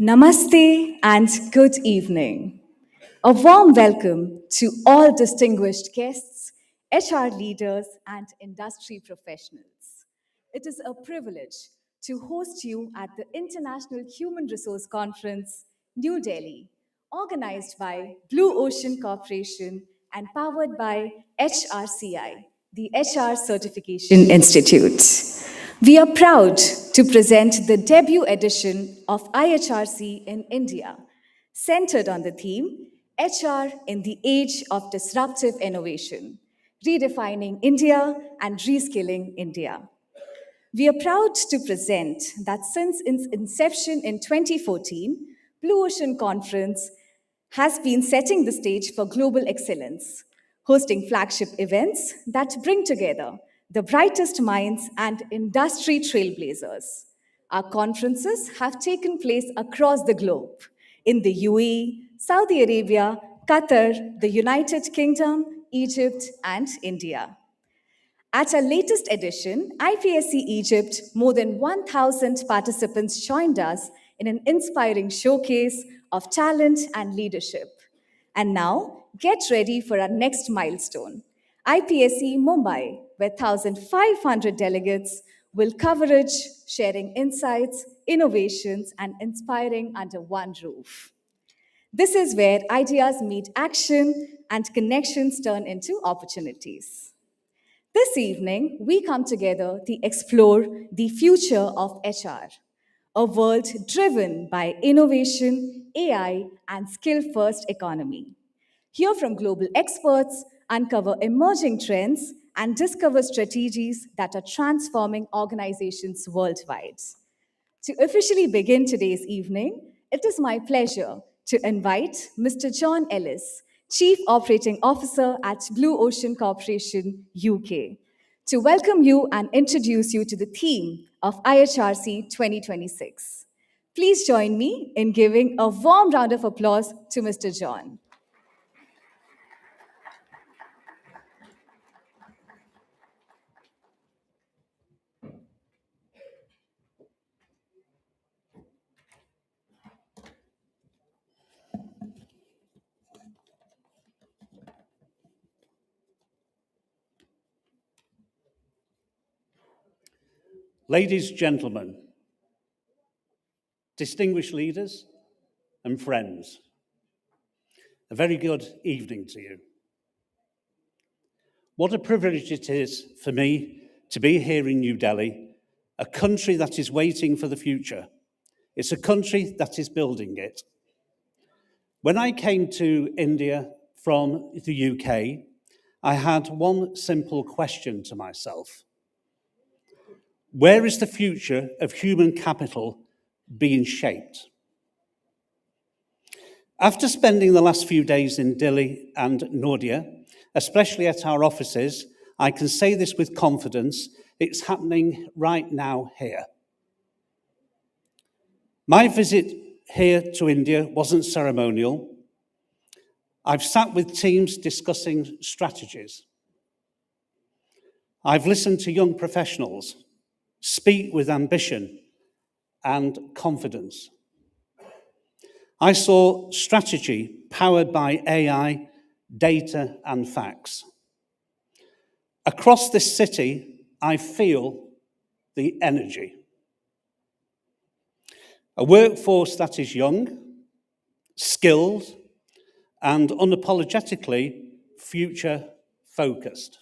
Namaste and good evening. A warm welcome to all distinguished guests, HR leaders, and industry professionals. It is a privilege to host you at the International Human Resource Conference, New Delhi, organized by Blue Ocean Corporation and powered by HRCI, the HR Certification Institute. We are proud to present the debut edition of IHRC in India, centered on the theme HR in the Age of Disruptive Innovation, Redefining India and Reskilling India. We are proud to present that since its inception in 2014, Blue Ocean Conference has been setting the stage for global excellence, hosting flagship events that bring together the brightest minds and industry trailblazers. Our conferences have taken place across the globe in the UAE, Saudi Arabia, Qatar, the United Kingdom, Egypt, and India. At our latest edition, IPSC Egypt, more than 1,000 participants joined us in an inspiring showcase of talent and leadership. And now, get ready for our next milestone. IPSC Mumbai, where 1,500 delegates will coverage, sharing insights, innovations, and inspiring under one roof. This is where ideas meet action and connections turn into opportunities. This evening, we come together to explore the future of HR, a world driven by innovation, AI, and skill first economy. Hear from global experts, uncover emerging trends, and discover strategies that are transforming organizations worldwide. To officially begin today's evening, it is my pleasure to invite Mr. John Ellis, Chief Operating Officer at Blue Ocean Corporation, UK, to welcome you and introduce you to the theme of IHRC 2026. Please join me in giving a warm round of applause to Mr. John. Ladies, gentlemen, distinguished leaders and friends, a very good evening to you. What a privilege it is for me to be here in New Delhi, a country that is waiting for the future. It's a country that is building it. When I came to India from the UK, I had one simple question to myself. Where is the future of human capital being shaped? After spending the last few days in Delhi and Noida, especially at our offices, I can say this with confidence, it's happening right now here. My visit here to India wasn't ceremonial. I've sat with teams discussing strategies. I've listened to young professionals speak with ambition and confidence. I saw strategy powered by AI, data, and facts. Across this city, I feel the energy. A workforce that is young, skilled, and unapologetically future-focused.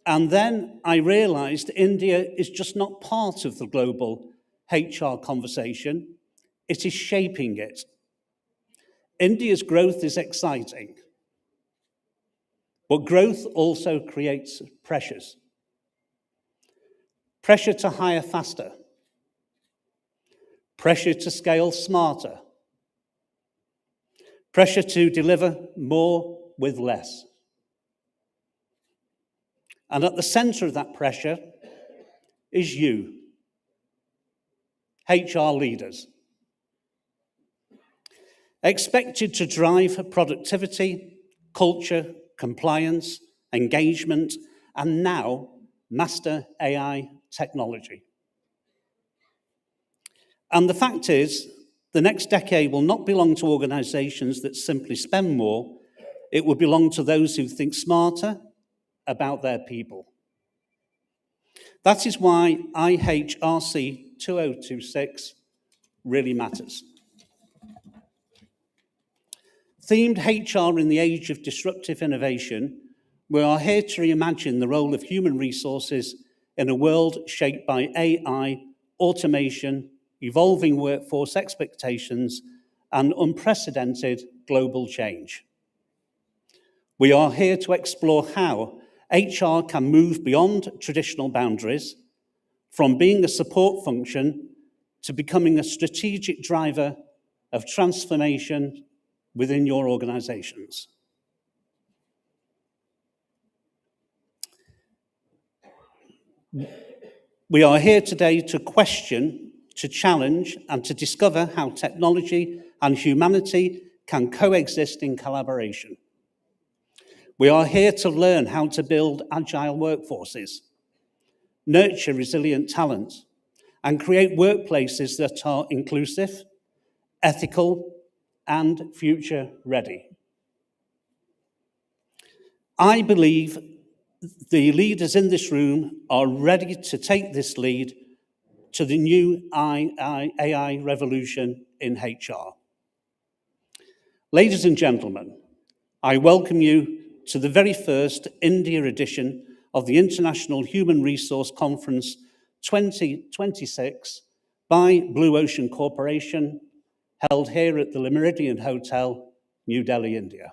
And then I realized India is just not part of the global HR conversation, it is shaping it. India's growth is exciting, but growth also creates pressures. Pressure to hire faster, pressure to scale smarter, pressure to deliver more with less. And at the center of that pressure is you, HR leaders, expected to drive productivity, culture, compliance, engagement, and now master AI technology. And the fact is, the next decade will not belong to organisations that simply spend more. It will belong to those who think smarter about their people. That is why IHRC 2026 really matters. Themed HR in the age of disruptive innovation, we are here to reimagine the role of human resources in a world shaped by AI, automation, evolving workforce expectations, and unprecedented global change. We are here to explore how HR can move beyond traditional boundaries, from being a support function to becoming a strategic driver of transformation within your organizations. We are here today to question, to challenge, and to discover how technology and humanity can coexist in collaboration. We are here to learn how to build agile workforces, nurture resilient talent, and create workplaces that are inclusive, ethical, and future-ready. I believe the leaders in this room are ready to take this lead to the new AI revolution in HR. Ladies and gentlemen, I welcome you to the very first India edition of the International Human Resource Conference 2026 by Blue Ocean Corporation, held here at the Méridien Hotel, New Delhi, India.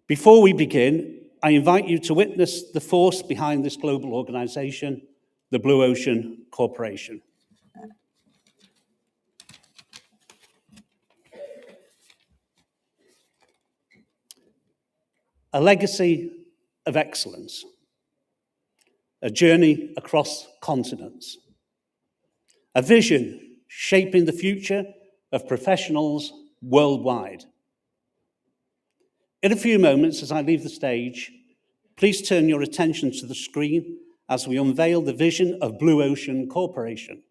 Before we begin, I invite you to witness the force behind this global organization, the Blue Ocean Corporation. A legacy of excellence, a journey across continents, a vision shaping the future of professionals worldwide. In a few moments, as I leave the stage, please turn your attention to the screen as we unveil the vision of Blue Ocean Corporation.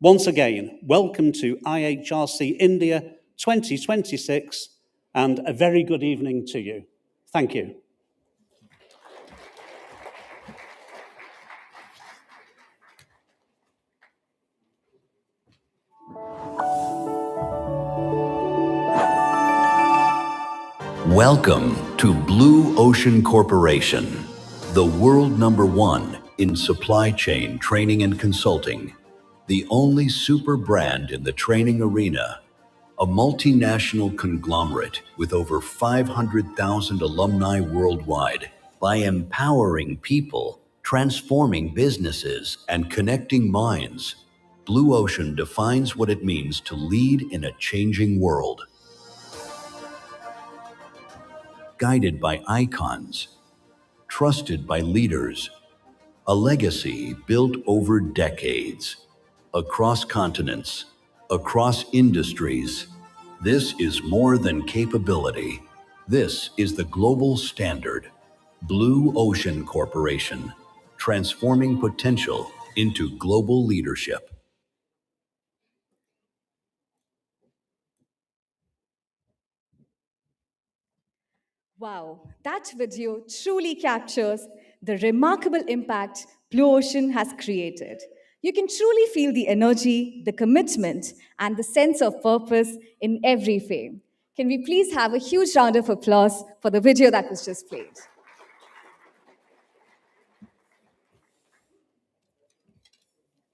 Once again, welcome to IHRC India 2026, and a very good evening to you. Thank you. Welcome to Blue Ocean Corporation, the world #1 in supply chain training and consulting, the only super brand in the training arena, a multinational conglomerate with over 500,000 alumni worldwide. By empowering people, transforming businesses, and connecting minds, Blue Ocean defines what it means to lead in a changing world. Guided by icons, trusted by leaders, a legacy built over decades, across continents, across industries. This is more than capability. This is the global standard. Blue Ocean Corporation, transforming potential into global leadership. Wow, that video truly captures the remarkable impact Blue Ocean has created. You can truly feel the energy, the commitment, and the sense of purpose in every frame. Can we please have a huge round of applause for the video that was just played?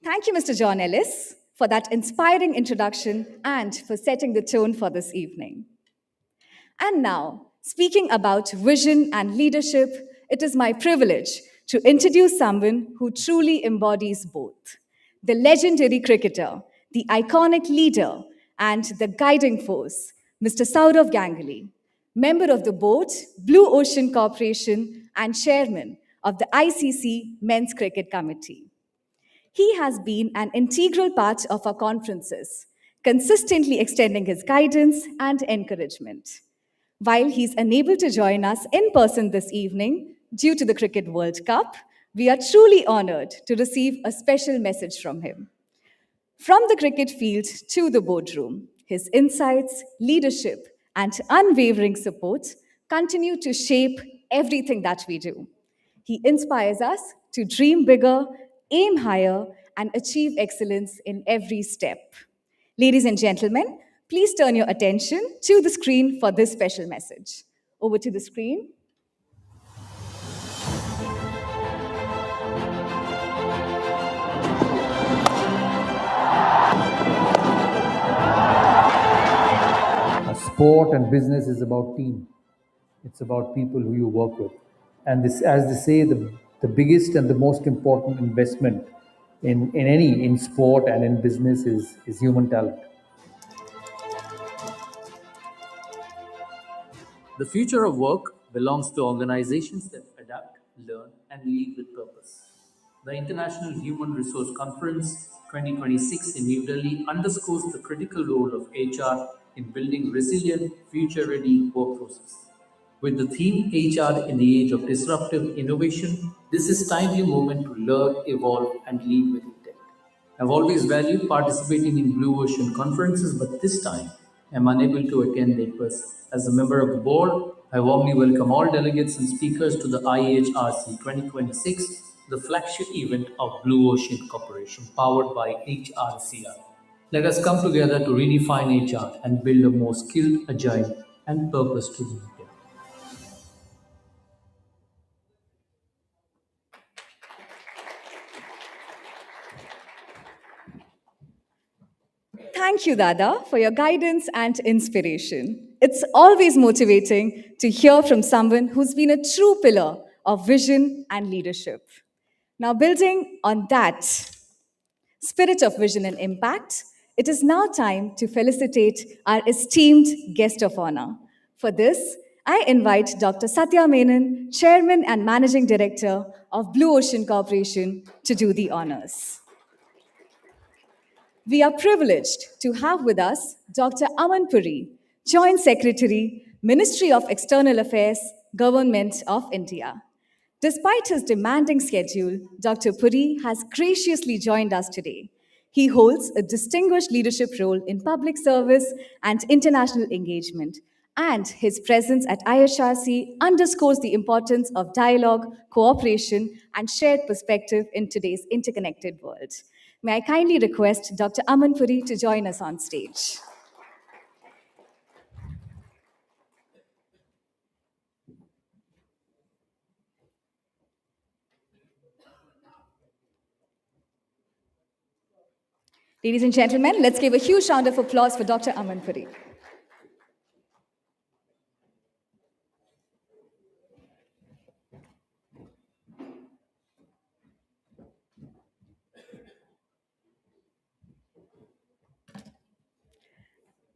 Thank you, Mr. John Ellis, for that inspiring introduction and for setting the tone for this evening. And now, speaking about vision and leadership, it is my privilege to introduce someone who truly embodies both: the legendary cricketer, the iconic leader, and the guiding force, Mr. Saurav Ganguly, member of the board, Blue Ocean Corporation, and chairman of the ICC Men's Cricket Committee. He has been an integral part of our conferences, consistently extending his guidance and encouragement. While he's unable to join us in person this evening due to the Cricket World Cup, we are truly honored to receive a special message from him. From the cricket field to the boardroom, his insights, leadership, and unwavering support continue to shape everything that we do. He inspires us to dream bigger, aim higher, and achieve excellence in every step. Ladies and gentlemen, please turn your attention to the screen for this special message. Over to the screen. Sport and business is about team. It's about people who you work with. And this, as they say, the biggest and the most important investment in sport and in business is human talent. The future of work belongs to organizations that adapt, learn, and lead with purpose. The International Human Resource Conference 2026 in New Delhi underscores the critical role of HR in building resilient, future ready workforces. With the theme HR in the age of disruptive innovation, this is timely moment to learn, evolve, and lead with intent. I've always valued participating in Blue Ocean conferences, but this time I'm unable to attend in person. As a member of the board, I warmly welcome all delegates and speakers to the IHRC 2026, the flagship event of Blue Ocean Corporation, powered by HRCI. Let us come together to redefine HR and build a more skilled, agile, and purpose-driven India. Thank you, Dada, for your guidance and inspiration. It's always motivating to hear from someone who's been a true pillar of vision and leadership. Now, building on that spirit of vision and impact, it is now time to felicitate our esteemed guest of honor. For this, I invite Dr. Satya Menon, Chairman and Managing Director of Blue Ocean Corporation, to do the honors. We are privileged to have with us Dr. Aman Puri, Joint Secretary, Ministry of External Affairs, Government of India. Despite his demanding schedule, Dr. Puri has graciously joined us today. He holds a distinguished leadership role in public service and international engagement, and his presence at IHRC underscores the importance of dialogue, cooperation, and shared perspective in today's interconnected world. May I kindly request Dr. Aman Puri to join us on stage. Ladies and gentlemen, let's give a huge round of applause for Dr. Aman Puri.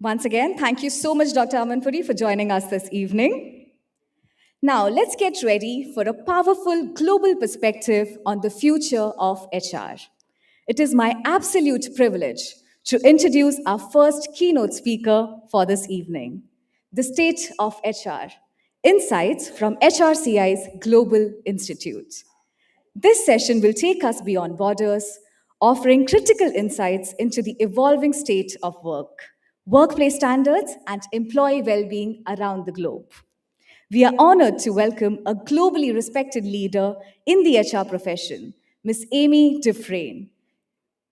Once again, thank you so much, Dr. Aman Puri, for joining us this evening. Now, let's get ready for a powerful global perspective on the future of HR. It is my absolute privilege to introduce our first keynote speaker for this evening, the State of HR, Insights from HRCI's Global Institute. This session will take us beyond borders, offering critical insights into the evolving state of work, workplace standards, and employee well-being around the globe. We are honored to welcome a globally respected leader in the HR profession, Ms. Amy Dufresne,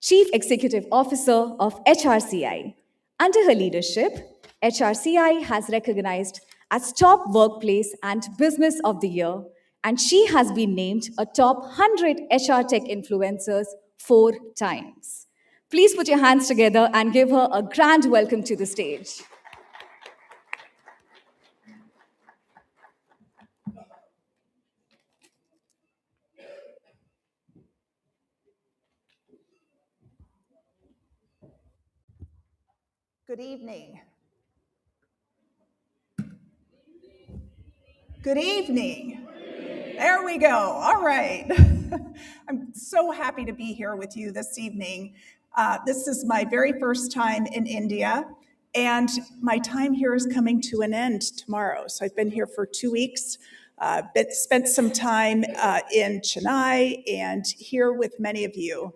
Chief Executive Officer of HRCI. Under her leadership, HRCI has recognized as Top Workplace and Business of the Year, and she has been named a Top 100 HR Tech Influencers 4 times. Please put your hands together and give her a grand welcome to the stage. Good evening. Good evening. There we go. All right. I'm so happy to be here with you this evening. This is my very first time in India, and my time here is coming to an end tomorrow. So I've been here for 2 weeks, spent some time in Chennai and here with many of you.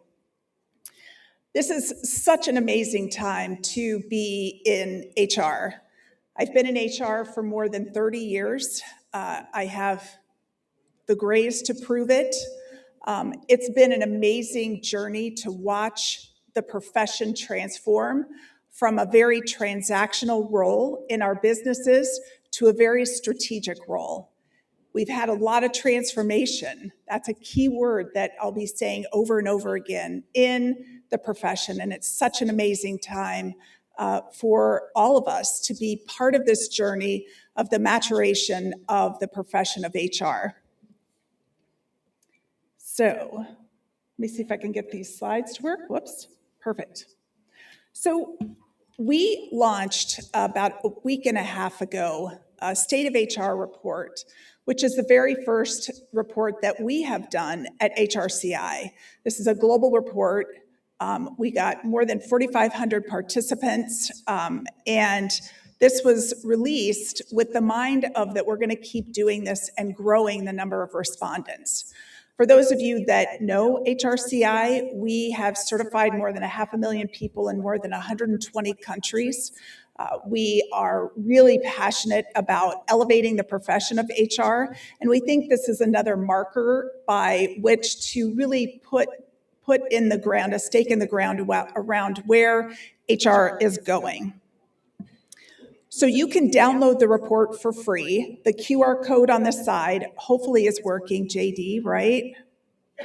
This is such an amazing time to be in HR. I've been in HR for more than 30 years. I have the grace to prove it. It's been an amazing journey to watch the profession transform from a very transactional role in our businesses to a very strategic role. We've had a lot of transformation. That's a key word that I'll be saying over and over again in the profession, and it's such an amazing time for all of us to be part of this journey of the maturation of the profession of HR. So let me see if I can get these slides to work. Whoops, perfect. So we launched about a week and a half ago a State of HR report, which is the very first report that we have done at HRCI. This is a global report. We got more than 4,500 participants, and this was released with the mind of that we're going to keep doing this and growing the number of respondents. For those of you that know HRCI, we have certified more than 500,000 people in more than 120 countries. We are really passionate about elevating the profession of HR, and we think this is another marker by which to really put in the ground, a stake in the ground around where HR is going. So you can download the report for free. The QR code on the side hopefully is working, JD, right?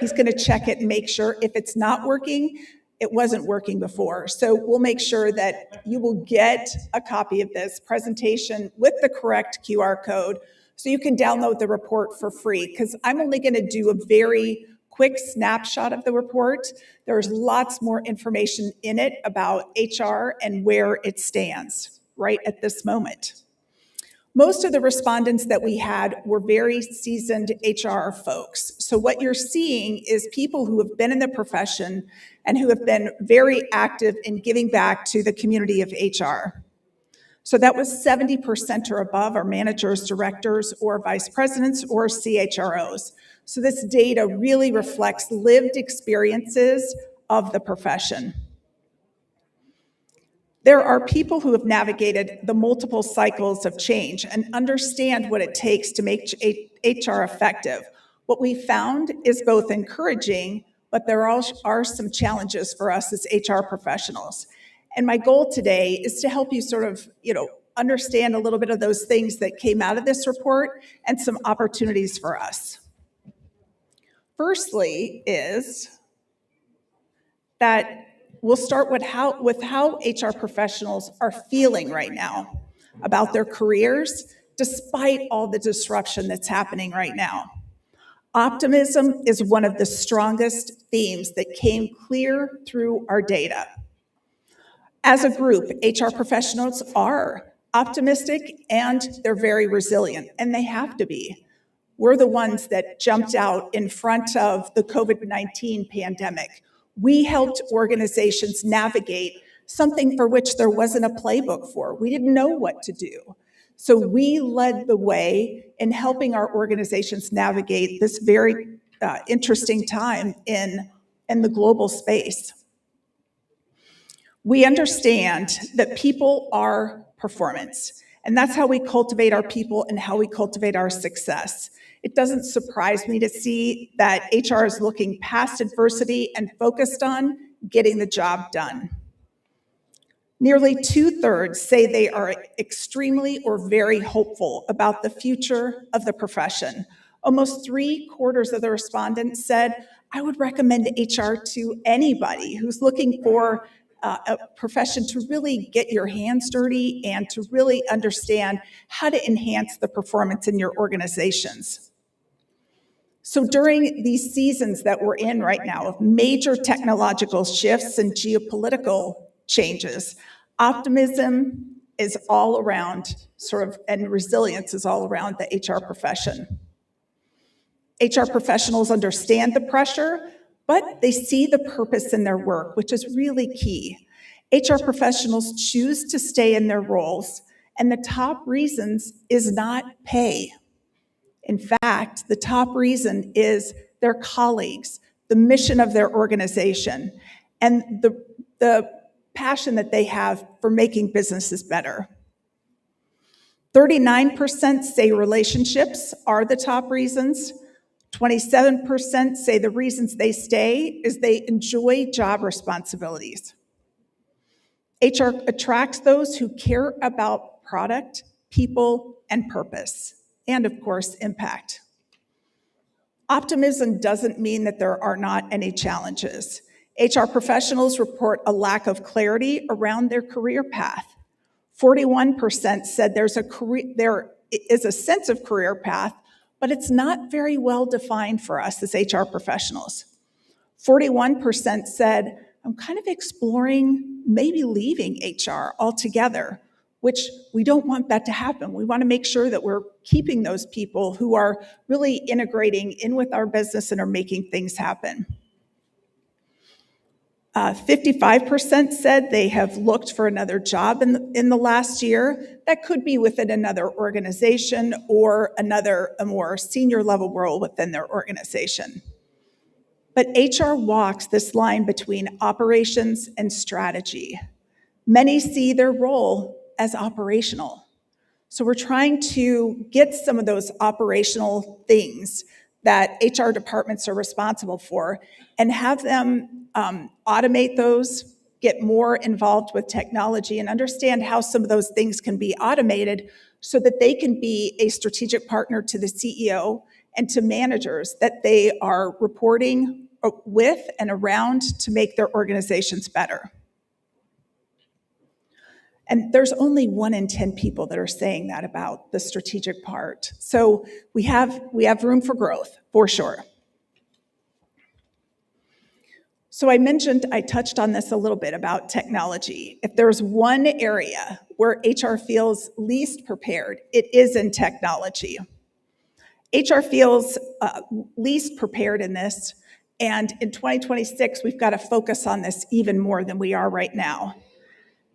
He's going to check it and make sure. If it's not working, it wasn't working before. So we'll make sure that you will get a copy of this presentation with the correct QR code so you can download the report for free, because I'm only going to do a very quick snapshot of the report. There's lots more information in it about HR and where it stands right at this moment. Most of the respondents that we had were very seasoned HR folks. So what you're seeing is people who have been in the profession and who have been very active in giving back to the community of HR. So that was 70% or above are managers, directors, or vice presidents, or CHROs. So this data really reflects lived experiences of the profession. There are people who have navigated the multiple cycles of change and understand what it takes to make HR effective. What we found is both encouraging, but there are some challenges for us as HR professionals. And my goal today is to help you sort of, understand a little bit of those things that came out of this report and some opportunities for us. Firstly is that we'll start with how HR professionals are feeling right now about their careers, despite all the disruption that's happening right now. Optimism is one of the strongest themes that came clear through our data. As a group, HR professionals are optimistic and they're very resilient, and they have to be. We're the ones that jumped out in front of the COVID-19 pandemic. We helped organizations navigate something for which there wasn't a playbook for. We didn't know what to do. So we led the way in helping our organizations navigate this very interesting time in the global space. We understand that people are performance, and that's how we cultivate our people and how we cultivate our success. It doesn't surprise me to see that HR is looking past adversity and focused on getting the job done. Nearly 2/3 say they are extremely or very hopeful about the future of the profession. Almost 3/4 of the respondents said, I would recommend HR to anybody who's looking for a profession to really get your hands dirty and to really understand how to enhance the performance in your organizations. So during these seasons that we're in right now of major technological shifts and geopolitical changes, optimism is all around and resilience is all around the HR profession. HR professionals understand the pressure, but they see the purpose in their work, which is really key. HR professionals choose to stay in their roles, and the top reasons is not pay. In fact, the top reason is their colleagues, the mission of their organization, and the passion that they have for making businesses better. 39% say relationships are the top reasons. 27% say the reasons they stay is they enjoy job responsibilities. HR attracts those who care about product, people, and purpose, and of course, impact. Optimism doesn't mean that there are not any challenges. HR professionals report a lack of clarity around their career path. 41% said there is a sense of career path, but it's not very well defined for us as HR professionals. 41% said, I'm kind of exploring maybe leaving HR altogether, which we don't want that to happen. We want to make sure that we're keeping those people who are really integrating in with our business and are making things happen. 55% said they have looked for another job in the last year. That could be within another organization or a more senior level role within their organization. But HR walks this line between operations and strategy. Many see their role as operational. So we're trying to get some of those operational things that HR departments are responsible for and have them automate those, get more involved with technology, and understand how some of those things can be automated so that they can be a strategic partner to the CEO and to managers that they are reporting with and around to make their organizations better. And there's only 1 in 10 people that are saying that about the strategic part. So we have room for growth, for sure. So I touched on this a little bit about technology. If there's one area where HR feels least prepared, it is in technology. HR feels least prepared in this, and in 2026, we've got to focus on this even more than we are right now.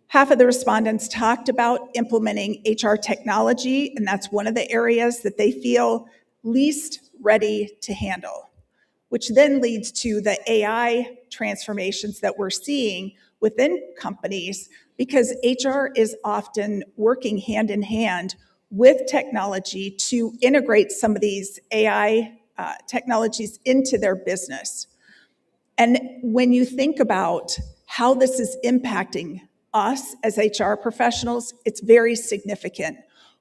Half of the respondents talked about implementing HR technology, and that's one of the areas that they feel least ready to handle, which then leads to the AI transformations that we're seeing within companies, because HR is often working hand in hand with technology to integrate some of these AI technologies into their business. And when you think about how this is impacting us as HR professionals, it's very significant.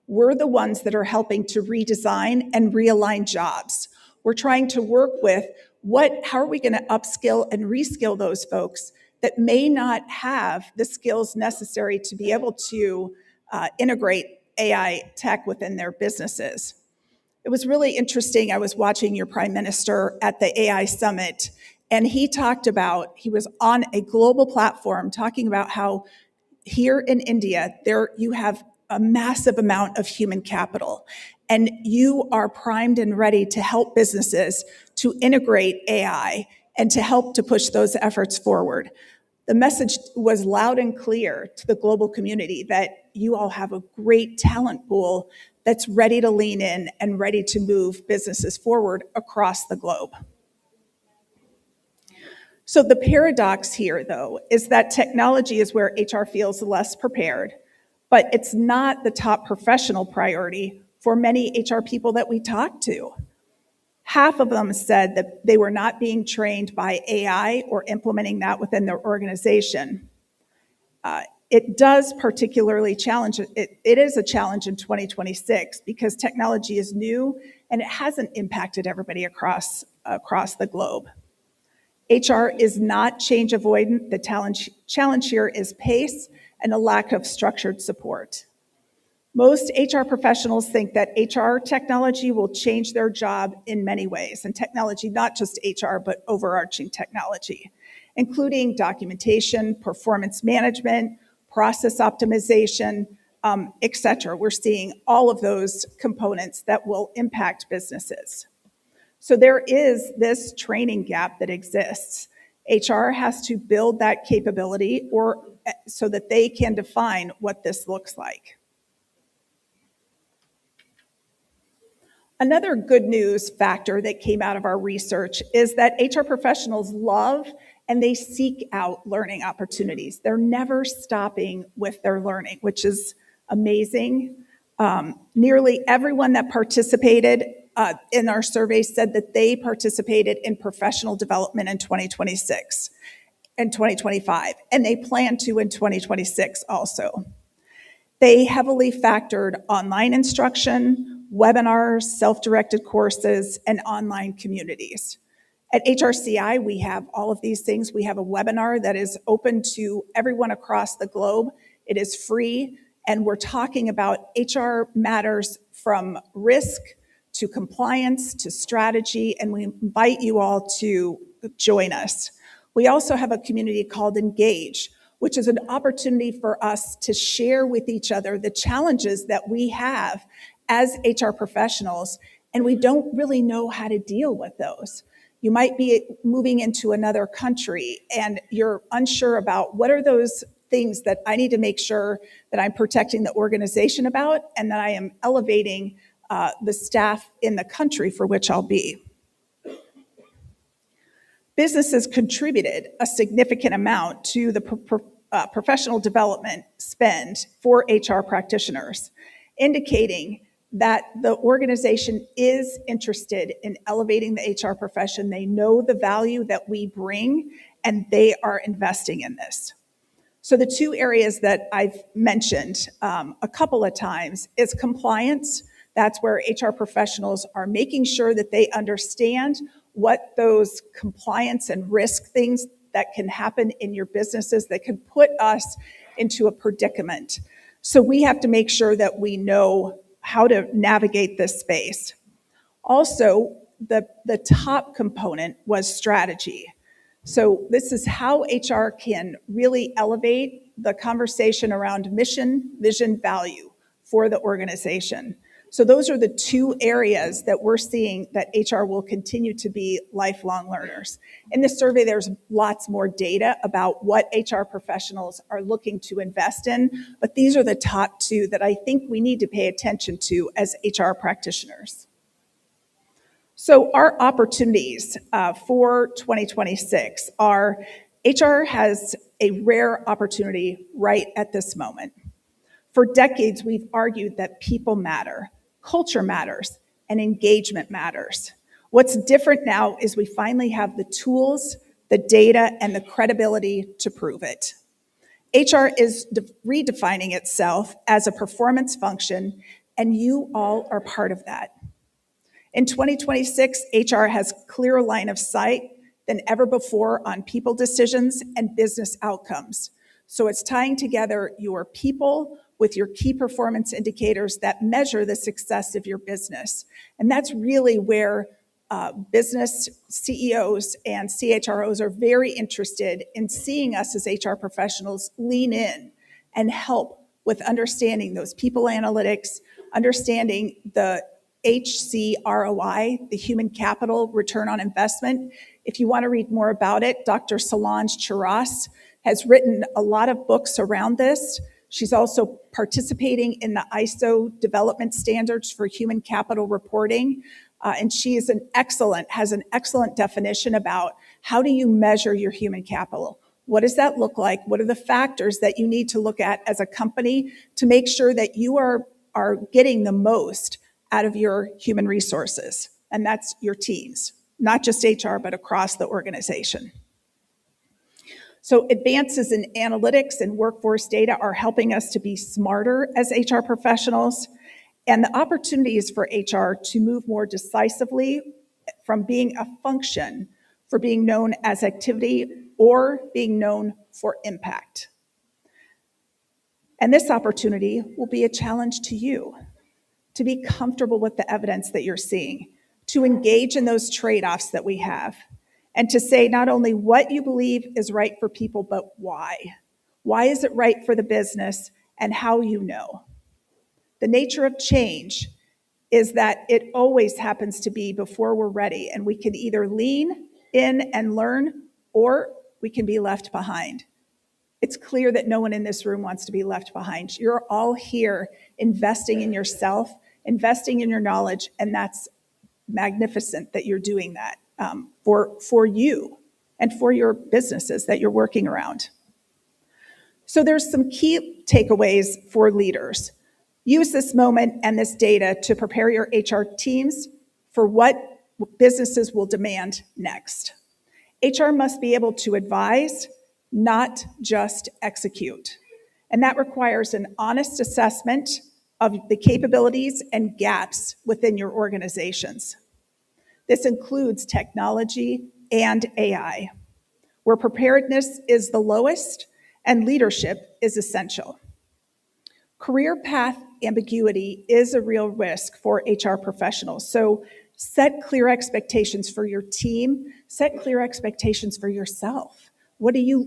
We're the ones that are helping to redesign and realign jobs. We're trying to work with how are we going to upskill and reskill those folks that may not have the skills necessary to be able to integrate AI tech within their businesses. It was really interesting. I was watching your Prime Minister at the AI Summit, and he was on a global platform talking about how here in India, you have a massive amount of human capital, and you are primed and ready to help businesses to integrate AI and to help to push those efforts forward. The message was loud and clear to the global community that you all have a great talent pool that's ready to lean in and ready to move businesses forward across the globe. So the paradox here, though, is that technology is where HR feels less prepared, but it's not the top professional priority for many HR people that we talk to. Half of them said that they were not being trained by AI or implementing that within their organization. It does particularly challenge, it is a challenge in 2026 because technology is new and it hasn't impacted everybody across the globe. HR is not change avoidant. The challenge here is pace and a lack of structured support. Most HR professionals think that HR technology will change their job in many ways, and technology, not just HR, but overarching technology, including documentation, performance management, process optimization, et cetera. We're seeing all of those components that will impact businesses. So there is this training gap that exists. HR has to build that capability so that they can define what this looks like. Another good news factor that came out of our research is that HR professionals love and they seek out learning opportunities. They're never stopping with their learning, which is amazing. Nearly everyone that participated in our survey said that they participated in professional development in 2026 and 2025, and they plan to in 2026 also. They heavily factored online instruction, webinars, self-directed courses, and online communities. At HRCI, we have all of these things. We have a webinar that is open to everyone across the globe. It is free, and we're talking about HR matters from risk to compliance to strategy, and we invite you all to join us. We also have a community called Engage, which is an opportunity for us to share with each other the challenges that we have as HR professionals, and we don't really know how to deal with those. You might be moving into another country and you're unsure about what are those things that I need to make sure that I'm protecting the organization about and that I am elevating the staff in the country for which I'll be. Businesses contributed a significant amount to the professional development spend for HR practitioners, indicating that the organization is interested in elevating the HR profession. They know the value that we bring, and they are investing in this. So the two areas that I've mentioned a couple of times is compliance. That's where HR professionals are making sure that they understand what those compliance and risk things that can happen in your businesses that can put us into a predicament. So we have to make sure that we know how to navigate this space. Also, the top component was strategy. So this is how HR can really elevate the conversation around mission, vision, value for the organization. So those are the two areas that we're seeing that HR will continue to be lifelong learners. In this survey, there's lots more data about what HR professionals are looking to invest in, but these are the top two that I think we need to pay attention to as HR practitioners. So our opportunities for 2026 are HR has a rare opportunity right at this moment. For decades, we've argued that people matter, culture matters, and engagement matters. What's different now is we finally have the tools, the data, and the credibility to prove it. HR is redefining itself as a performance function, and you all are part of that. In 2026, HR has clearer line of sight than ever before on people decisions and business outcomes. So it's tying together your people with your key performance indicators that measure the success of your business. And that's really where business CEOs and CHROs are very interested in seeing us as HR professionals lean in and help with understanding those people analytics, understanding the HCROI, the human capital return on investment. If you want to read more about it, Dr. Solange Chiras has written a lot of books around this. She's also participating in the ISO development standards for human capital reporting. And she is has an excellent definition about how do you measure your human capital? What does that look like? What are the factors that you need to look at as a company to make sure that you are getting the most out of your human resources? And that's your teams, not just HR, but across the organization. So advances in analytics and workforce data are helping us to be smarter as HR professionals, and the opportunities for HR to move more decisively from being a function for being known as activity or being known for impact. And this opportunity will be a challenge to you, to be comfortable with the evidence that you're seeing, to engage in those trade-offs that we have, and to say not only what you believe is right for people, but why. Why is it right for the business, and how you know. The nature of change is that it always happens to be before we're ready, and we can either lean in and learn, or we can be left behind. It's clear that no one in this room wants to be left behind. You're all here investing in yourself, investing in your knowledge, and that's magnificent that you're doing that for you. and for your businesses that you're working around. So there's some key takeaways for leaders. Use this moment and this data to prepare your HR teams for what businesses will demand next. HR must be able to advise, not just execute. And that requires an honest assessment of the capabilities and gaps within your organizations. This includes technology and AI, where preparedness is the lowest and leadership is essential. Career path ambiguity is a real risk for HR professionals. So set clear expectations for your team, set clear expectations for yourself. What do you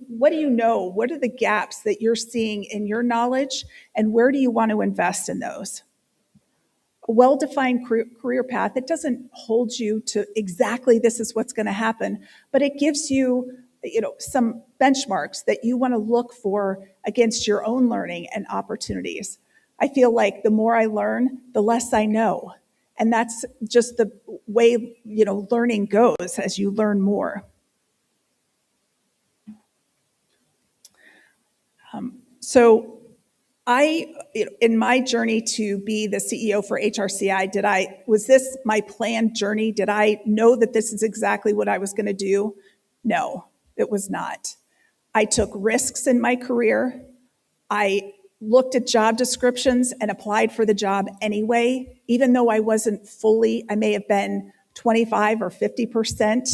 know? What are the gaps that you're seeing in your knowledge, and where do you want to invest in those? A well-defined career path, it doesn't hold you to exactly this is what's going to happen, but it gives you, some benchmarks that you want to look for against your own learning and opportunities. I feel like the more I learn, the less I know. And that's just the way, learning goes as you learn more. So in my journey to be the CEO for HRCI, was this my planned journey? Did I know that this is exactly what I was going to do? No, it was not. I took risks in my career. I looked at job descriptions and applied for the job anyway, even though I wasn't fully, I may have been 25 or 50%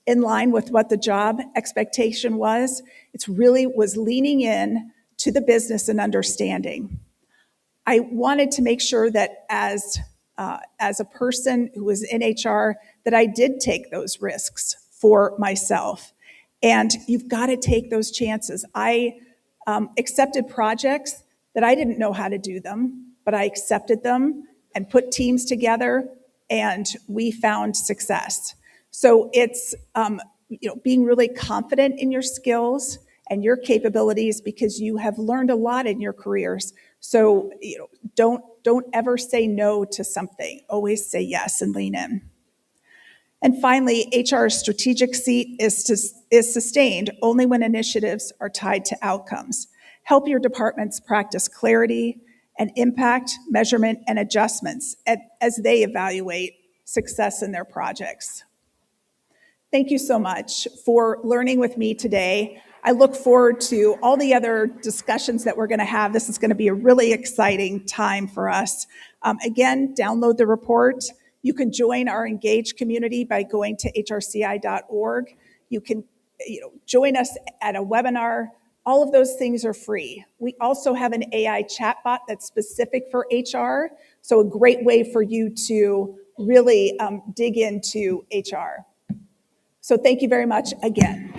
in line with what the job expectation was. It's really was leaning in to the business and understanding. I wanted to make sure that as a person who was in HR, that I did take those risks for myself. And you've got to take those chances. I accepted projects that I didn't know how to do them, but I accepted them and put teams together, and we found success. So it's being really confident in your skills and your capabilities, because you have learned a lot in your careers. So don't ever say no to something. Always say yes and lean in. And finally, HR's strategic seat is sustained only when initiatives are tied to outcomes. Help your departments practice clarity and impact, measurement, and adjustments as they evaluate success in their projects. Thank you so much for learning with me today. I look forward to all the other discussions that we're going to have. This is going to be a really exciting time for us. Again, download the report. You can join our engaged community by going to hrci.org. You can join us at a webinar. All of those things are free. We also have an AI chatbot that's specific for HR, so a great way for you to really dig into HR. So thank you very much again.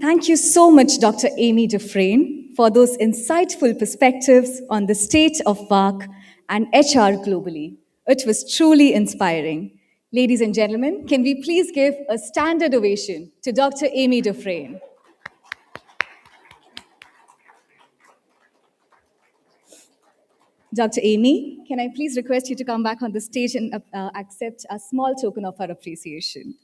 Thank you so much, Dr. Amy Dufresne, for those insightful perspectives on the state of work and HR globally. It was truly inspiring. Ladies and gentlemen, can we please give a standard ovation to Dr. Amy Dufresne? Dr. Amy, can I please request you to come back on the stage and accept a small token of our appreciation?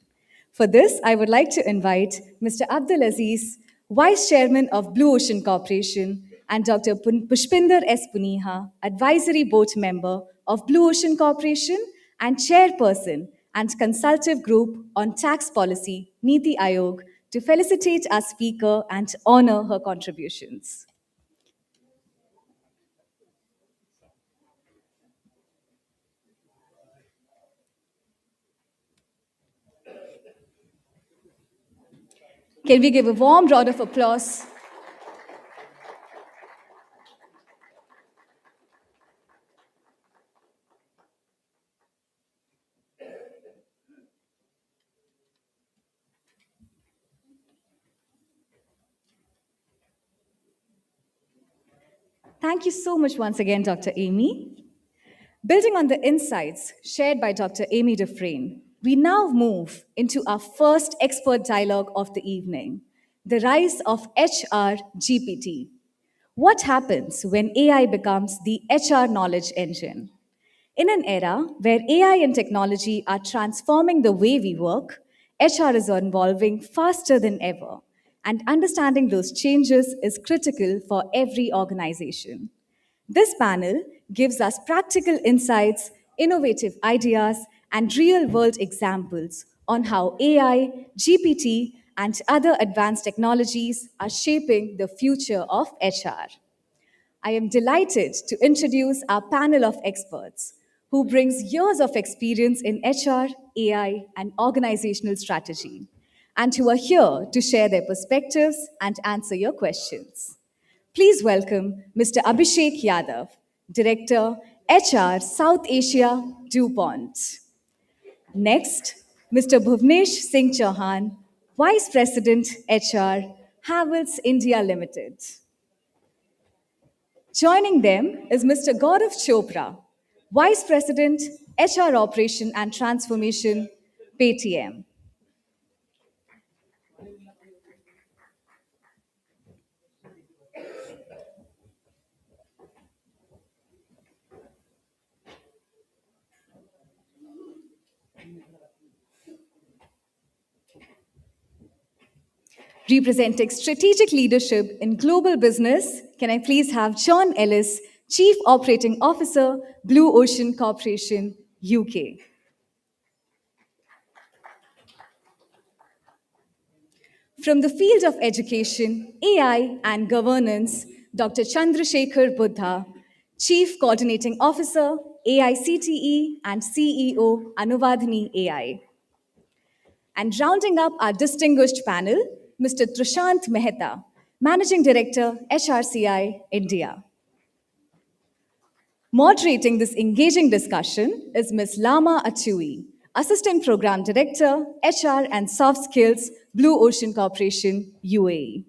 For this, I would like to invite Mr. Abdul Aziz, Vice Chairman of Blue Ocean Corporation, and Dr. Pushpinder S. Puniha, Advisory Board Member of Blue Ocean Corporation and Chairperson and Consultative Group on Tax Policy, Niti Aayog, to felicitate our speaker and honor her contributions. Can we give a warm round of applause? Thank you so much once again, Dr. Amy. Building on the insights shared by Dr. Amy Dufresne, we now move into our first expert dialogue of the evening, the rise of HR GPT. What happens when AI becomes the HR knowledge engine? In an era where AI and technology are transforming the way we work, HR is evolving faster than ever, and understanding those changes is critical for every organization. This panel gives us practical insights, innovative ideas, and real world examples on how AI, GPT, and other advanced technologies are shaping the future of HR. I am delighted to introduce our panel of experts who brings years of experience in HR, AI, and organizational strategy, and who are here to share their perspectives and answer your questions. Please welcome Mr. Abhishek Yadav, Director, HR South Asia, DuPont. Next, Mr. Bhuvnesh Singh Chauhan, Vice President, HR, Havells India Limited. Joining them is Mr. Gaurav Chopra, Vice President, HR Operation and Transformation, Paytm. Representing strategic leadership in global business, can I please have John Ellis, Chief Operating Officer, Blue Ocean Corporation, UK. From the field of education, AI, and governance, Dr. Chandrasekhar Buddha, Chief Coordinating Officer, AICTE and CEO, Anuvadhini AI. And rounding up our distinguished panel, Mr. Trishant Mehta, Managing Director, HRCI, India. Moderating this engaging discussion is Ms. Lama Achui, Assistant Program Director, HR and Soft Skills, Blue Ocean Corporation, UAE.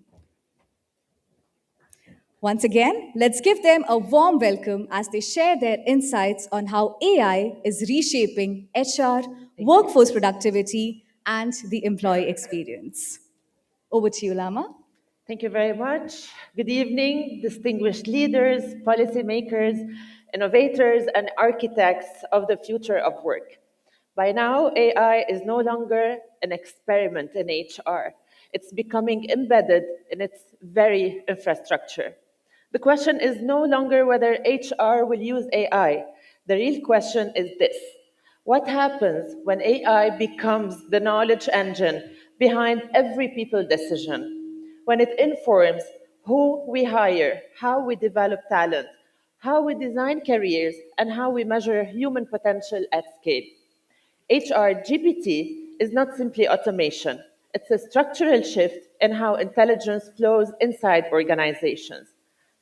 Once again, let's give them a warm welcome as they share their insights on how AI is reshaping HR, workforce productivity, and the employee experience. Over to you, Lama. Thank you very much. Good evening, distinguished leaders, policymakers, innovators, and architects of the future of work. By now, AI is no longer an experiment in HR. It's becoming embedded in its very infrastructure. The question is no longer whether HR will use AI. The real question is this: what happens when AI becomes the knowledge engine behind every people decision? When it informs who we hire, how we develop talent, how we design careers, and how we measure human potential at scale. HR GPT is not simply automation. It's a structural shift in how intelligence flows inside organizations.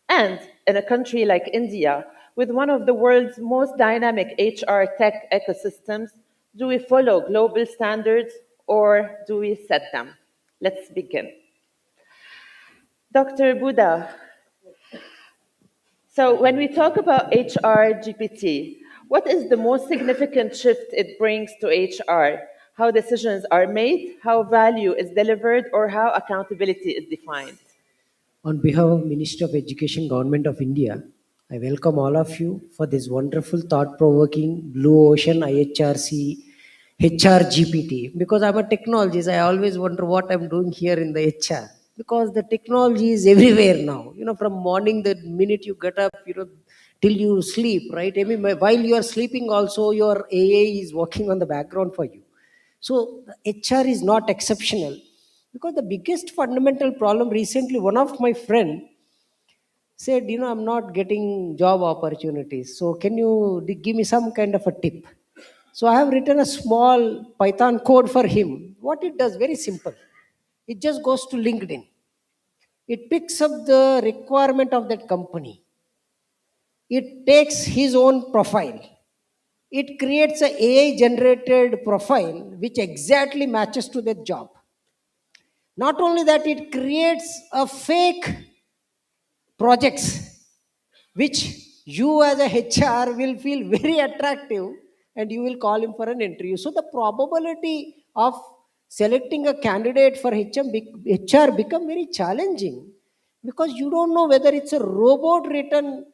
And in a country like India, with one of the world's most dynamic HR tech ecosystems, do we follow global standards or do we set them? Let's begin. Dr. Buddha, so when we talk about HR GPT, what is the most significant shift it brings to HR? How decisions are made, how value is delivered, or how accountability is defined? On behalf of Ministry of Education, Government of India, I welcome all of you for this wonderful, thought-provoking Blue Ocean IHRC HR GPT. Because I'm a technologist, I always wonder what I'm doing here in the HR. Because the technology is everywhere now. From morning, the minute you get up, till you sleep, right? I mean, while you are sleeping also, your AI is working on the background for you. So the HR is not exceptional. Because the biggest fundamental problem recently, one of my friend said, I'm not getting job opportunities. So can you give me some kind of a tip? So I have written a small Python code for him. What it does, very simple. It just goes to LinkedIn. It picks up the requirement of that company. It takes his own profile. It creates an AI generated profile which exactly matches to that job. Not only that, it creates a fake projects which you as a HR will feel very attractive and you will call him for an interview. So the probability of selecting a candidate for HR become very challenging because you don't know whether it's a robot written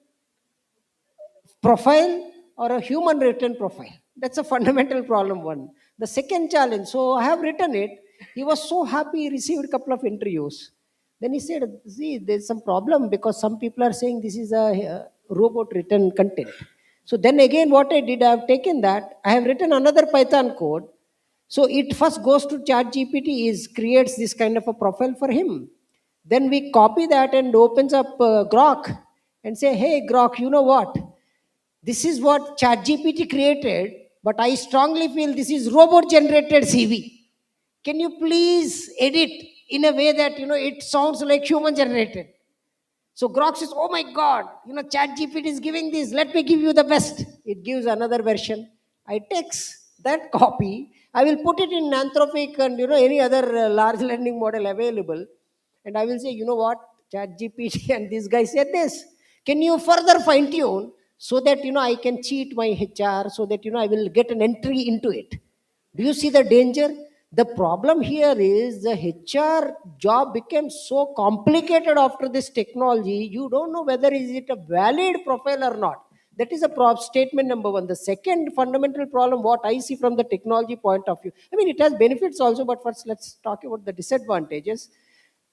profile or a human written profile? That's a fundamental problem one. The second challenge, so I have written it. He was so happy, he received a couple of interviews. Then he said, see, there's some problem because some people are saying this is a robot written content. So then again, what I did, I have taken that, I have written another Python code. So it first goes to ChatGPT, is creates this kind of a profile for him. Then we copy that and opens up Grok and say, hey Grok, you know what? This is what ChatGPT created, but I strongly feel this is robot generated CV. Can you please edit in a way that it sounds like human generated? So Grok says, oh my God, ChatGPT is giving this. Let me give you the best. It gives another version. I text that copy. I will put it in Anthropic and any other large language model available, and I will say, you know what, ChatGPT and this guy said this. Can you further fine tune so that I can cheat my HR, so that I will get an entry into it? Do you see the danger? The problem here is the HR job became so complicated after this technology. You don't know whether is it a valid profile or not. That is a statement number one. The second fundamental problem, what I see from the technology point of view, I mean, it has benefits also, but first let's talk about the disadvantages.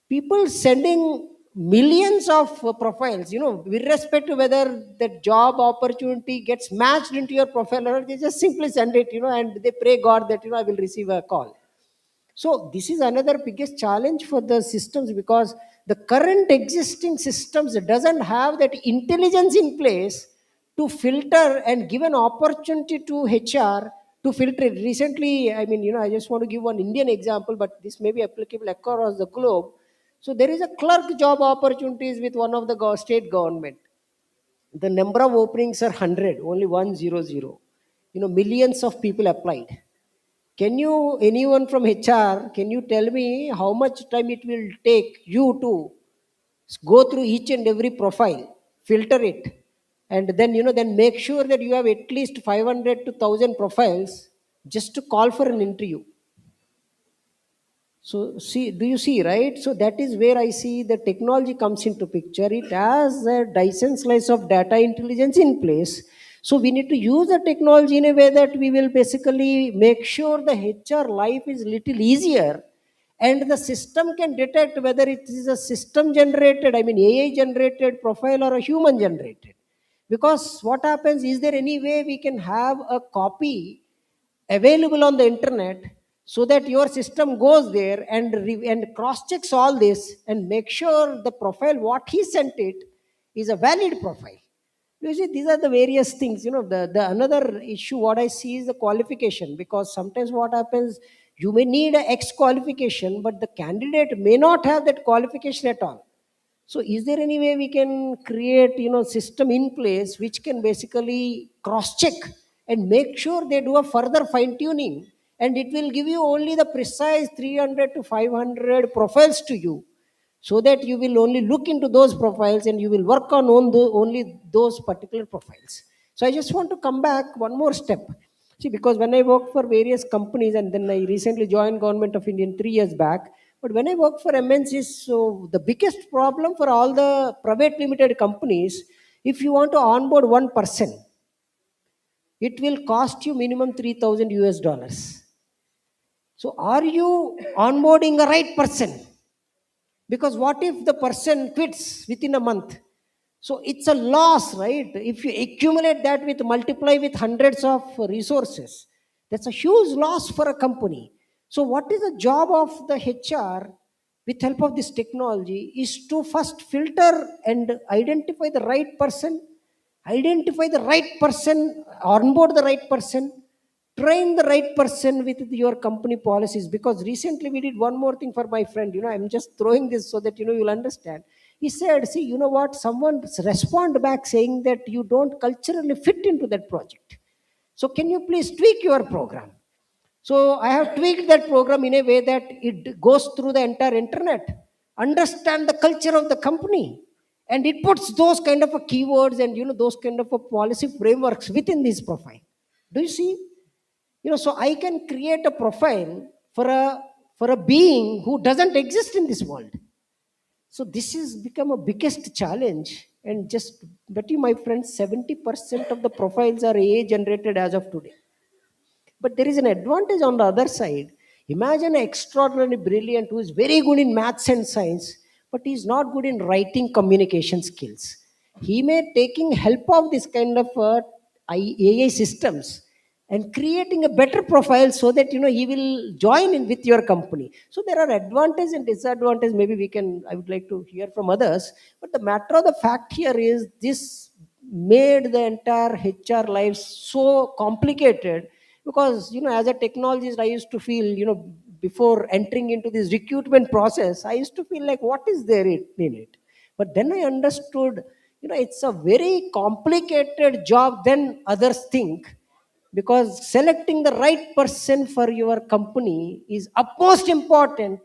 People sending millions of profiles, irrespective whether the job opportunity gets matched into your profile or they just simply send it, and they pray God that, I will receive a call. So this is another biggest challenge for the systems, because the current existing systems doesn't have that intelligence in place to filter and give an opportunity to HR to filter it. Recently, I mean, I just want to give one Indian example, but this may be applicable across the globe. So there is a clerk job opportunities with one of the state government. The number of openings are 100, only 100. Millions of people applied. Can you, anyone from HR, can you tell me how much time it will take you to go through each and every profile, filter it, and then, then make sure that you have at least 500 to 1000 profiles just to call for an interview? So see, do you see, right? So that is where I see the technology comes into picture. It has a Dyson slice of data intelligence in place. So we need to use the technology in a way that we will basically make sure the HR life is little easier, and the system can detect whether it is a system generated, I mean AI generated profile, or a human generated. Because what happens, is there any way we can have a copy available on the internet so that your system goes there and cross checks all this and make sure the profile what he sent it is a valid profile? You see, these are the various things. The another issue what I see is the qualification, because sometimes what happens, you may need a X qualification, but the candidate may not have that qualification at all. So is there any way we can create, system in place which can basically cross check and make sure they do a further fine tuning, and it will give you only the precise 300 to 500 profiles to you, so that you will only look into those profiles and you will work on only those particular profiles. So I just want to come back one more step. See, because when I worked for various companies, and then I recently joined Government of India 3 years back, but when I worked for MNCs, so the biggest problem for all the private limited companies, if you want to onboard one person, it will cost you minimum 3,000 US dollars. So are you onboarding a right person? Because what if the person quits within a month? So it's a loss, right? If you accumulate that with multiply with hundreds of resources, that's a huge loss for a company. So what is the job of the HR with help of this technology is to first filter and identify the right person, onboard the right person, train the right person with your company policies. Because recently we did one more thing for my friend. I'm just throwing this so that you'll understand. He said, see, you know what, someone respond back saying that you don't culturally fit into that project, so can you please tweak your program? So I have tweaked that program in a way that it goes through the entire internet, understand the culture of the company, and it puts those kind of a keywords and those kind of a policy frameworks within this profile. Do you see? So I can create a profile for a being who doesn't exist in this world. So this has become a biggest challenge And just bet you, my friends, 70% of the profiles are AI generated as of today. But there is an advantage on the other side. Imagine an extraordinarily brilliant who is very good in maths and science, but he is not good in writing communication skills. He may taking help of this kind of AI systems and creating a better profile so that he will join in with your company. So there are advantages and disadvantages. Maybe I would like to hear from others. But the matter of the fact here is this made the entire HR life so complicated because as a technologist I used to feel before entering into this recruitment process I used to feel like what is there in it, but then I understood it's a very complicated job than others think, because selecting the right person for your company is utmost important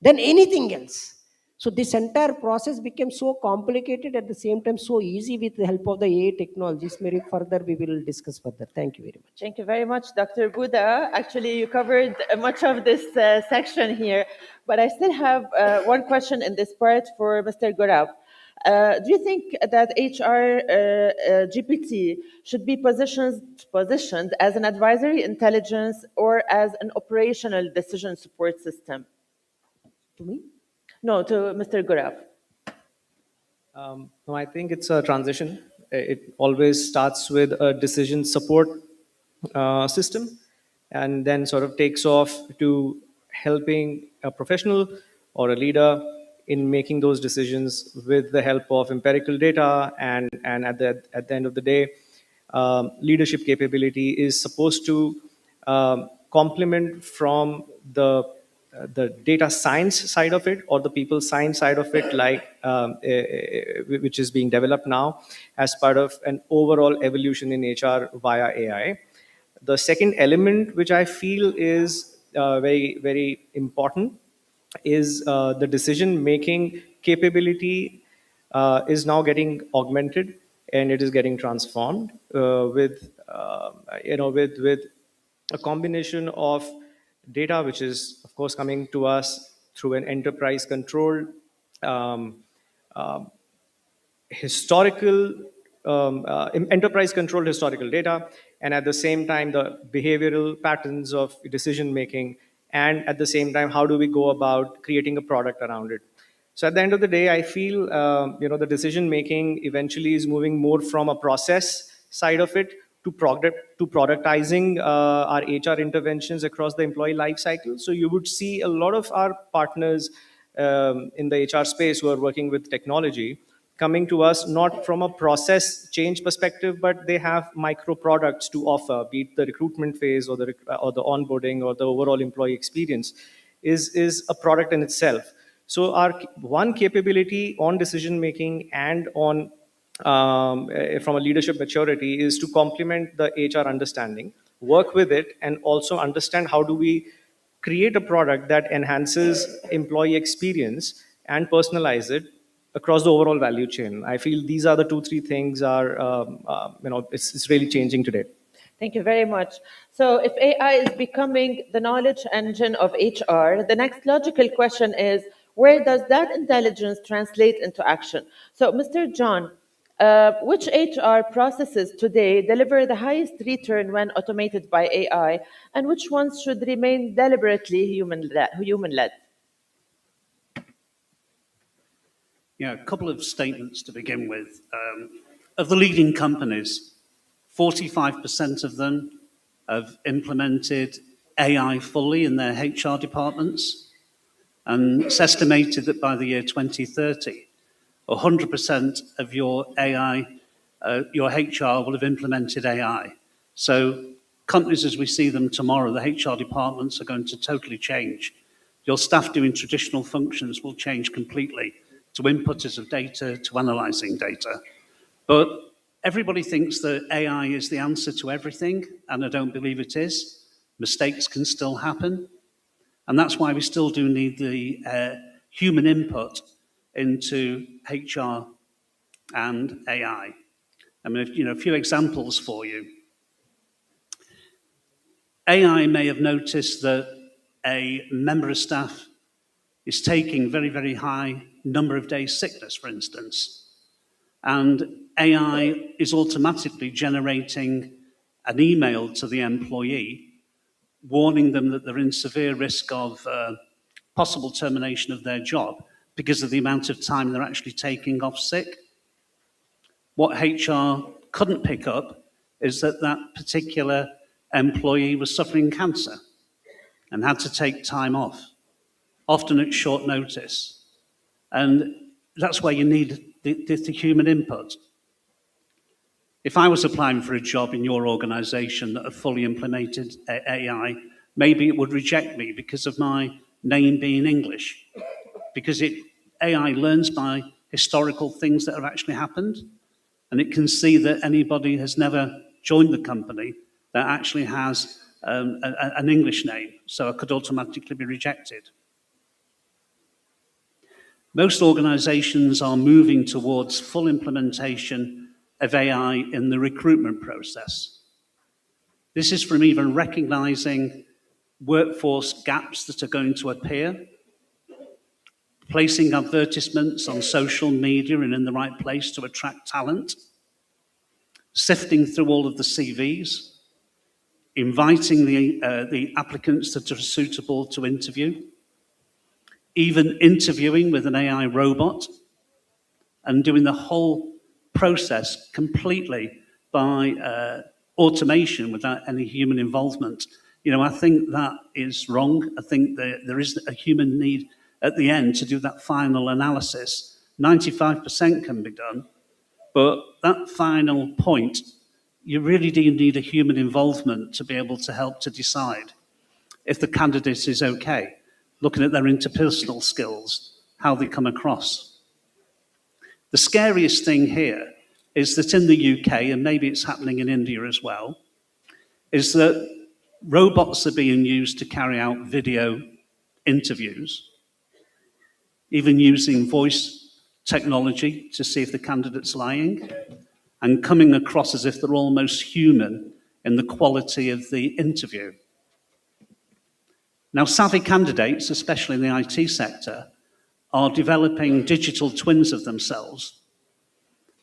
than anything else. So this entire process became so complicated, at the same time so easy with the help of the AI technologies. Maybe further we will discuss further. Thank you very much. Thank you very much, Dr. Buddha. Actually, you covered much of this section here, but I still have one question in this part for Mr. Gaurav. Do you think that HR GPT should be positioned as an advisory intelligence or as an operational decision support system? To me? No, to Mr. Gaurav. No, I think it's a transition. It always starts with a decision support system and then sort of takes off to helping a professional or a leader in making those decisions with the help of empirical data. And at the end of the day, leadership capability is supposed to complement from the data science side of it or the people science side of it, like which is being developed now as part of an overall evolution in HR via AI. The second element, which I feel is very, very important, is the decision making capability is now getting augmented and it is getting transformed with a combination of data, which is of course coming to us through an enterprise controlled um, historical enterprise controlled historical data, and at the same time the behavioral patterns of decision making, and at the same time how do we go about creating a product around it. So at the end of the day I feel the decision making eventually is moving more from a process side of it to productizing our HR interventions across the employee life cycle. So you would see a lot of our partners in the HR space who are working with technology coming to us not from a process change perspective, but they have micro products to offer, be it the recruitment phase or the onboarding or the overall employee experience is a product in itself. So our one capability on decision making and on from a leadership maturity is to complement the HR understanding, work with it, and also understand how do we create a product that enhances employee experience and personalize it across the overall value chain. I feel these are the two, three things are, it's really changing today. Thank you very much. So if AI is becoming the knowledge engine of HR, the next logical question is, where does that intelligence translate into action? So Mr. John, which HR processes today deliver the highest return when automated by AI, and which ones should remain deliberately human-led? Yeah, a couple of statements to begin with. Of the leading companies, 45% of them have implemented AI fully in their HR departments. And it's estimated that by the year 2030, 100% of your AI, your HR will have implemented AI. So companies as we see them tomorrow, the HR departments are going to totally change. Your staff doing traditional functions will change completely to inputters of data, to analyzing data. But everybody thinks that AI is the answer to everything, and I don't believe it is. Mistakes can still happen. And that's why we still do need the human input into HR and AI. I mean, a few examples for you. AI may have noticed that a member of staff is taking very, very high number of days sickness, for instance. and AI is automatically generating an email to the employee warning them that they're in severe risk of possible termination of their job because of the amount of time they're actually taking off sick. What HR couldn't pick up is that that particular employee was suffering cancer and had to take time off, often at short notice. And that's where you need the human input. If I was applying for a job in your organization that had fully implemented AI, maybe it would reject me because of my name being English, because AI learns by historical things that have actually happened, and it can see that anybody has never joined the company that actually has an English name, so it could automatically be rejected. Most organizations are moving towards full implementation of AI in the recruitment process. This is from even recognizing workforce gaps that are going to appear, placing advertisements on social media and in the right place to attract talent, sifting through all of the CVs, inviting the applicants that are suitable to interview, even interviewing with an AI robot, and doing the whole process completely by automation without any human involvement. You know, I think that is wrong. I think that there is a human need at the end to do that final analysis. 95% can be done, but that final point, you really do need a human involvement to be able to help to decide if the candidate is okay, looking at their interpersonal skills, how they come across. The scariest thing here is that in the UK, and maybe it's happening in India as well, is that robots are being used to carry out video interviews, even using voice technology to see if the candidate's lying, and coming across as if they're almost human in the quality of the interview. Now, savvy candidates, especially in the IT sector, are developing digital twins of themselves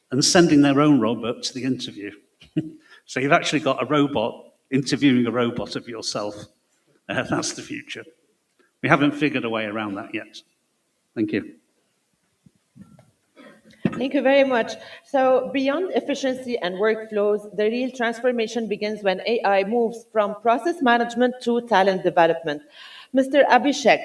and sending their own robot to the interview. So you've actually got a robot interviewing a robot of yourself. That's the future. We haven't figured a way around that yet. Thank you. Thank you very much. So beyond efficiency and workflows, the real transformation begins when AI moves from process management to talent development. Mr. Abhishek,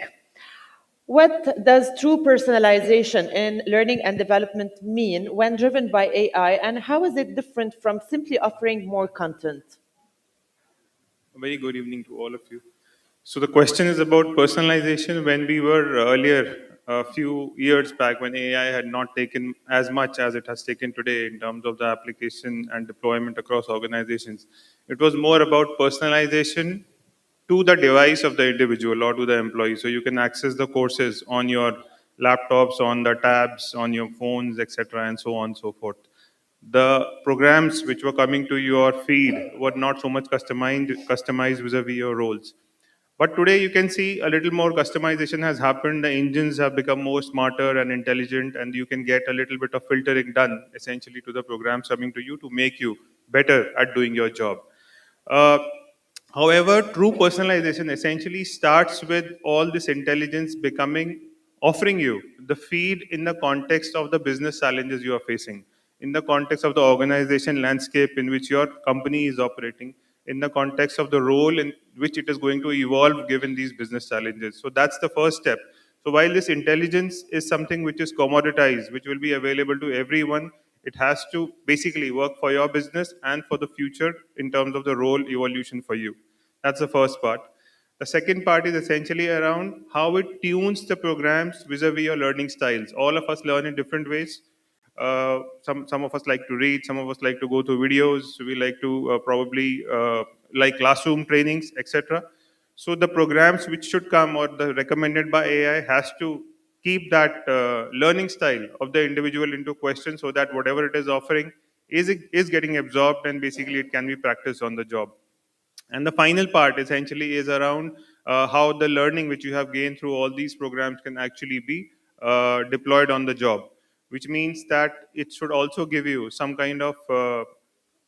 what does true personalization in learning and development mean when driven by AI, and how is it different from simply offering more content? A very good evening to all of you. So the question is about personalization. When we were earlier, a few years back, when AI had not taken as much as it has taken today in terms of the application and deployment across organizations, it was more about personalization to the device of the individual or to the employee. So you can access the courses on your laptops, on the tabs, on your phones, etc., and so on and so forth. The programs which were coming to your feed were not so much customized vis-a-vis your roles. But today you can see a little more customization has happened. The engines have become more smarter and intelligent, and you can get a little bit of filtering done essentially to the programs coming to you to make you better at doing your job. Uh, However, true personalization essentially starts with all this intelligence offering you the feed in the context of the business challenges you are facing, in the context of the organization landscape in which your company is operating, in the context of the role in which it is going to evolve given these business challenges. So that's the first step. So while this intelligence is something which is commoditized, which will be available to everyone, it has to basically work for your business and for the future in terms of the role evolution for you. That's the first part. The second part is essentially around how it tunes the programs vis-a-vis your learning styles. All of us learn in different ways. Some of us like to read, some of us like to go to videos. We like to probably like classroom trainings, etc. So the programs which should come or the recommended by AI has to keep that learning style of the individual into question, so that whatever it is offering is getting absorbed and basically it can be practiced on the job. And the final part essentially is around how the learning which you have gained through all these programs can actually be deployed on the job. which means that it should also give you some kind of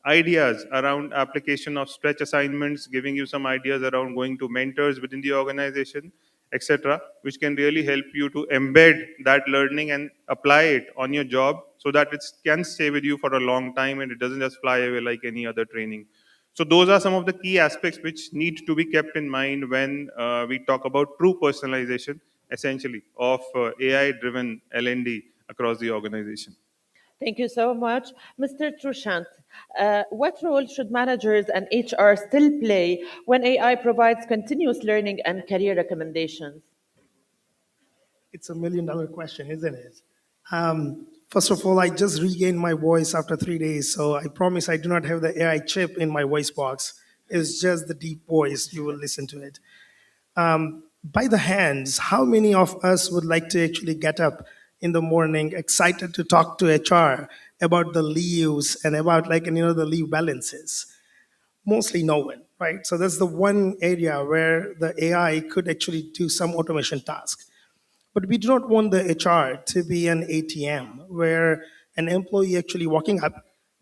ideas around application of stretch assignments, giving you some ideas around going to mentors within the organization, etc., which can really help you to embed that learning and apply it on your job so that it can stay with you for a long time and it doesn't just fly away like any other training. So those are some of the key aspects which need to be kept in mind when we talk about true personalization, essentially, of AI-driven L&D across the organization. Thank you so much. Mr. Trushant, what role should managers and HR still play when AI provides continuous learning and career recommendations? It's $1 million question, isn't it? First of all, I just regained my voice after 3 days, so I promise I do not have the AI chip in my voice box. It's just the deep voice. You will listen to it. By the hands, how many of us would like to actually get up in the morning excited to talk to HR about the leaves and about the leave balances? Mostly no one, right? So that's the one area where the AI could actually do some automation task. But we do not want the HR to be an ATM where an employee actually walking up,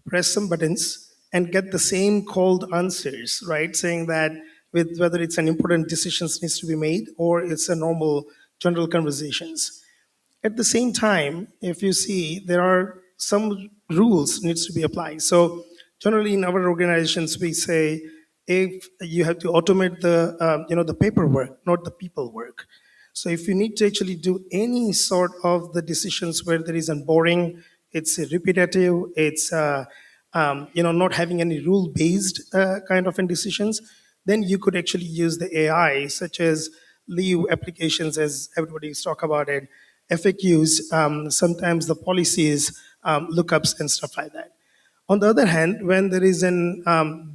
press some buttons, and get the same cold answers, right? Saying that with whether it's an important decisions needs to be made or it's a normal general conversations. At the same time, if you see, there are some rules needs to be applied. So generally in our organizations, we say if you have to automate the paperwork, not the people work. So if you need to actually do any sort of the decisions where there is a boring, it's repetitive, it's not having any rule-based kind of decisions, then you could actually use the AI, such as leave applications, as everybody's talk about it, FAQs, sometimes the policies, lookups and stuff like that. On the other hand, when there is an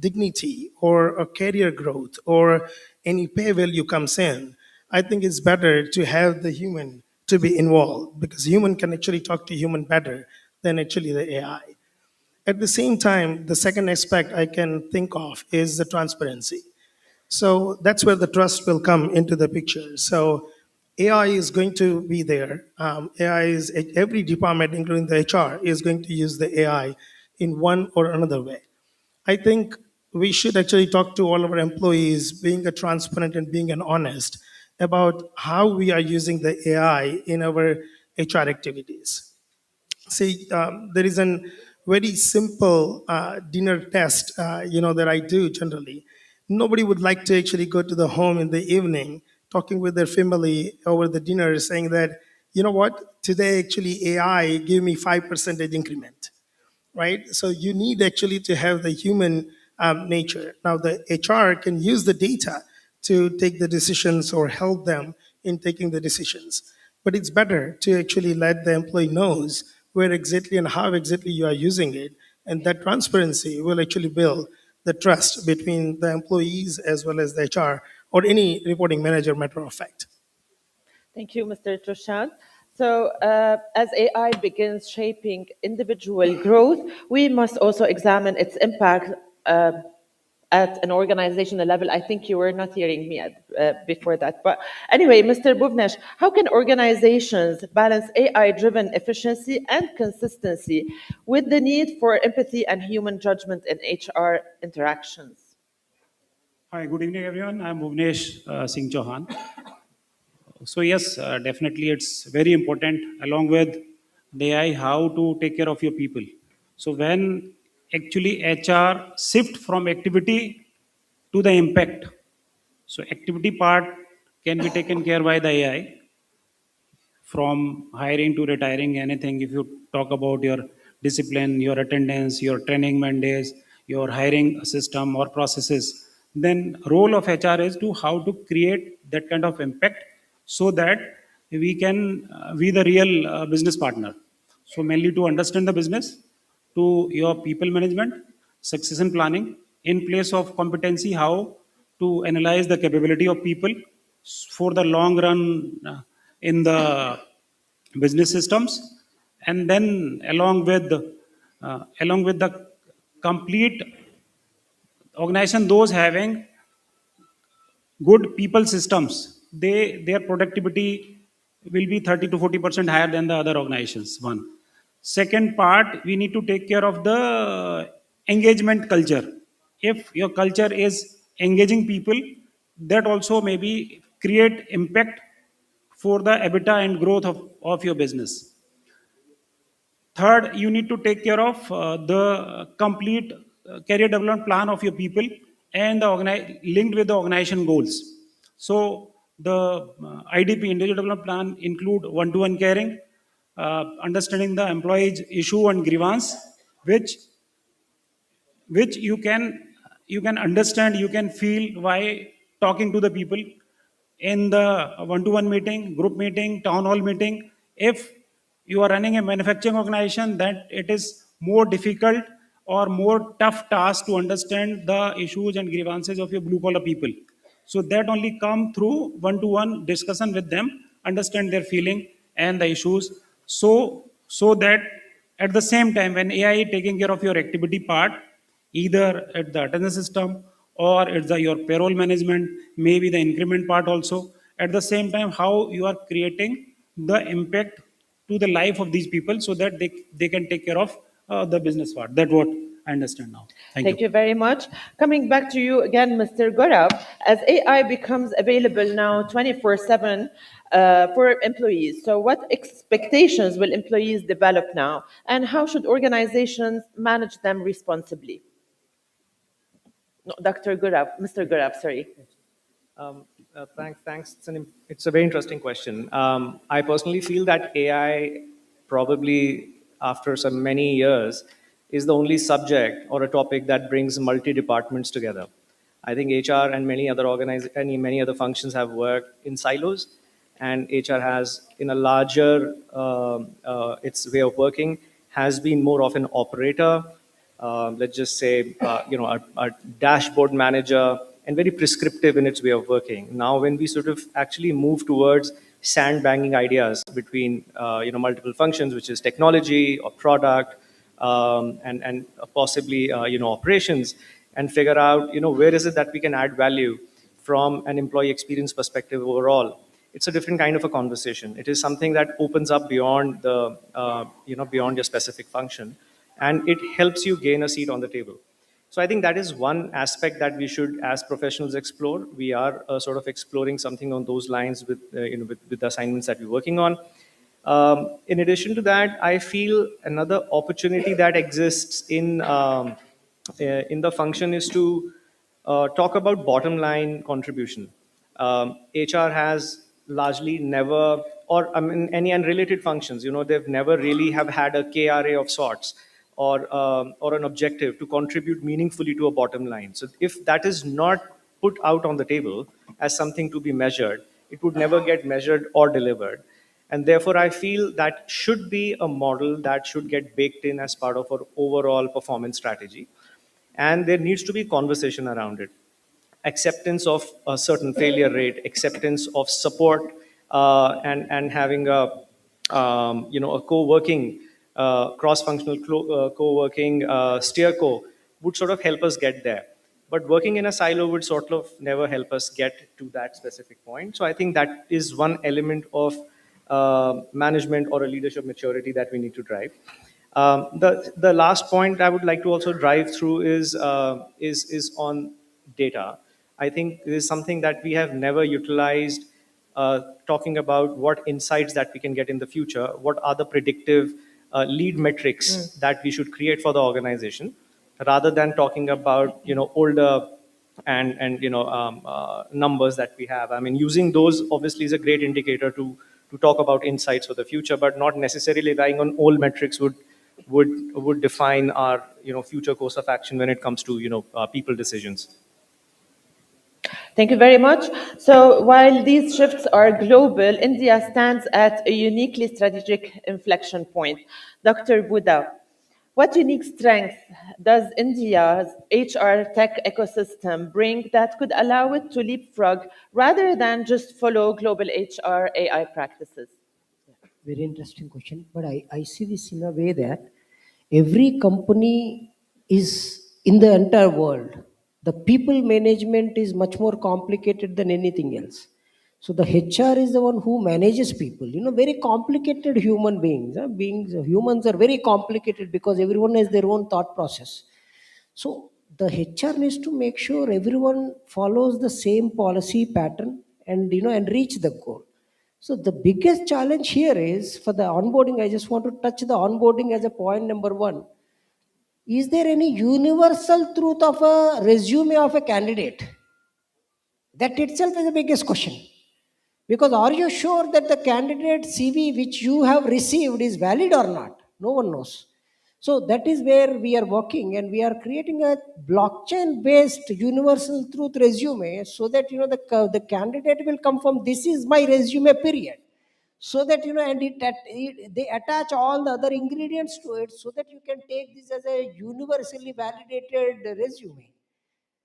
dignity or a career growth or any pay value comes in, I think it's better to have the human to be involved because human can actually talk to human better than actually the AI. At the same time, the second aspect I can think of is the transparency. So that's where the trust will come into the picture. So AI is going to be there. AI is every department, including the HR, is going to use the AI in one or another way. I think we should actually talk to all of our employees, being a transparent and being an honest about how we are using the AI in our HR activities. See, there is a very simple dinner test, that I do generally. Nobody would like to actually go to the home in the evening, talking with their family over the dinner, saying that, you know what, today actually AI gave me 5% increment, right? So you need actually to have the human nature. Now the HR can use the data to take the decisions or help them in taking the decisions. But it's better to actually let the employee knows where exactly and how exactly you are using it. And that transparency will actually build the trust between the employees as well as the HR or any reporting manager, matter of fact. Thank you, Mr. Trushant. So, as AI begins shaping individual growth, we must also examine its impact at an organizational level. I think you were not hearing me before that. But anyway, Mr. Bhuvnesh, how can organizations balance AI-driven efficiency and consistency with the need for empathy and human judgment in HR interactions? Hi, good evening, everyone. I'm Bhuvnesh Singh Chauhan. So yes, definitely it's very important along with the AI how to take care of your people. So when actually HR shift from activity to the impact, so activity part can be taken care by the AI from hiring to retiring, anything. If you talk about your discipline, your attendance, your training mandates, your hiring system or processes, then role of HR is to how to create that kind of impact so that we can be the real business partner. So mainly to understand the business, to your people management, succession planning, in place of competency, how to analyze the capability of people for the long run in the business systems, and then along with the complete organization, those having good people systems, their productivity will be 30 to 40% higher than the other organizations. One. Second part, we need to take care of the engagement culture. If your culture is engaging people, that also maybe create impact for the EBITDA and growth of your business. Third, you need to take care of the complete career development plan of your people and the linked with the organization goals. So the IDP, individual development plan, include one-to-one caring, understanding the employee's issue and grievance, which you can understand, you can feel why talking to the people in the one-to-one meeting, group meeting, town hall meeting. If you are running a manufacturing organization, that it is more difficult or more tough task to understand the issues and grievances of your blue collar people. So that only come through one-to-one discussion with them, understand their feeling and the issues. So that at the same time, when AI is taking care of your activity part, either at the attendance system or at your payroll management, maybe the increment part also, at the same time, how you are creating the impact to the life of these people so that they can take care of the business part. That's what I understand now. Thank Thank you. you very much. Coming back to you again, Mr. Gaurav, as AI becomes available now 24/7 for employees, so what expectations will employees develop now, and how should organizations manage them responsibly? No, Dr. Gaurav, Mr. Gaurav, sorry. Thanks. It's a very interesting question. I personally feel that AI, probably after so many years, is the only subject or a topic that brings multi departments together. I think HR and many other functions have worked in silos, and HR has, in a larger its way of working, has been more of an operator. Let's just say, a dashboard manager, and very prescriptive in its way of working. Now, when we sort of actually move towards sandbagging ideas between multiple functions, which is technology or product, and possibly operations, and figure out where is it that we can add value from an employee experience perspective overall. It's a different kind of a conversation. It is something that opens up beyond the beyond your specific function, and it helps you gain a seat on the table. So I think that is one aspect that we should, as professionals, explore. We are sort of exploring something on those lines with with the assignments that we're working on. In addition to that, I feel another opportunity that exists in the function is to talk about bottom line contribution. HR has largely never, or I mean, any unrelated functions, they've never really have had a KRA of sorts, or an objective to contribute meaningfully to a bottom line. So if that is not put out on the table as something to be measured, it would never get measured or delivered. And therefore, I feel that should be a model that should get baked in as part of our overall performance strategy. And there needs to be conversation around it, acceptance of a certain failure rate, acceptance of support, and having a co-working, cross-functional co-working steer co would sort of help us get there. But working in a silo would sort of never help us get to that specific point. So I think that is one element of management or a leadership maturity that we need to drive. The last point I would like to also drive through is on data. I think this is something that we have never utilized. Talking about what insights that we can get in the future, what are the predictive lead metrics that we should create for the organization, rather than talking about older and numbers that we have. I mean, using those obviously is a great indicator to talk about insights for the future, but not necessarily relying on old metrics would define our future course of action when it comes to people decisions. Thank you very much. So while these shifts are global, India stands at a uniquely strategic inflection point. Dr. Buddha, what unique strength does India's HR tech ecosystem bring that could allow it to leapfrog rather than just follow global HR AI practices? Very interesting question. But I see this in a way that every company is in the entire world. The people management is much more complicated than anything else. So the HR is the one who manages people. Very complicated human beings. Humans are very complicated because everyone has their own thought process. So the HR needs to make sure everyone follows the same policy pattern and reach the goal. So the biggest challenge here is for the onboarding. I just want to touch the onboarding as a point number one. Is there any universal truth of a resume of a candidate? That itself is the biggest question. Because are you sure that the candidate CV which you have received is valid or not? No one knows. So that is where we are working, and we are creating a blockchain based universal truth resume, so that the candidate will confirm this is my resume period. So that and they attach all the other ingredients to it, so that you can take this as a universally validated resume.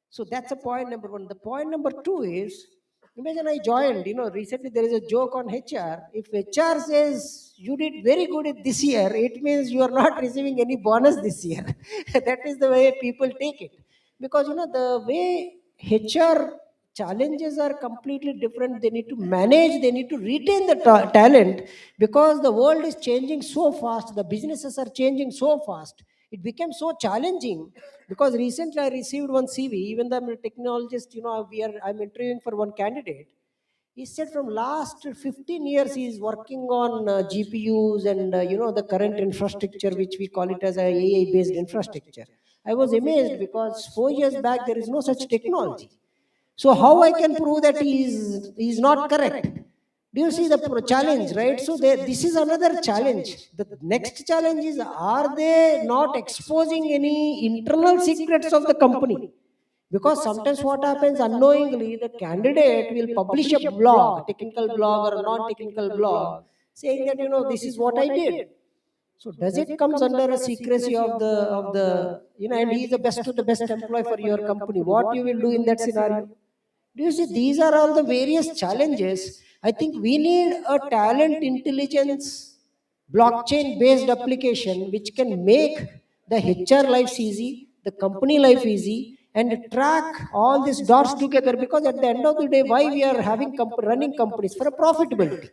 So that's a point number one. The point number two is, imagine I joined, recently there is a joke on HR. If HR says you did very good this year, it means you are not receiving any bonus this year. That is the way people take it. Because, the way HR challenges are completely different. They need to manage, they need to retain the talent, because the world is changing so fast, the businesses are changing so fast. It became so challenging, because recently I received one CV, even though I'm a technologist, I'm interviewing for one candidate. He said from last 15 years he is working on GPUs and the current infrastructure, which we call it as a AI based infrastructure. I was amazed, because 4 years back there is no such technology. So how I can prove that he is not correct? Do you see the challenge, right? So this is another challenge. The next challenge is, are they not exposing any internal secrets of the company? Because sometimes what happens, unknowingly the candidate will publish a blog, technical blog or a non-technical blog, saying that this is what I did. So does it comes under a secrecy of the and he is the best to the best employee for your company? What you will do in that scenario? Do you see, these are all the various challenges. I think we need a talent intelligence blockchain based application which can make the HR life easy, the company life easy, and track all these dots together. Because at the end of the day, why we are having running companies? For a profitability.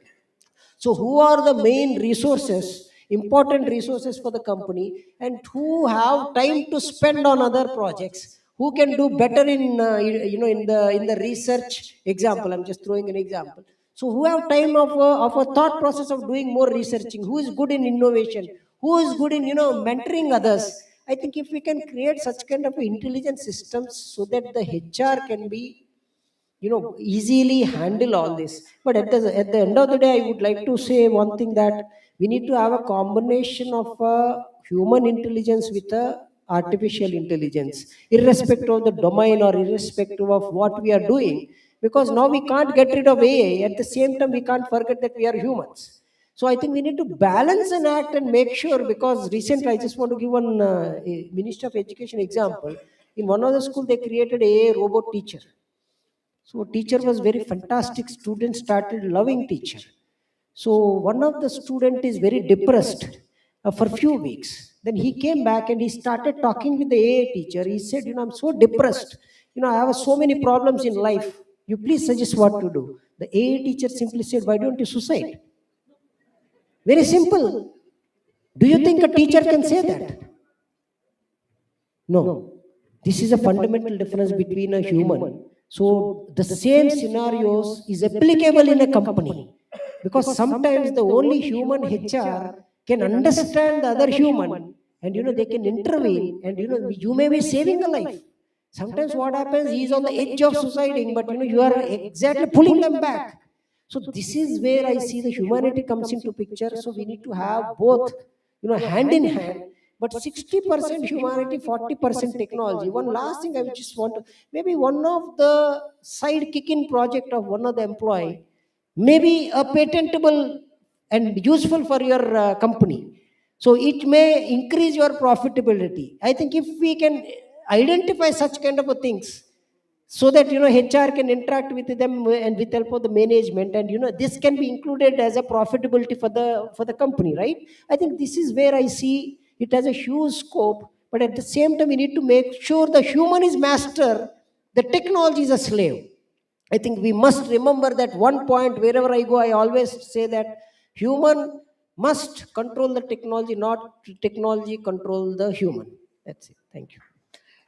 So who are the main resources, important resources for the company, and who have time to spend on other projects? Who can do better in in the research example? I'm just throwing an example. So who have time of a thought process of doing more researching? Who is good in innovation? Who is good in mentoring others? I think if we can create such kind of intelligent systems, so that the HR can be easily handle all this. But at the end of the day, I would like to say one thing, that we need to have a combination of human intelligence with artificial intelligence, irrespective of the domain or irrespective of what we are doing. Because now we can't get rid of AI, at the same time we can't forget that we are humans. So I think we need to balance and act and make sure. Because recently, I just want to give one Minister of Education example. In one of the school, they created a robot teacher. So teacher was very fantastic. Students started loving teacher. So one of the student is very depressed for few weeks. Then he came back and he started talking with the AA teacher. He said, I'm so depressed. I have so many problems in life. You please suggest what to do. The AA teacher simply said, why don't you suicide? Very simple. Do you think a teacher can say that? No. This is a fundamental difference between a human. So the same scenarios is applicable in a company. Because sometimes the only human HR can understand the other human, and they can intervene, and you may be saving a life. Sometimes what happens, he is on the edge of suiciding, but you are exactly pulling them back. So this is where I see the humanity comes into picture. So we need to have both, hand in hand. But 60% humanity, 40% technology. One last thing I just want to, maybe one of the side kick-in project of one of the employee, maybe a patentable and useful for your company. So it may increase your profitability. I think if we can identify such kind of things, so that HR can interact with them and with help of the management, and this can be included as a profitability for the company, right? I think this is where I see it has a huge scope. But at the same time, we need to make sure the human is master, the technology is a slave. I think we must remember that one point. Wherever I go, I always say that human must control the technology, not technology control the human. That's it. Thank you.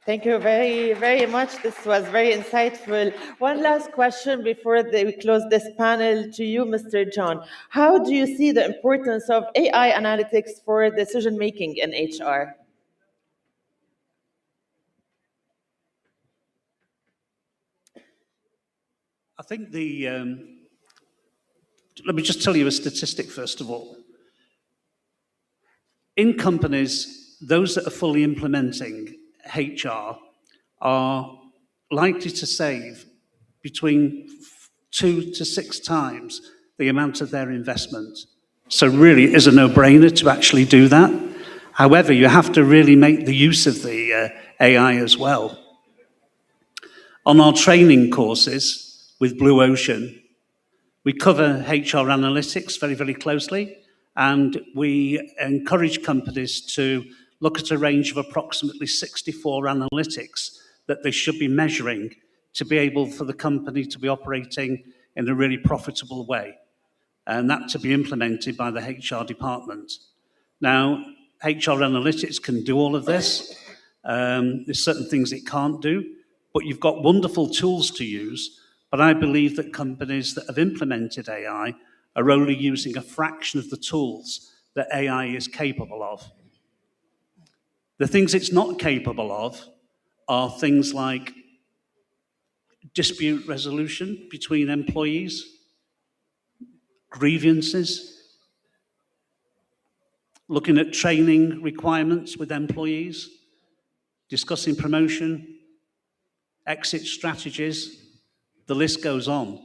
Thank you very, very much. This was very insightful. One last question before we close this panel to you, Mr. John. How do you see the importance of AI analytics for decision making in HR? I think let me just tell you a statistic first of all. In companies, those that are fully implementing HR are likely to save between 2 to 6 times the amount of their investment. So really it is a no-brainer to actually do that. However, you have to really make the use of the AI as well. On our training courses with Blue Ocean, we cover HR analytics very, very closely, and we encourage companies to look at a range of approximately 64 analytics that they should be measuring to be able for the company to be operating in a really profitable way, and that to be implemented by the HR department. Now, HR analytics can do all of this. There's certain things it can't do, but you've got wonderful tools to use. But I believe that companies that have implemented AI are only using a fraction of the tools that AI is capable of. The things it's not capable of are things like dispute resolution between employees, grievances, looking at training requirements with employees, discussing promotion, exit strategies, the list goes on.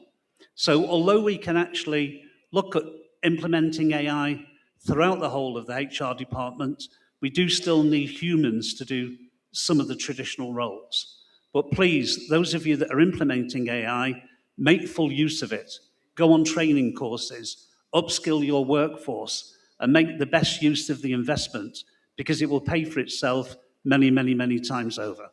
So although we can actually look at implementing AI throughout the whole of the HR department, we do still need humans to do some of the traditional roles. But please, those of you that are implementing AI, make full use of it. Go on training courses, upskill your workforce, and make the best use of the investment, because it will pay for itself many, many, many times over.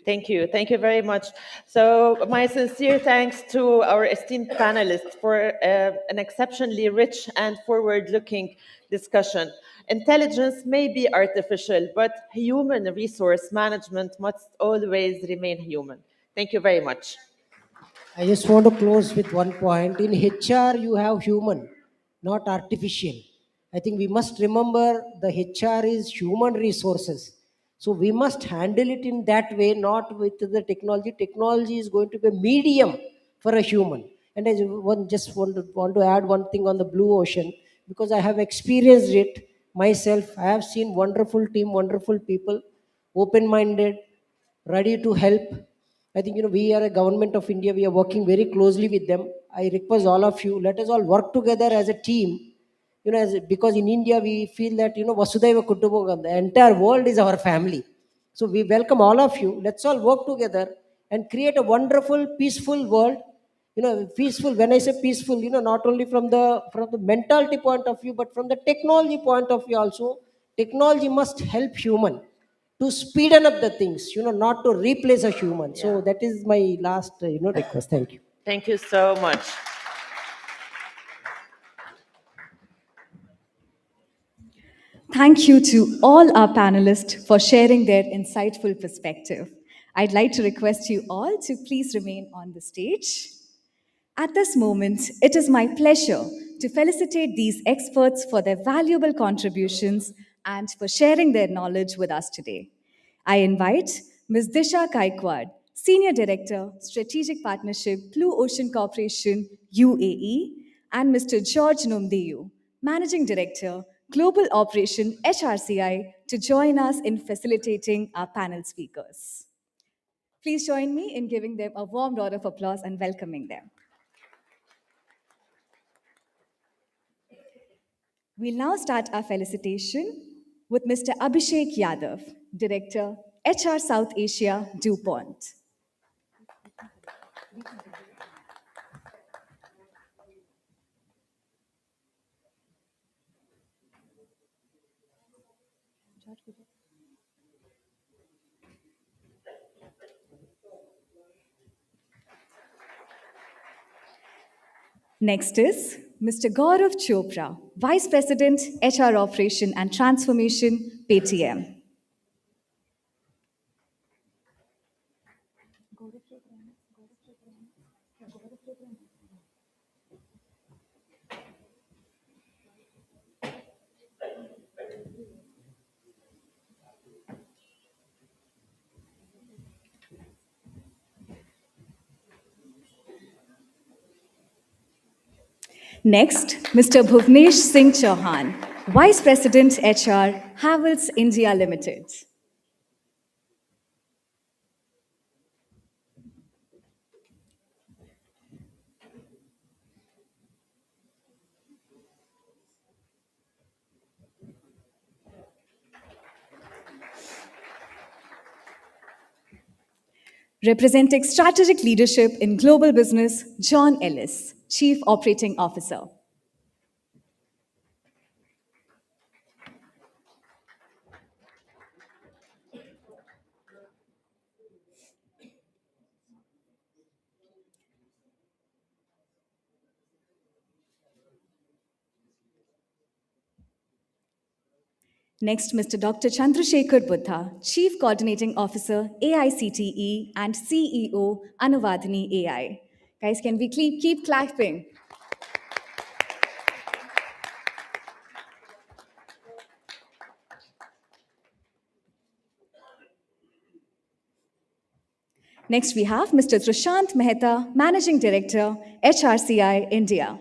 Thank you. Thank you very much. So my sincere thanks to our esteemed panelists for an exceptionally rich and forward-looking discussion. Intelligence may be artificial, but human resource management must always remain human. Thank you very much. I just want to close with one point. In HR, you have human, not artificial. I think we must remember the HR is human resources. So we must handle it in that way, not with the technology. Technology is going to be a medium for a human. And I just want to add one thing on the Blue Ocean, because I have experienced it myself. I have seen wonderful team, wonderful people, open-minded, ready to help. I think, we are a government of India. We are working very closely with them. I request all of you, let us all work together as a team. Because in India we feel that, Vasudhaiva Kutumbakam, the entire world is our family. So we welcome all of you. Let's all work together and create a wonderful, peaceful world. Peaceful. When I say peaceful, not only from the mentality point of view, but from the technology point of view also. Technology must help human to speeden up the things, not to replace a human. Yeah. So that is my last, request. Thank you. Thank you so much. Thank you to all our panelists for sharing their insightful perspective. I'd like to request you all to please remain on the stage. At this moment, it is my pleasure to felicitate these experts for their valuable contributions and for sharing their knowledge with us today. I invite Ms. Disha Kaikwad, Senior Director, Strategic Partnership, Blue Ocean Corporation, UAE, and Mr. George Nomdeyu, Managing Director, Global Operation, HRCI, to join us in facilitating our panel speakers. Please join me in giving them a warm round of applause and welcoming them. We'll now start our felicitation with Mr. Abhishek Yadav, Director, HR South Asia, DuPont. Next is Mr. Gaurav Chopra, Vice President, HR Operation and Transformation, Paytm. Next, Mr. Bhuvnesh Singh Chauhan, Vice President, HR, Havells India Limited. Representing Strategic Leadership in Global Business, John Ellis, Chief Operating Officer. Next, Mr. Dr. Chandrasekhar Buddha, Chief Coordinating Officer, AICTE, and CEO, Anuvadini AI. Guys, can we keep clapping? Next, we have Mr. Trishant Mehta, Managing Director, HRCI, India.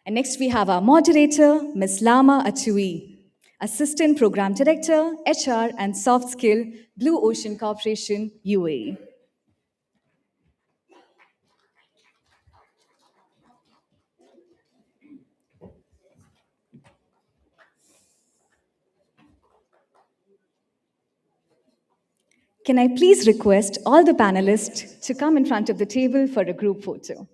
And next, we have our moderator, Ms. Lama Atui, Assistant Program Director, HR and Soft Skill, Blue Ocean Corporation, UAE. Can I please request all the panelists to come in front of the table for a group photo?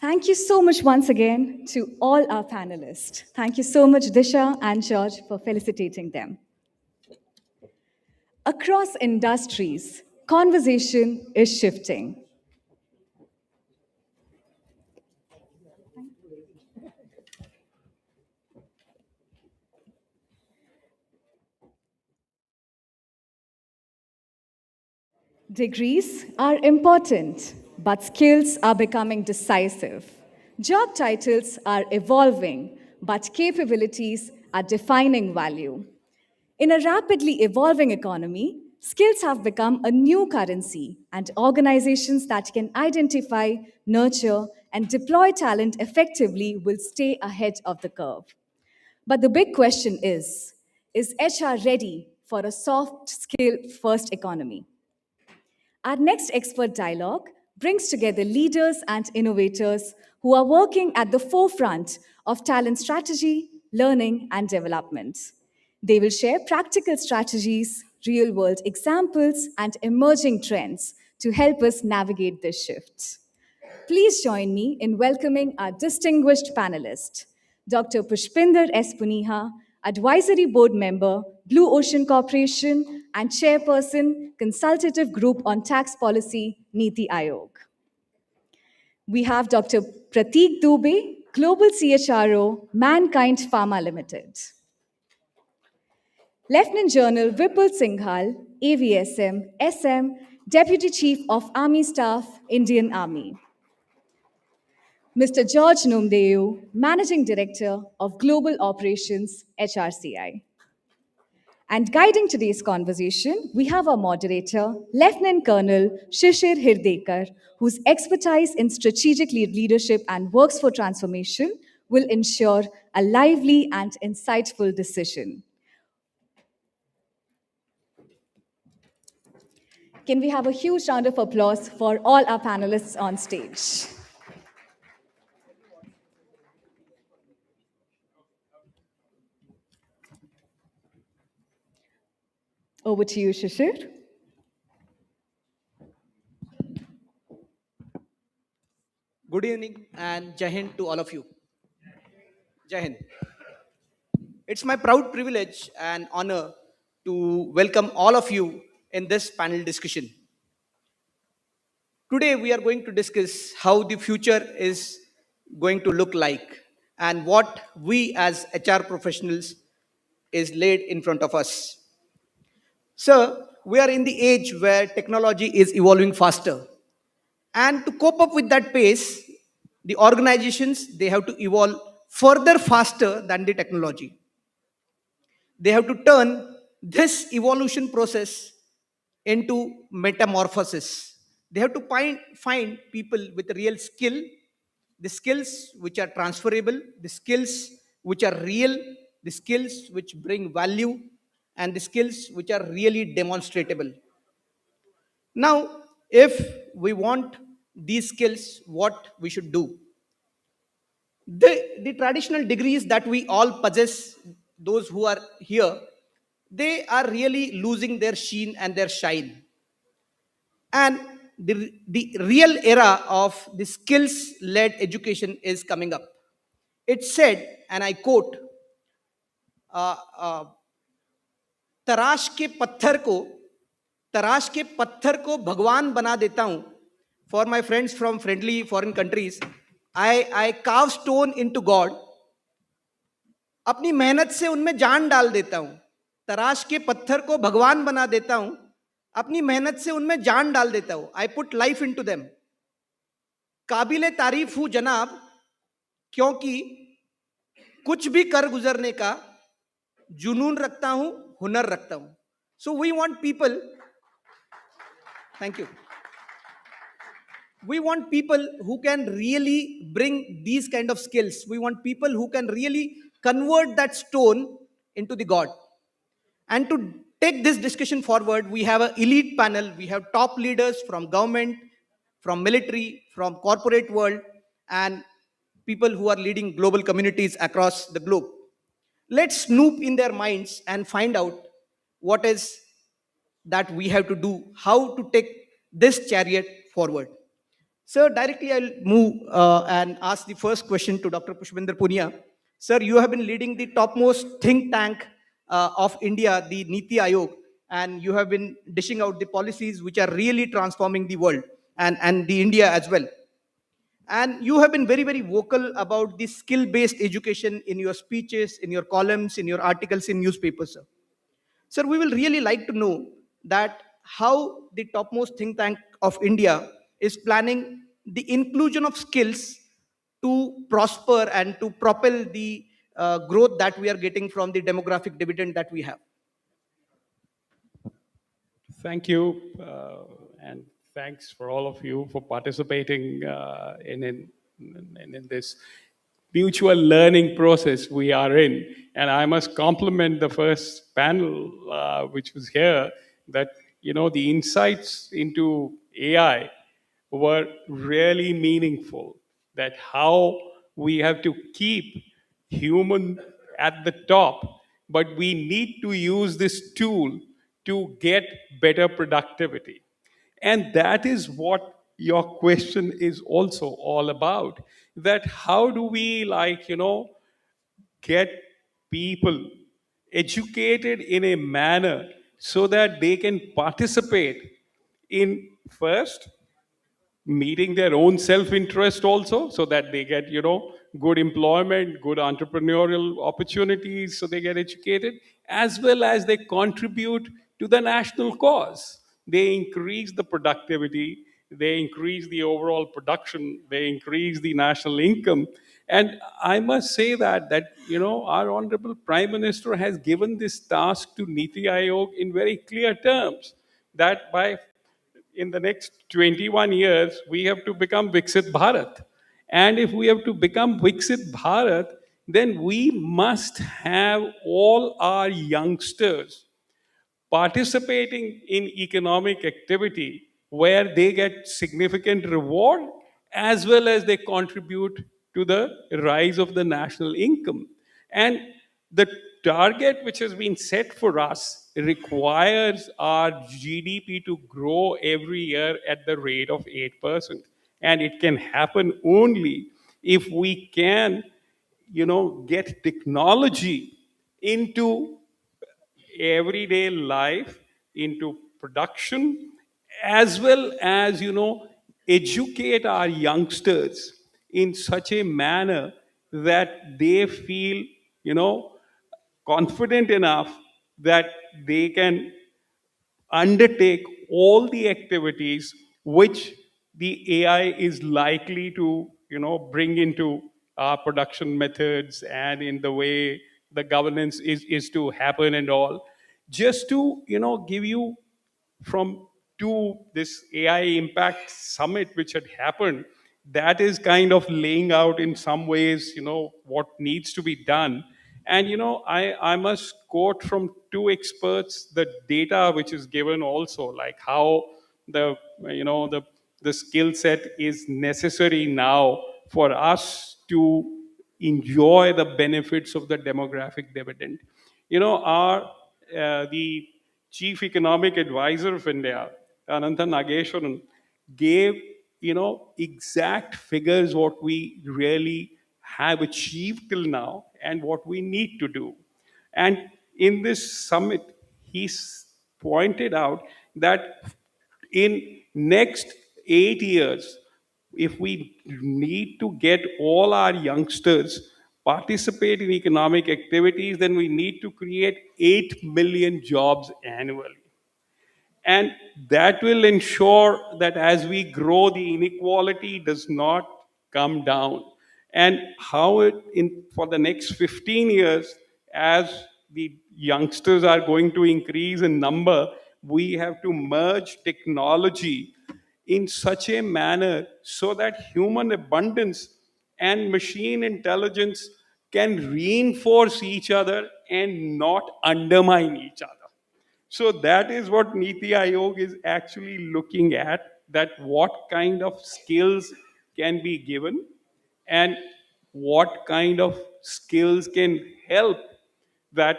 Thank you so much once again to all our panelists. Thank you so much, Disha and George, for felicitating them. Across industries, conversation is shifting. Degrees are important, but skills are becoming decisive. Job titles are evolving, but capabilities are defining value. In a rapidly evolving economy, skills have become a new currency, and organizations that can identify, nurture, and deploy talent effectively will stay ahead of the curve. But the big question is HR ready for a soft skill first economy? Our next expert dialogue brings together leaders and innovators who are working at the forefront of talent strategy, learning, and development. They will share practical strategies, real world examples, and emerging trends to help us navigate this shift. Please join me in welcoming our distinguished panelist, Dr. Pushpinder S. Puniha, Advisory Board Member, Blue Ocean Corporation, and Chairperson, Consultative Group on Tax Policy, Niti Aayog. We have Dr. Prateek Dubey, Global CHRO, Mankind Pharma Limited. Lieutenant General Vipul Singhal, AVSM, SM, Deputy Chief of Army Staff, Indian Army. Mr. George Nomdeu, Managing Director of Global Operations, HRCI. And guiding today's conversation, we have our moderator, Lieutenant Colonel Shishir Hirdekar, whose expertise in strategic leadership and works for transformation will ensure a lively and insightful decision. Can we have a huge round of applause for all our panelists on stage? Over to you, Shishir. Good evening and Jai Hind to all of you. Jai Hind. It's my proud privilege and honor to welcome all of you in this panel discussion. Today we are going to discuss how the future is going to look like and what we as HR professionals is laid in front of us. Sir, we are in the age where technology is evolving faster. And to cope up with that pace, the organizations they have to evolve further faster than the technology. They have to turn this evolution process into metamorphosis. They have to find people with real skill, the skills which are transferable, the skills which are real, the skills which bring value, and the skills which are really demonstratable. Now, if we want these skills, what we should do? The traditional degrees that we all possess, those who are here, they are really losing their sheen and their shine. And the real era of the skills led education is coming up. It said, and I quote, uh, uh, तराश के पत्थर को तराश के पत्थर को भगवान बना देता हूं. For my friends from friendly foreign countries, I carve stone into God. अपनी मेहनत से उनमें जान डाल देता हूं. तराश के पत्थर को भगवान बना देता हूं. अपनी मेहनत से उनमें जान डाल देता हूं. I put life into them. काबिले तारीफ हूं जनाब, क्योंकि कुछ भी कर गुजरने का जुनून रखता हूं, हुनर रखता हूं. So we want people, thank you. We want people who can really bring these kind of skills. We want people who can really convert that stone into the God. And to take this discussion forward, we have an elite panel. We have top leaders from government, from military, from corporate world, and people who are leading global communities across the globe. Let's snoop in their minds and find out what is that we have to do, how to take this chariot forward. Sir, directly I'll move and ask the first question to Dr. Pushpinder Punia. Sir, you have been leading the topmost think tank of India, the Niti Aayog, and you have been dishing out the policies which are really transforming the world and the India as well. And you have been very, very vocal about the skill-based education in your speeches, in your columns, in your articles in newspapers, sir. Sir, we will really like to know that how the topmost think tank of India is planning the inclusion of skills to prosper and to propel the growth that we are getting from the demographic dividend that we have. Thank you, and thanks for all of you for participating in this mutual learning process we are in. And I must compliment the first panel, which was here, that the insights into AI were really meaningful. That how we have to keep human at the top, but we need to use this tool to get better productivity. And that is what your question is also all about. That how do we, get people educated in a manner so that they can participate in first meeting their own self-interest also, so that they get good employment, good entrepreneurial opportunities, so they get educated, as well as they contribute to the national cause. They increase the productivity, they increase the overall production, they increase the national income. And I must say that our honorable Prime Minister has given this task to Niti Aayog in very clear terms, that by in the next 21 years, we have to become Viksit Bharat. And if we have to become Viksit Bharat, then we must have all our youngsters participating in economic activity where they get significant reward as well as they contribute to the rise of the national income. And the target which has been set for us requires our GDP to grow every year at the rate of 8%. And it can happen only if we can, get technology into everyday life, into production, as well as educate our youngsters in such a manner that they feel confident enough that they can undertake all the activities which the AI is likely to, bring into our production methods and in the way the governance is to happen and all. Just to, give you from to this AI Impact Summit, which had happened, that is kind of laying out in some ways, what needs to be done. And I must quote from two experts the data which is given also, like how the the skill set is necessary now for us to enjoy the benefits of the demographic dividend. Our the chief economic advisor of India, Anantha Nageshwaran, gave exact figures what we really have achieved till now and what we need to do. And in this summit, he pointed out that in next 8 years, if we need to get all our youngsters participate in economic activities, then we need to create 8 million jobs annually. And that will ensure that as we grow, the inequality does not come down. And how it in for the next 15 years, as the youngsters are going to increase in number, we have to merge technology in such a manner so that human abundance and machine intelligence can reinforce each other and not undermine each other. So that is what Niti Aayog is actually looking at, that what kind of skills can be given and what kind of skills can help that,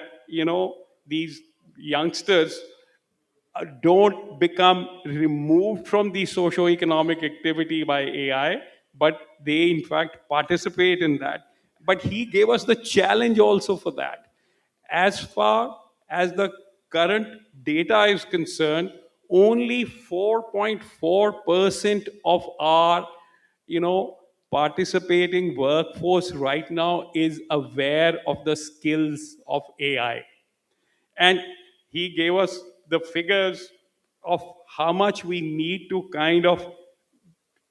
these youngsters don't become removed from the socio-economic activity by AI, but they in fact participate in that. But he gave us the challenge also for that. As far as the current data is concerned, only 4.4% of our, participating workforce right now is aware of the skills of AI. And he gave us the figures of how much we need to kind of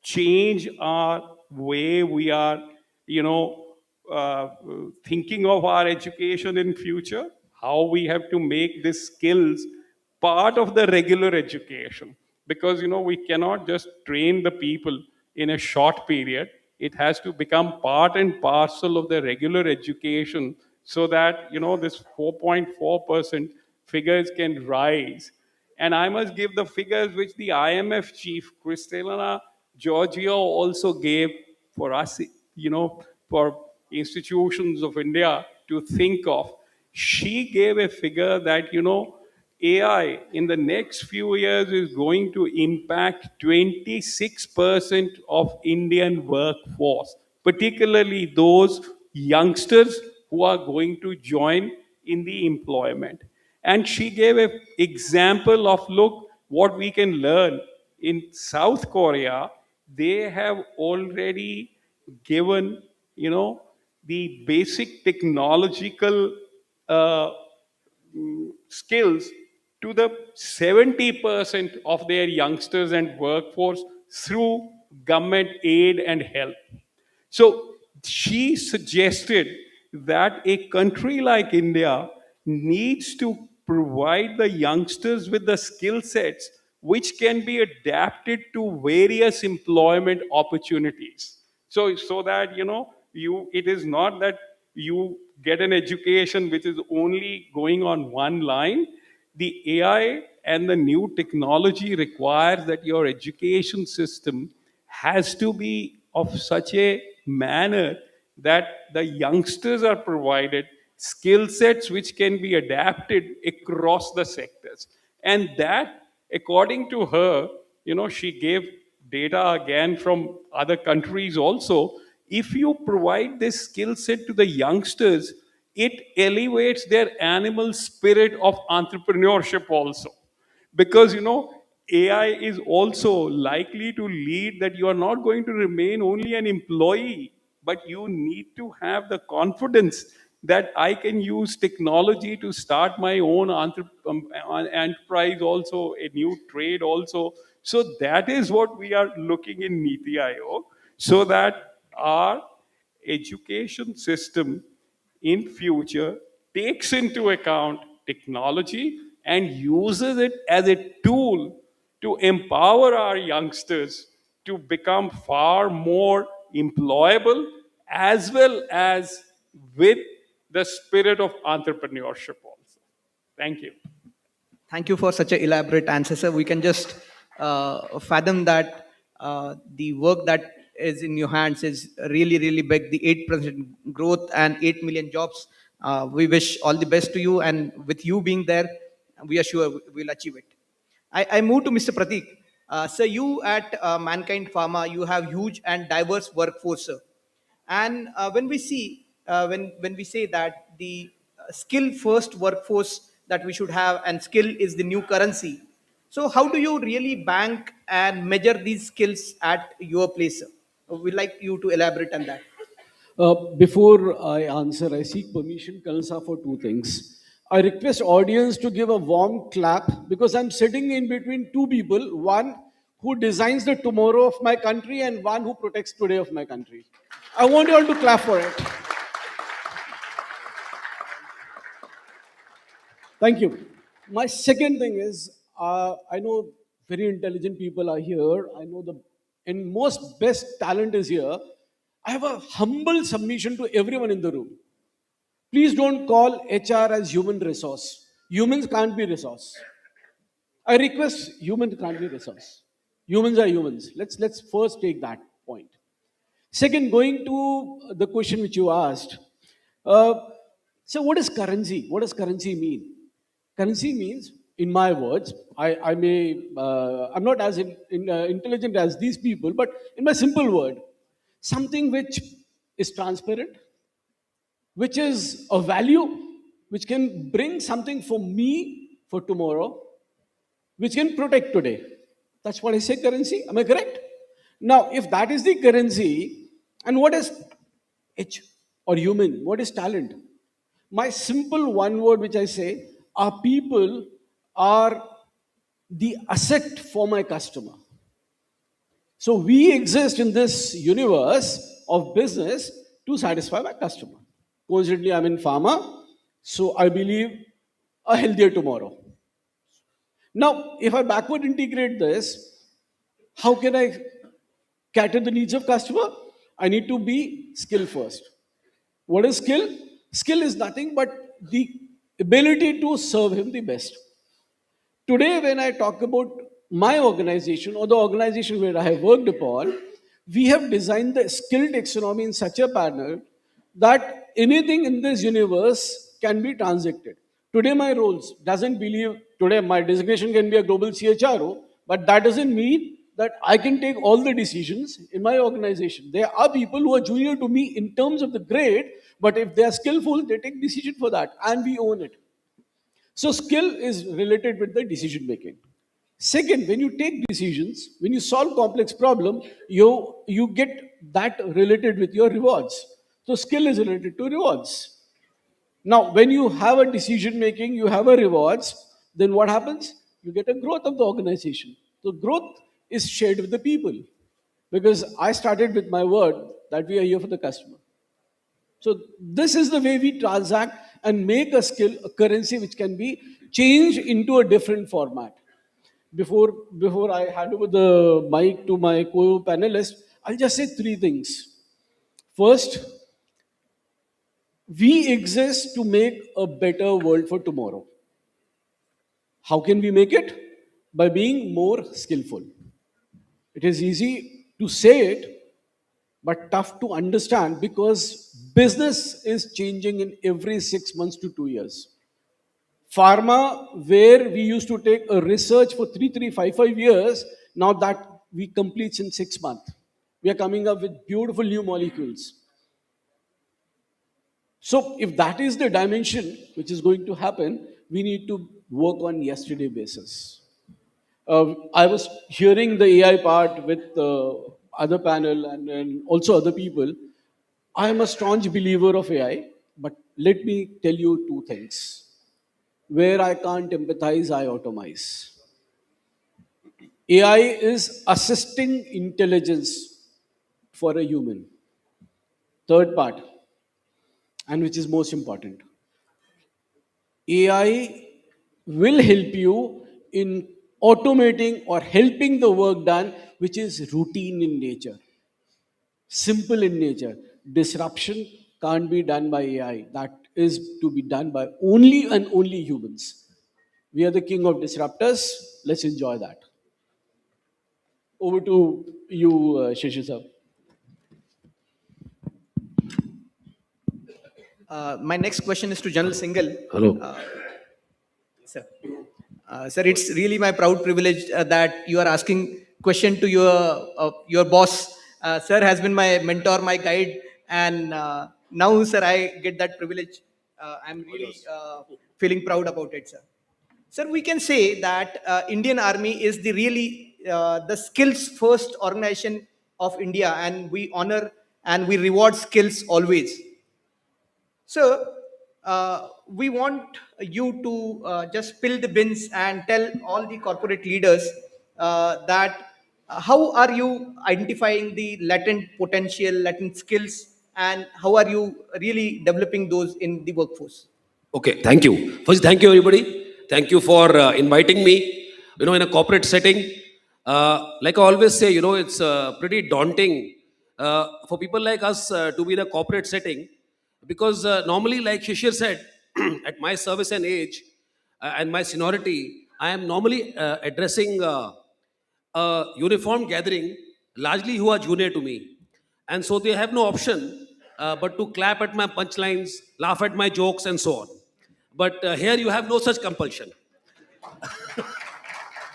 change our way we are, you know, uh, thinking of our education in future, how we have to make these skills part of the regular education. Because, we cannot just train the people in a short period. It has to become part and parcel of the regular education so that, this 4.4% figures can rise. And I must give the figures which the IMF chief, Kristalina Georgiou, also gave for us, for institutions of India to think of. She gave a figure that, AI in the next few years is going to impact 26% of Indian workforce, particularly those youngsters who are going to join in the employment. And she gave an example of, look, what we can learn. In South Korea, they have already given, the basic technological uh, skills to the 70% of their youngsters and workforce through government aid and help. So she suggested that a country like India needs to provide the youngsters with the skill sets which can be adapted to various employment opportunities. So that, it is not that you get an education which is only going on one line. the AI and the new technology requires that your education system has to be of such a manner that the youngsters are provided skill sets which can be adapted across the sectors. And that, according to her, she gave data again from other countries also. If you provide this skill set to the youngsters, it elevates their animal spirit of entrepreneurship also. Because AI is also likely to lead that you are not going to remain only an employee, but you need to have the confidence that I can use technology to start my own enterprise also, a new trade also. So that is what we are looking in Niti Aayog, so that our education system in future takes into account technology and uses it as a tool to empower our youngsters to become far more employable, as well as with the spirit of entrepreneurship also. Thank you. Thank you for such an elaborate answer, sir. We can just fathom that the work that is in your hands is really, really big. The 8% growth and 8 million jobs. We wish all the best to you, and with you being there, we are sure we'll achieve it. I move to Mr. Pratik. Sir, you at Mankind Pharma, you have huge and diverse workforce, sir. And when we say that the skill first workforce that we should have, and skill is the new currency. So how do you really bank and measure these skills at your place, sir? We'd like you to elaborate on that. Before I answer, I seek permission, Kalsa, for two things. I request audience to give a warm clap because I'm sitting in between two people, one who designs the tomorrow of my country and one who protects today of my country. I want you all to clap for it. Thank you. My second thing is, I know very intelligent people are here. I know the and most best talent is here. I have a humble submission to everyone in the room. Please don't call HR as human resource. Humans can't be resource. I request humans can't be resource. Humans are humans. Let's first take that point. Second, going to the question which you asked. Uh, so what is currency? What does currency mean? Currency means, in my words, I'm not as intelligent as these people, but in my simple word, something which is transparent, which is a value, which can bring something for me for tomorrow, which can protect today. That's what I say currency. Am I correct? Now, if that is the currency, and what is H or human? What is talent? My simple one word which I say, our people are the asset for my customer. So we exist in this universe of business to satisfy my customer. Coincidentally, I'm in pharma, so I believe a healthier tomorrow. Now, if I backward integrate this, how can I cater the needs of customer? I need to be skill first. What is skill? Skill is nothing but the ability to serve him the best. Today, when I talk about my organization or the organization where I have worked upon, we have designed the skill taxonomy in such a manner that anything in this universe can be transacted. Today, my roles doesn't believe, today my designation can be a global CHRO, but that doesn't mean that I can take all the decisions in my organization. There are people who are junior to me in terms of the grade, but if they are skillful, they take decision for that, and we own it. So skill is related with the decision making. Second, when you take decisions, when you solve complex problem, you get that related with your rewards. So skill is related to rewards. Now, when you have a decision making, you have a rewards, then what happens? You get a growth of the organization. So growth is shared with the people. Because I started with my word that we are here for the customer. So this is the way we transact and make a skill a currency which can be changed into a different format. Before I hand over the mic to my co-panelist, I'll just say three things. First, we exist to make a better world for tomorrow. How can we make it? By being more skillful. It is easy to say it, but tough to understand because business is changing in every 6 months to 2 years. Pharma, where we used to take a research for 5 years, now that we complete in 6 months. We are coming up with beautiful new molecules. So if that is the dimension which is going to happen, we need to work on yesterday basis. I was hearing the AI part with other panel and also other people. I am a staunch believer of AI, but let me tell you two things. Where I can't empathize, I automize. AI is assisting intelligence for a human. Third part, and which is most important, AI will help you in automating or helping the work done, which is routine in nature, simple in nature. Disruption can't be done by AI. That is to be done by only and only humans. We are the king of disruptors. Let's enjoy that. Over to you, Shishi sir. My next question is to General Singhal. Hello. Sir. Sir, it's really my proud privilege that you are asking question to your boss. Sir has been my mentor, my guide, and now, sir, I get that privilege. I'm really feeling proud about it, sir. Sir, we can say that Indian Army is the really the skills first organization of India, and we honor and we reward skills always. So, we want you to just spill the bins and tell all the corporate leaders that how are you identifying the latent potential, latent skills, and how are you really developing those in the workforce? Okay, thank you. First, thank you, everybody. Thank you for inviting me. In a corporate setting, like I always say, it's pretty daunting for people like us to be in a corporate setting because normally, like Shishir said, at my service and age and my seniority, I am normally addressing a uniform gathering, largely who are junior to me. And so they have no option but to clap at my punchlines, laugh at my jokes, and so on. But here you have no such compulsion.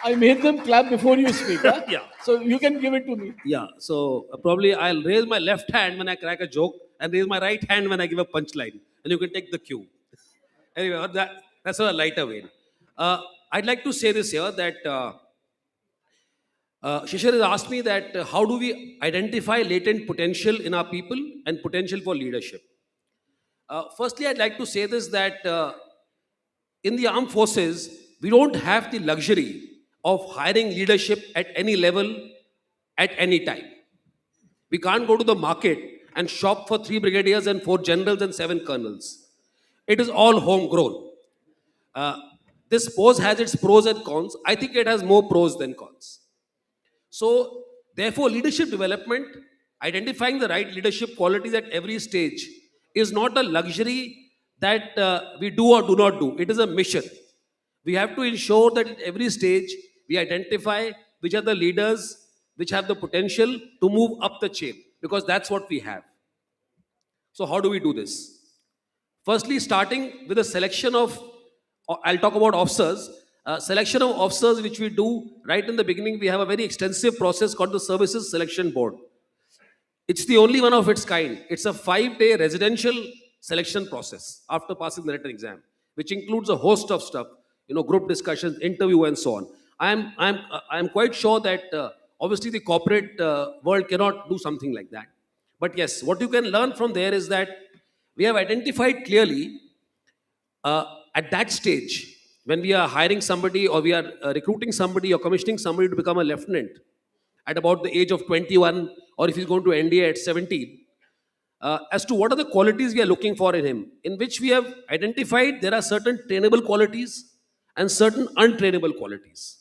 I made them clap before you speak. Huh? Yeah. So you can give it to me. Yeah. So probably I'll raise my left hand when I crack a joke and raise my right hand when I give a punchline. And you can take the cue. Anyway, that's a lighter vein. I'd like to say this here that Shishir has asked me that how do we identify latent potential in our people and potential for leadership? Firstly, I'd like to say this that in the armed forces, we don't have the luxury of hiring leadership at any level at any time. We can't go to the market and shop for 3 brigadiers and 4 generals and 7 colonels. It is all homegrown. This pose has its pros and cons. I think it has more pros than cons. So, therefore, leadership development, identifying the right leadership qualities at every stage, is not a luxury that we do or do not do. It is a mission. We have to ensure that at every stage we identify which are the leaders which have the potential to move up the chain, because that's what we have. So, how do we do this? Firstly, starting with a selection of, I'll talk about officers. Selection of officers, which we do right in the beginning, we have a very extensive process called the Services Selection Board. It's the only one of its kind. It's a 5-day residential selection process after passing the written exam, which includes a host of stuff, group discussions, interview, and so on. I'm quite sure that obviously the corporate world cannot do something like that. But yes, what you can learn from there is that we have identified clearly at that stage when we are hiring somebody or we are recruiting somebody or commissioning somebody to become a lieutenant at about the age of 21, or if he's going to NDA at 17, as to what are the qualities we are looking for in him, in which we have identified there are certain trainable qualities and certain untrainable qualities.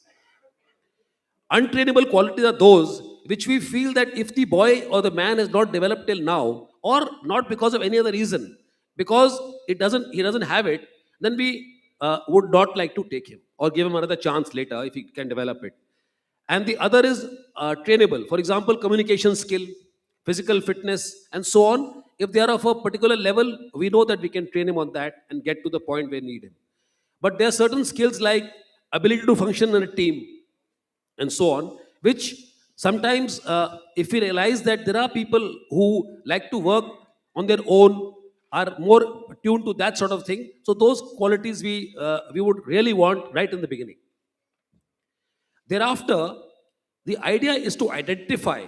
Untrainable qualities are those which we feel that if the boy or the man has not developed till now, or not because of any other reason, because he doesn't have it, then we would not like to take him or give him another chance later if he can develop it. And the other is trainable. For example, communication skill, physical fitness, and so on. If they are of a particular level, we know that we can train him on that and get to the point where we need him. But there are certain skills like ability to function in a team and so on, which sometimes, if we realize that there are people who like to work on their own, are more tuned to that sort of thing. So those qualities we would really want right in the beginning. Thereafter, the idea is to identify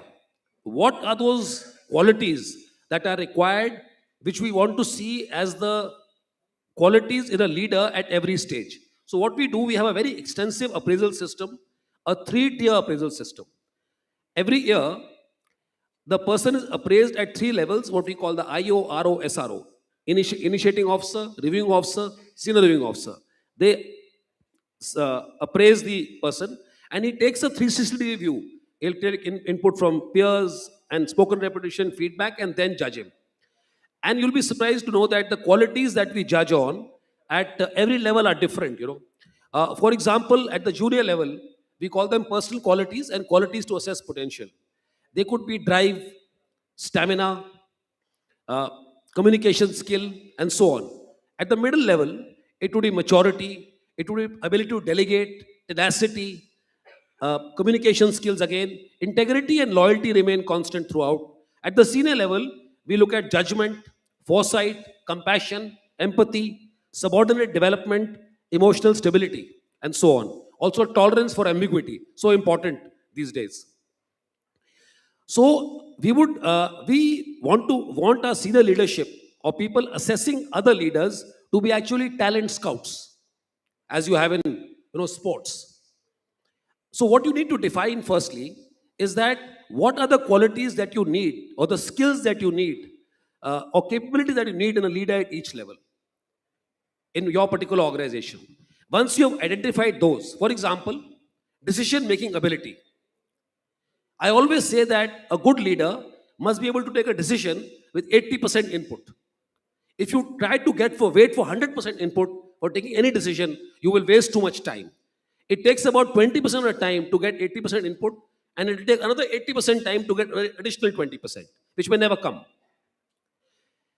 what are those qualities that are required, which we want to see as the qualities in a leader at every stage. So, what we do, we have a very extensive appraisal system, a 3-tier appraisal system. Every year, the person is appraised at 3 levels, what we call the IO, RO, SRO: initiating officer, reviewing officer, senior reviewing officer. They appraise the person, and he takes a 360 review. He'll take input from peers and spoken repetition feedback and then judge him. And you'll be surprised to know that the qualities that we judge on at every level are different. For example, at the junior level, we call them personal qualities and qualities to assess potential. They could be drive, stamina, uh, communication skill, and so on. At the middle level, it would be maturity, it would be ability to delegate, tenacity, communication skills again, integrity and loyalty remain constant throughout. At the senior level, we look at judgment, foresight, compassion, empathy, subordinate development, emotional stability, and so on. Also, tolerance for ambiguity, so important these days. So we want our senior leadership or people assessing other leaders to be actually talent scouts, as you have in sports. So what you need to define firstly is that what are the qualities that you need or the skills that you need or capabilities that you need in a leader at each level in your particular organization. Once you have identified those, for example, decision making ability. I always say that a good leader must be able to take a decision with 80% input. If you try to wait for 100% input for taking any decision, you will waste too much time. It takes about 20% of the time to get 80% input, and it will take another 80% time to get additional 20%, which may never come.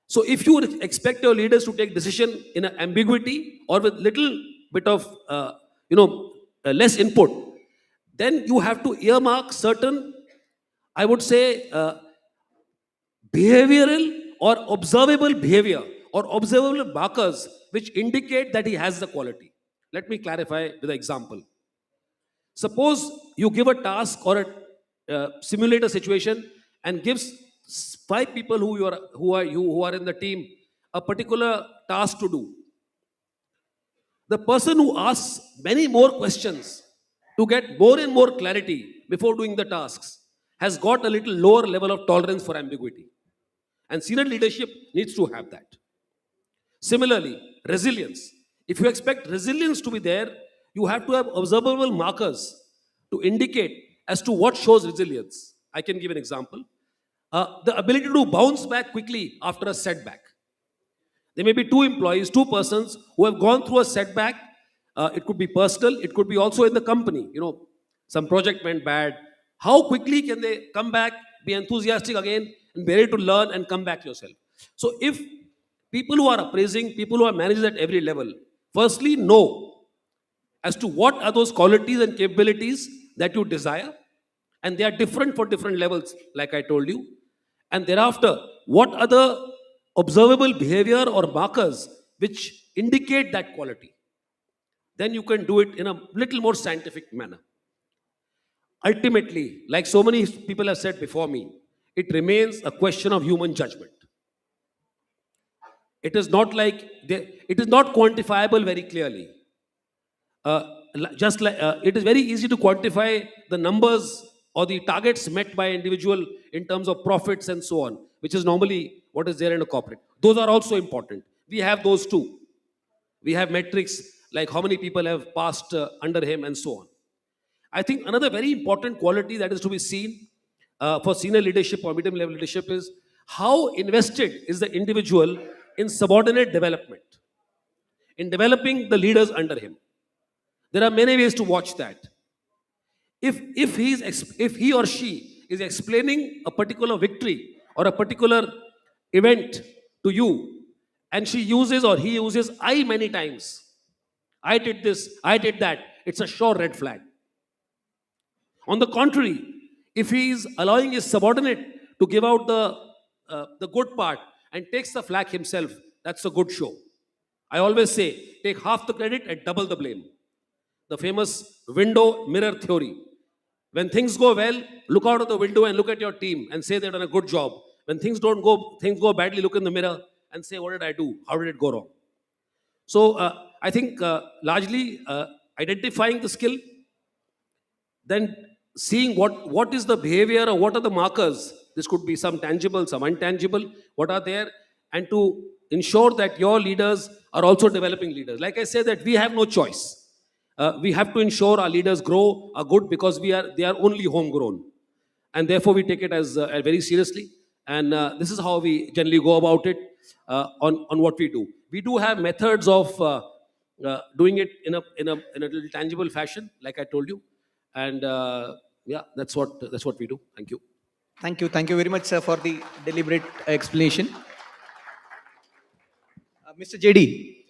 So if you expect your leaders to take decision in an ambiguity or with little bit of less input, then you have to earmark certain, I would say, behavioral or observable behavior or observable markers which indicate that he has the quality. Let me clarify with an example. Suppose you give a task or simulate a situation and gives 5 people who are in the team a particular task to do. The person who asks many more questions to get more and more clarity before doing the tasks has got a little lower level of tolerance for ambiguity. And senior leadership needs to have that. Similarly, resilience. If you expect resilience to be there, you have to have observable markers to indicate as to what shows resilience. I can give an example. The ability to bounce back quickly after a setback. There may be 2 employees, 2 persons who have gone through a setback. It could be personal, it could be also in the company. Some project went bad. How quickly can they come back, be enthusiastic again, and be ready to learn and come back yourself? So if people who are appraising, people who are managers at every level, firstly know as to what are those qualities and capabilities that you desire, and they are different for different levels, like I told you. And thereafter, what are the observable behavior or markers which indicate that quality? Then you can do it in a little more scientific manner. Ultimately, like so many people have said before me, it remains a question of human judgment. It is not quantifiable very clearly. It is very easy to quantify the numbers or the targets met by individual in terms of profits and so on, which is normally what is there in a corporate. Those are also important. We have those too. We have metrics like how many people have passed under him and so on. I think another very important quality that is to be seen for senior leadership or medium level leadership is how invested is the individual in subordinate development, in developing the leaders under him. There are many ways to watch that. If he or she is explaining a particular victory or a particular event to you, and she uses or he uses I many times, I did this, I did that, it's a sure red flag. On the contrary, if he is allowing his subordinate to give out the good part and takes the flag himself, that's a good show. I always say, take half the credit and double the blame. The famous window mirror theory. When things go well, look out of the window and look at your team and say they've done a good job. When things go badly, look in the mirror and say, what did I do? How did it go wrong? So I think largely identifying the skill, then seeing what is the behavior or what are the markers. This could be some tangible, some intangible, what are there, and to ensure that your leaders are also developing leaders. Like I said, that we have no choice. We have to ensure our leaders grow, are good, because they are only homegrown, and therefore we take it as very seriously. And this is how we generally go about it on what we do. We do have methods of doing it in a little tangible fashion, like I told you, and yeah, that's what we do. Thank you. Thank you very much, sir, for the deliberate explanation. Mr. JD,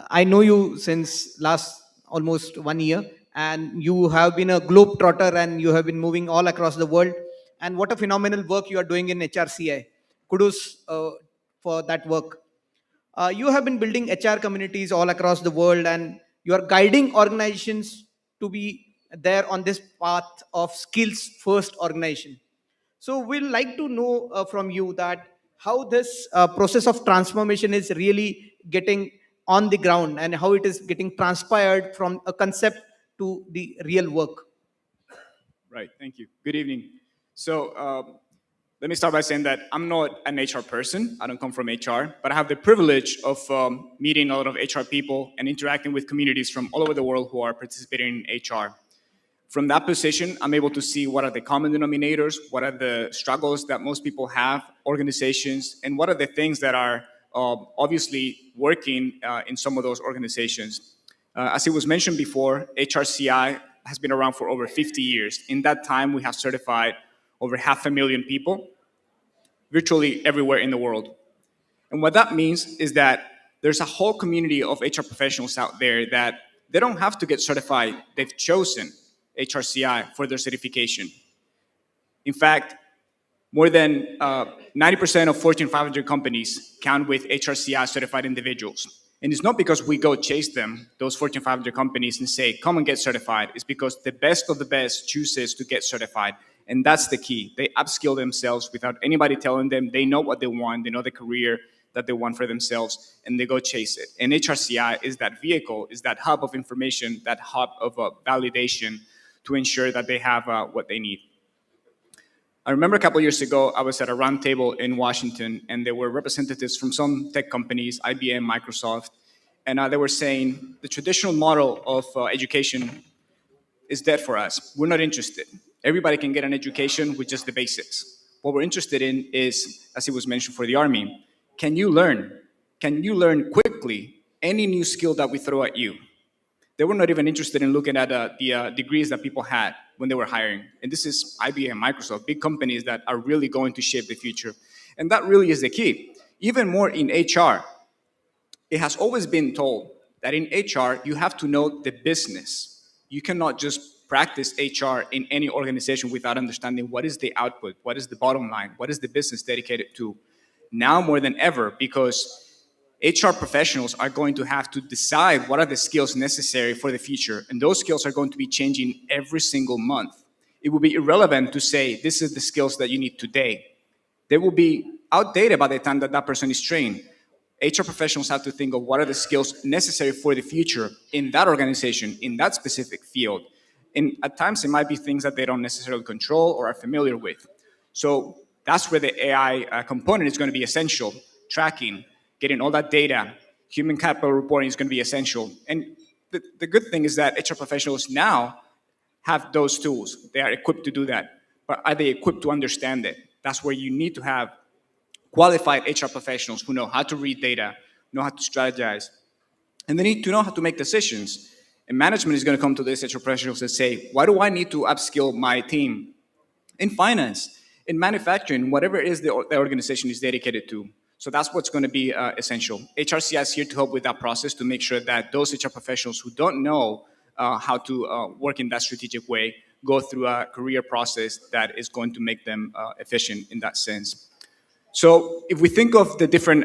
I know you since last almost 1 year, and you have been a globe trotter, and you have been moving all across the world. And what a phenomenal work you are doing in HRCI. Kudos for that work. You have been building HR communities all across the world, and you are guiding organizations to be there on this path of skills first organization. So we'd like to know from you that how this process of transformation is really getting on the ground, and how it is getting transpired from a concept to the real work. Right, thank you. Good evening. So let me start by saying that I'm not an HR person. I don't come from HR, but I have the privilege of meeting a lot of HR people and interacting with communities from all over the world who are participating in HR. From that position, I'm able to see what are the common denominators, what are the struggles that most people have, organizations, and what are the things that are obviously working in some of those organizations. As it was mentioned before, HRCI has been around for over 50 years. In that time, we have certified over 500,000 people, virtually everywhere in the world. And what that means is that there's a whole community of HR professionals out there that they don't have to get certified. They've chosen HRCI for their certification. In fact, more than 90% of Fortune 500 companies count with HRCI certified individuals. And it's not because we go chase them, those Fortune 500 companies, and say, come and get certified. It's because the best of the best chooses to get certified. And that's the key. They upskill themselves without anybody telling them. They know what they want. They know the career that they want for themselves, and they go chase it. And HRCI is that vehicle, is that hub of information, that hub of validation to ensure that they have what they need. I remember a couple of years ago, I was at a roundtable in Washington, and there were representatives from some tech companies, IBM, Microsoft, and they were saying the traditional model of education is dead for us. We're not interested. Everybody can get an education with just the basics. What we're interested in is, as it was mentioned for the Army, can you learn? Can you learn quickly any new skill that we throw at you? They were not even interested in looking at the degrees that people had when they were hiring. And this is IBM, Microsoft, big companies that are really going to shape the future. And that really is the key. Even more in HR, it has always been told that in HR, you have to know the business. You cannot just practice HR in any organization without understanding what is the output, what is the bottom line, what is the business dedicated to. Now more than ever, because HR professionals are going to have to decide what are the skills necessary for the future. And those skills are going to be changing every single month. It will be irrelevant to say, this is the skills that you need today. They will be outdated by the time that that person is trained. HR professionals have to think of what are the skills necessary for the future in that organization, in that specific field. And at times, it might be things that they don't necessarily control or are familiar with. So that's where the AI component is going to be essential. Tracking, getting all that data, human capital reporting is going to be essential. And the good thing is that HR professionals now have those tools. They are equipped to do that. But are they equipped to understand it? That's where you need to have qualified HR professionals who know how to read data, know how to strategize, and they need to know how to make decisions. And management is going to come to this HR professionals and say, why do I need to upskill my team in finance, in manufacturing, whatever it is the organization is dedicated to? So that's what's going to be essential. HRCI is here to help with that process to make sure that those HR professionals who don't know how to work in that strategic way go through a career process that is going to make them efficient in that sense. So if we think of the different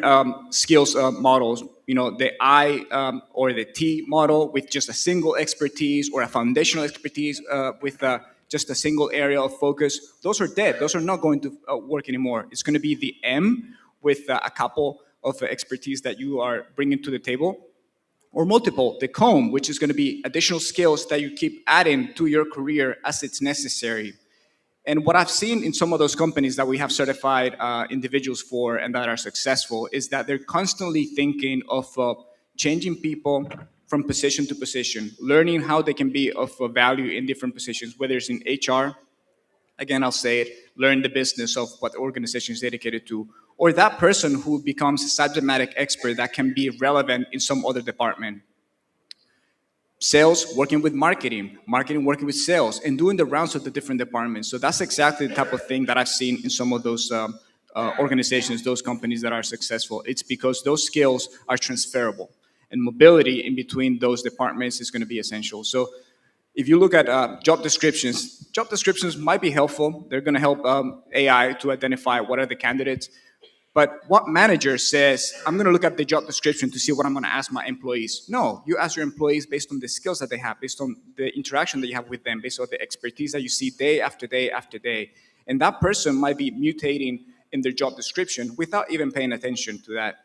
skills models, the I or the T model with just a single expertise, or a foundational expertise with just a single area of focus, those are dead. Those are not going to work anymore. It's going to be the M with a couple of expertise that you are bringing to the table, or multiple, the comb, which is going to be additional skills that you keep adding to your career as it's necessary. And what I've seen in some of those companies that we have certified individuals for and that are successful is that they're constantly thinking of changing people from position to position, learning how they can be of value in different positions, whether it's in HR, again, I'll say it, learn the business of what the organization is dedicated to, or that person who becomes a subject matter expert that can be relevant in some other department. Sales working with marketing, marketing working with sales, and doing the rounds of the different departments. So that's exactly the type of thing that I've seen in some of those organizations, those companies that are successful. It's because those skills are transferable, and mobility in between those departments is going to be essential. So if you look at job descriptions might be helpful. They're going to help AI to identify what are the candidates. But what manager says, I'm going to look at the job description to see what I'm going to ask my employees? No, you ask your employees based on the skills that they have, based on the interaction that you have with them, based on the expertise that you see day after day after day. And that person might be mutating in their job description without even paying attention to that.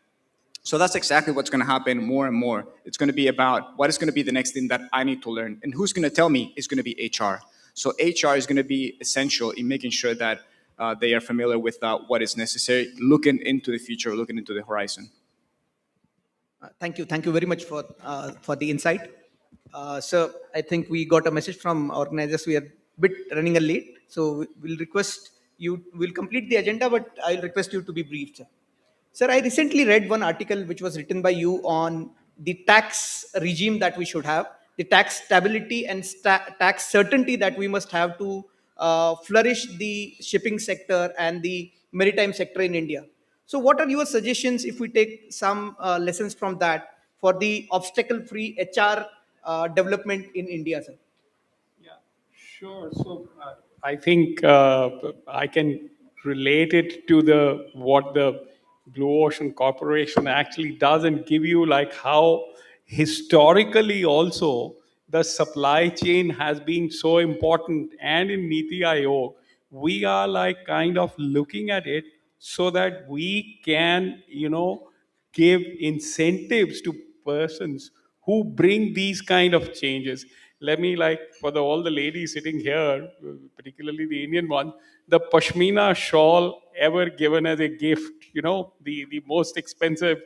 So that's exactly what's going to happen more and more. It's going to be about what is going to be the next thing that I need to learn. And who's going to tell me? It's going to be HR. So HR is going to be essential in making sure that they are familiar with what is necessary, looking into the future, looking into the horizon. Thank you very much for the insight. So I think we got a message from organizers. We are a bit running a late, so we'll request you. We'll complete the agenda, but I'll request you to be brief, sir. Sir, I recently read one article which was written by you on the tax regime that we should have, the tax stability and tax certainty that we must have to flourish the shipping sector and the maritime sector in India. So what are your suggestions if we take some lessons from that for the obstacle-free HR development in India, sir? Sure. So I think I can relate it to the what the Blue Ocean Corporation actually does, and give you like how historically also the supply chain has been so important. And in Niti Aayog, we are like kind of looking at it so that we can, give incentives to persons who bring these kind of changes. Let me, like, for all the ladies sitting here, particularly the Indian one, the pashmina shawl ever given as a gift, the most expensive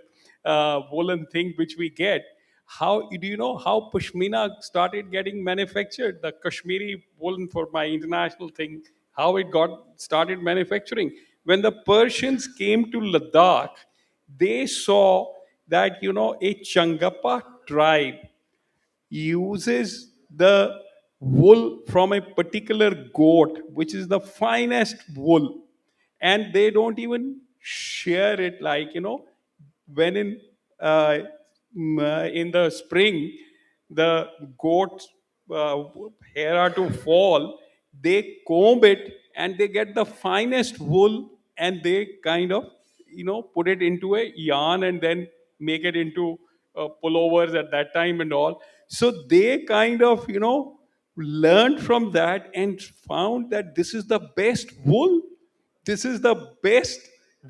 woolen thing which we get. How do you know how pashmina started getting manufactured? The Kashmiri woolen for my international thing, how it got started manufacturing. When the Persians came to Ladakh, they saw that, a Changapa tribe uses the wool from a particular goat, which is the finest wool, and they don't even share it, like, when uh, in the spring the goat's hair are to fall, they comb it and they get the finest wool, and they kind of, put it into a yarn and then make it into pullovers at that time and all. So they kind of, learned from that and found that this is the best wool, this is the best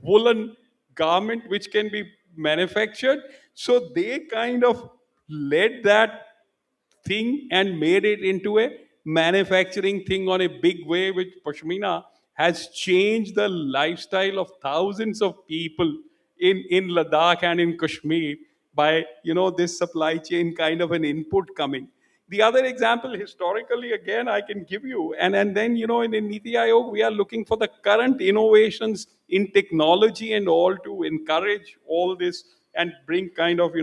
woolen garment which can be manufactured. So they kind of led that thing and made it into a manufacturing thing on a big way, which pashmina has changed the lifestyle of thousands of people in Ladakh and in Kashmir by, this supply chain kind of an input coming. The other example historically, again, I can give you, and then, in Niti Aayog, we are looking for the current innovations in technology and all to encourage all this and bring kind of,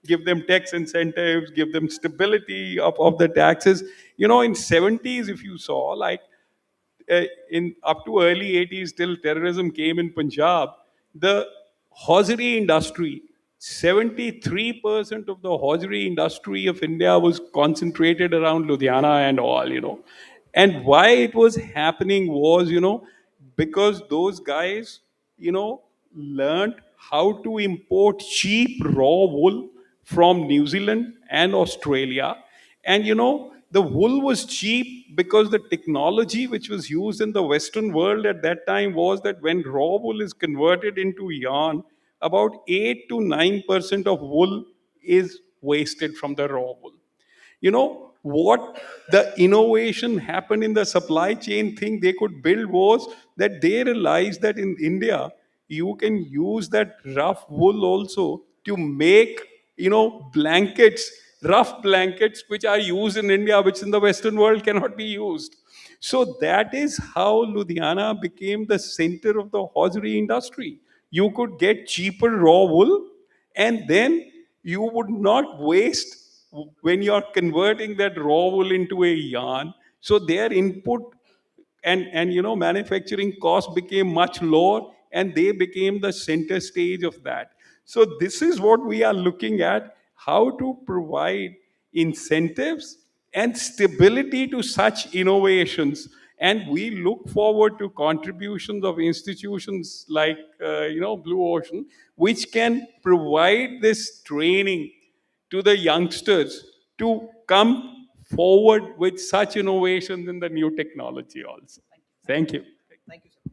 give them tax incentives, give them stability of the taxes. In 70s, if you saw, like, in up to early 80s, till terrorism came in Punjab, the hosiery industry, 73% of the hosiery industry of India was concentrated around Ludhiana and all. And why it was happening was, because those guys, learned how to import cheap raw wool from New Zealand and Australia. And the wool was cheap because the technology which was used in the Western world at that time was that when raw wool is converted into yarn, about 8 to 9% of wool is wasted from the raw wool. What the innovation happened in the supply chain thing they could build was that they realized that in India you can use that rough wool also to make blankets, rough blankets, which are used in India, which in the Western world cannot be used. So that is how Ludhiana became the center of the hosiery industry. You could get cheaper raw wool, and then you would not waste when you're converting that raw wool into a yarn. So their input and manufacturing cost became much lower, and they became the center stage of that. So this is what we are looking at: how to provide incentives and stability to such innovations. And we look forward to contributions of institutions like Blue Ocean, which can provide this training to the youngsters to come forward with such innovations in the new technology also. Thank you. Thank you, sir.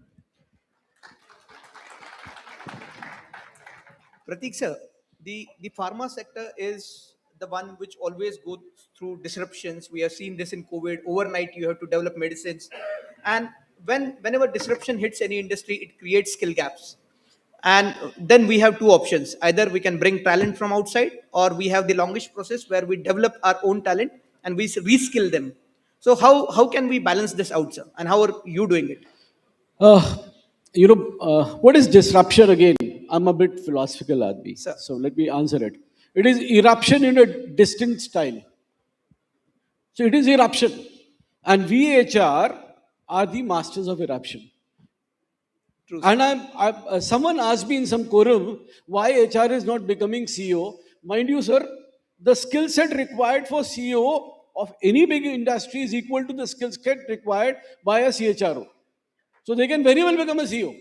Pratik sir, the pharma sector is the one which always goes through disruptions. We have seen this in COVID. Overnight, you have to develop medicines, and whenever disruption hits any industry, it creates skill gaps. And then we have two options: either we can bring talent from outside, or we have the longish process where we develop our own talent and we reskill them. So how can we balance this out, sir? And how are you doing it? Uh, what is disruption again? I'm a bit philosophical, Adbi. Sir. So let me answer it. It is eruption in a distinct style. So it is eruption. And we HR are the masters of eruption. True, And someone asked me in some quorum why HR is not becoming CEO. Mind you, sir, the skill set required for CEO of any big industry is equal to the skill set required by a CHRO. So they can very well become a CEO.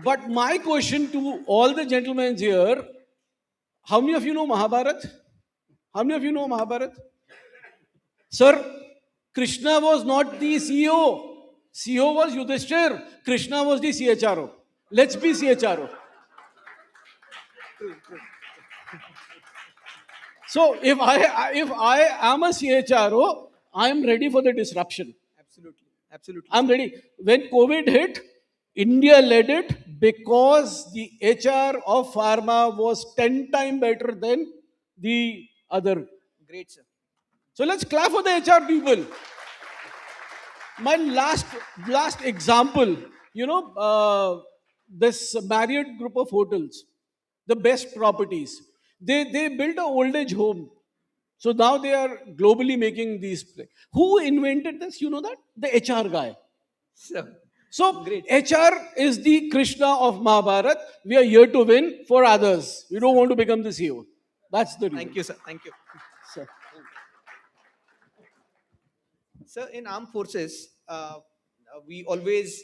But my question to all the gentlemen here: how many of you know Mahabharat? How many of you know Mahabharat? Sir, Krishna was not the CEO. CEO was Yudhishthir. Krishna was the CHRO. Let's be CHRO. So if I am a CHRO, I am ready for the disruption. Absolutely. Absolutely. I'm ready. When COVID hit, India led it because the HR of pharma was 10 times better than the other. Great, sir. So let's clap for the HR people. My last example, this Marriott group of hotels, the best properties. They built an old age home. So now they are globally making these. Who invented this? You know that? The HR guy. Sir. So Great. HR is the Krishna of Mahabharat. We are here to win for others. We don't want to become the CEO. That's the reason. Thank you, sir. Thank you. Sir. Sir, in armed forces, we always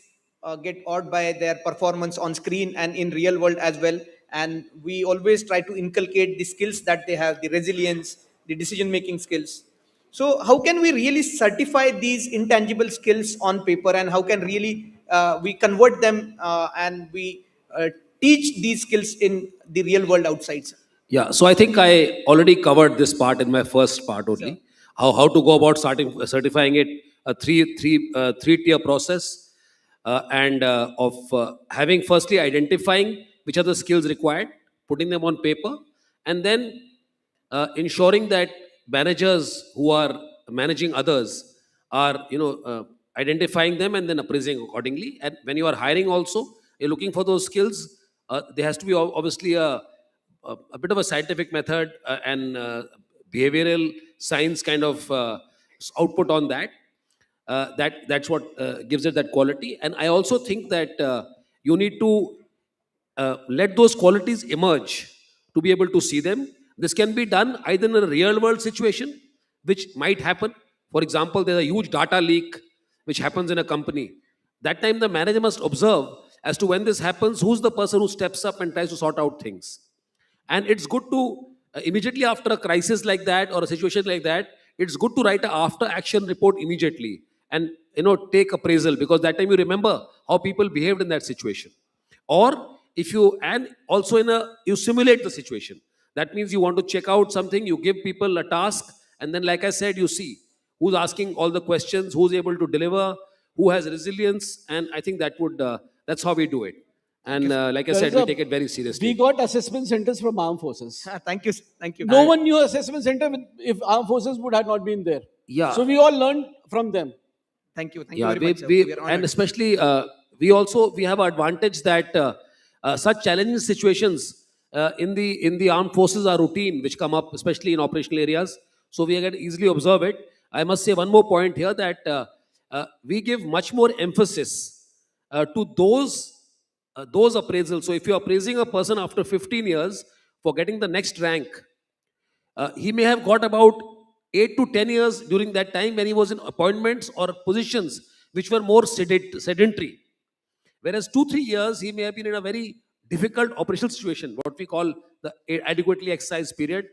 get awed by their performance on screen and in real world as well. And we always try to inculcate the skills that they have, the resilience, the decision-making skills. So how can we really certify these intangible skills on paper, and how can really we convert them and we teach these skills in the real world outside, sir? Yeah, so I think I already covered this part in my first part only. How to go about certifying it, a three-tier process, and of having firstly identifying which are the skills required, putting them on paper, and then ensuring that managers who are managing others are identifying them and then appraising accordingly. And when you are hiring also, you're looking for those skills. There has to be obviously a a bit of a scientific method and behavioral science kind of output on that. That's what gives it that quality. And I also think that you need to let those qualities emerge to be able to see them. This can be done either in a real world situation, which might happen. For example, there's a huge data leak which happens in a company. That time, the manager must observe as to when this happens, who's the person who steps up and tries to sort out things. And it's good to immediately after a crisis like that or a situation like that, it's good to write a after action report immediately and take appraisal, because that time you remember how people behaved in that situation. Or if you, and also you simulate the situation. That means you want to check out something, you give people a task, and then like I said, you see who's asking all the questions, who's able to deliver, who has resilience. And I think that's how we do it. And like I said, we take it very seriously. We got assessment centers from armed forces. Thank you. Thank you. No one knew assessment center if armed forces would have not been there. Yeah. So we all learned from them. Thank you. Thank Yeah, you very much, sir. We are and honored. especially we have an advantage that such challenging situations in the armed forces are routine, which come up especially in operational areas. So we can easily observe it. I must say one more point here, that we give much more emphasis to those appraisals. So if you're appraising a person after 15 years for getting the next rank, he may have got about 8 to 10 years during that time when he was in appointments or positions which were more sedentary. Whereas 2-3 years, he may have been in a very difficult operational situation, what we call the adequately exercised period.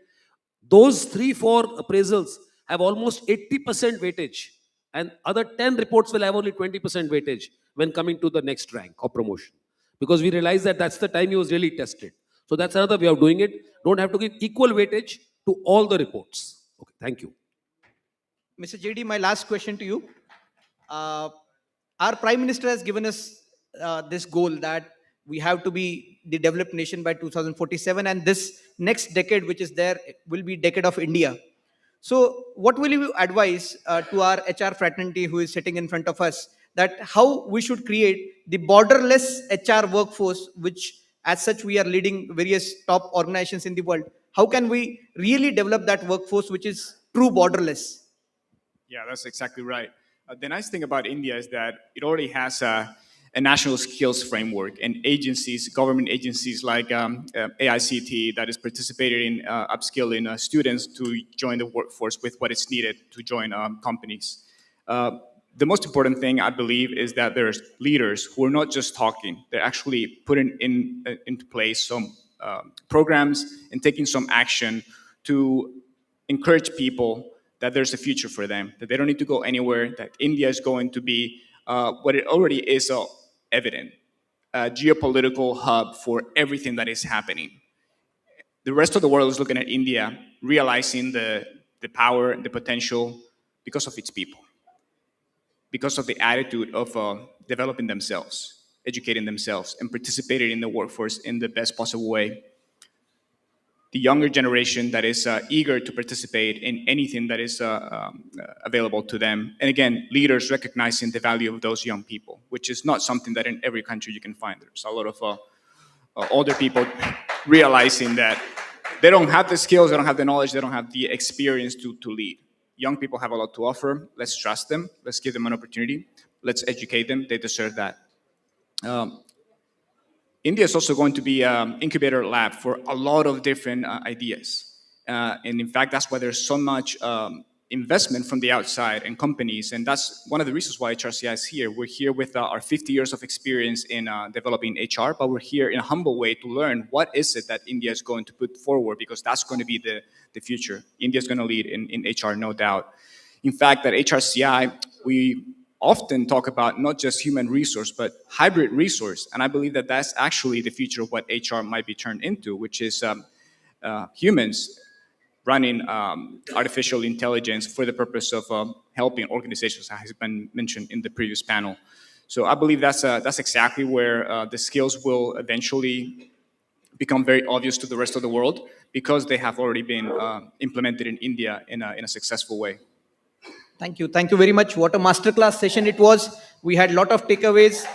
Those 3-4 appraisals have almost 80% weightage, and other 10 reports will have only 20% weightage when coming to the next rank or promotion, because we realize that that's the time he was really tested. So that's another way of doing it. Don't have to give equal weightage to all the reports. Okay, thank you. Mr. JD, my last question to you. Our Prime Minister has given us this goal that we have to be the developed nation by 2047, and this next decade, which is there, will be decade of India. So what will you advise to our HR fraternity who is sitting in front of us, that how we should create the borderless HR workforce, which as such we are leading various top organizations in the world? How can we really develop that workforce which is true borderless? Yeah, that's exactly right. The nice thing about India is that it already has a national skills framework and agencies, government agencies like AICT that is participating in upskilling students to join the workforce with what is needed to join companies. The most important thing, I believe, is that there's leaders who are not just talking, they're actually putting into place some programs and taking some action to encourage people that there's a future for them, that they don't need to go anywhere, that India is going to be what it already is evident, a geopolitical hub for everything that is happening. The rest of the world is looking at India, realizing the power and the potential because of its people, because of the attitude of developing themselves, educating themselves, and participating in the workforce in the best possible way. The younger generation that is eager to participate in anything that is available to them. And again, leaders recognizing the value of those young people, which is not something that in every country you can find. There's a lot of older people realizing that they don't have the skills, they don't have the knowledge, they don't have the experience to lead. Young people have a lot to offer. Let's trust them. Let's give them an opportunity. Let's educate them. They deserve that. India is also going to be an incubator lab for a lot of different ideas. And in fact, that's why there's so much investment from the outside and companies. And that's one of the reasons why HRCI is here. We're here with our 50 years of experience in developing HR, but we're here in a humble way to learn what is it that India is going to put forward, because that's going to be the future. India is going to lead in HR, no doubt. In fact, at HRCI, we often talk about not just human resource, but hybrid resource. And I believe that that's actually the future of what HR might be turned into, which is humans running artificial intelligence for the purpose of helping organizations, as has been mentioned in the previous panel. So I believe that's exactly where the skills will eventually become very obvious to the rest of the world, because they have already been implemented in India in a successful way. Thank you. Thank you very much. What a masterclass session it was. We had a lot of takeaways.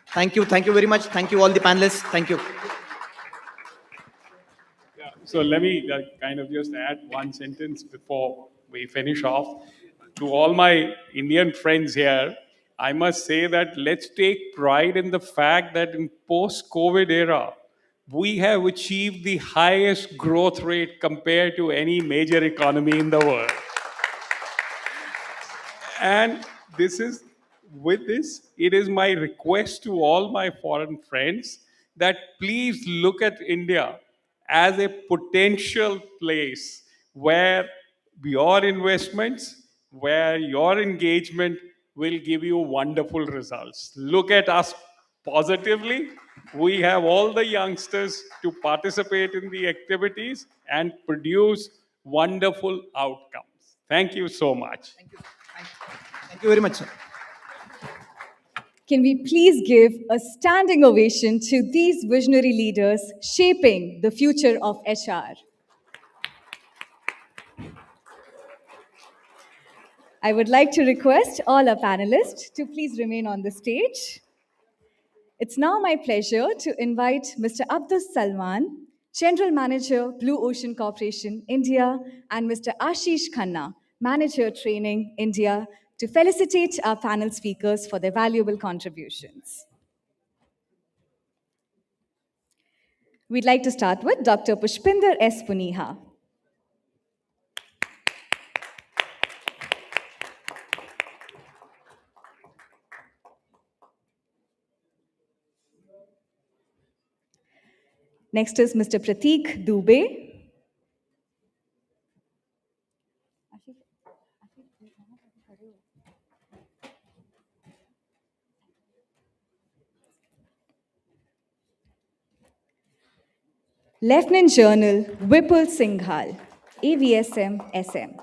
Thank you. Thank you very much. Thank you all the panelists. Thank you. So let me kind of just add one sentence before we finish off. To all my Indian friends here, I must say that let's take pride in the fact that in post-COVID era, we have achieved the highest growth rate compared to any major economy in the world. And this is, with this, it is my request to all my foreign friends that please look at India as a potential place where your investments, where your engagement will give you wonderful results. Look at us positively. We have all the youngsters to participate in the activities and produce wonderful outcomes. Thank you so much. Thank you very much, sir. Can we please give a standing ovation to these visionary leaders shaping the future of HR? I would like to request all our panelists to please remain on the stage. It's now my pleasure to invite Mr. Abdus Salman, General Manager, Blue Ocean Corporation, India, and Mr. Ashish Khanna, Manager, Training, India, to felicitate our panel speakers for their valuable contributions. We'd like to start with Dr. Pushpinder S. Puniha. Next is Mr. Prateek Dubey. Lieutenant General Vipul Singhal, AVSM SM.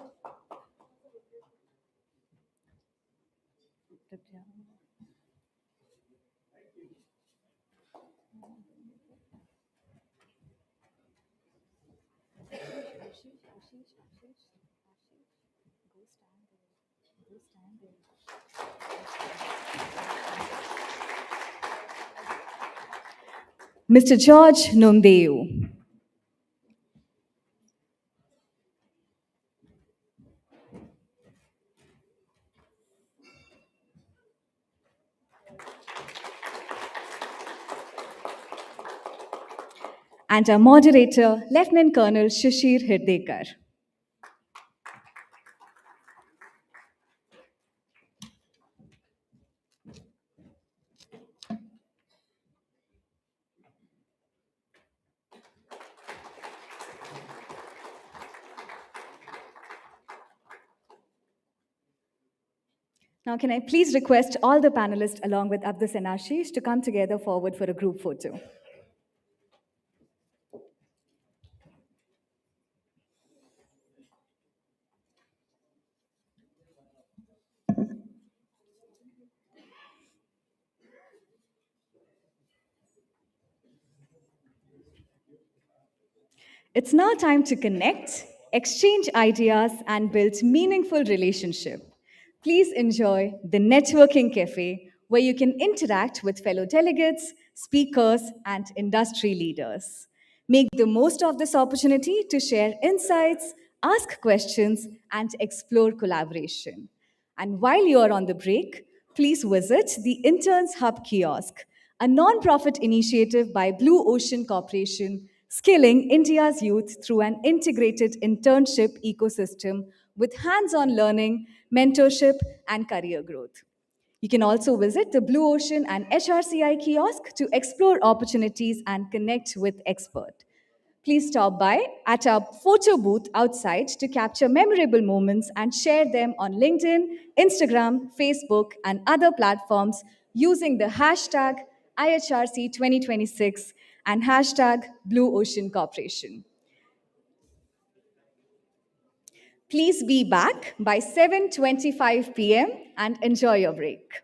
Mr. George Nomdeu. And our moderator, Lieutenant Colonel Shishir Hirdekar. Now, can I please request all the panelists, along with Abdus and Ashish, to come together forward for a group photo. It's now time to connect, exchange ideas, and build meaningful relationship. Please enjoy the Networking Cafe, where you can interact with fellow delegates, speakers, and industry leaders. Make the most of this opportunity to share insights, ask questions, and explore collaboration. And while you are on the break, please visit the Interns Hub kiosk, a non-profit initiative by Blue Ocean Corporation, skilling India's youth through an integrated internship ecosystem with hands-on learning, mentorship, and career growth. You can also visit the Blue Ocean and HRCI kiosk to explore opportunities and connect with experts. Please stop by at our photo booth outside to capture memorable moments and share them on LinkedIn, Instagram, Facebook, and other platforms using the hashtag IHRC 2026 and hashtag Blue Ocean Corporation. Please be back by 7:25 p.m. and enjoy your break.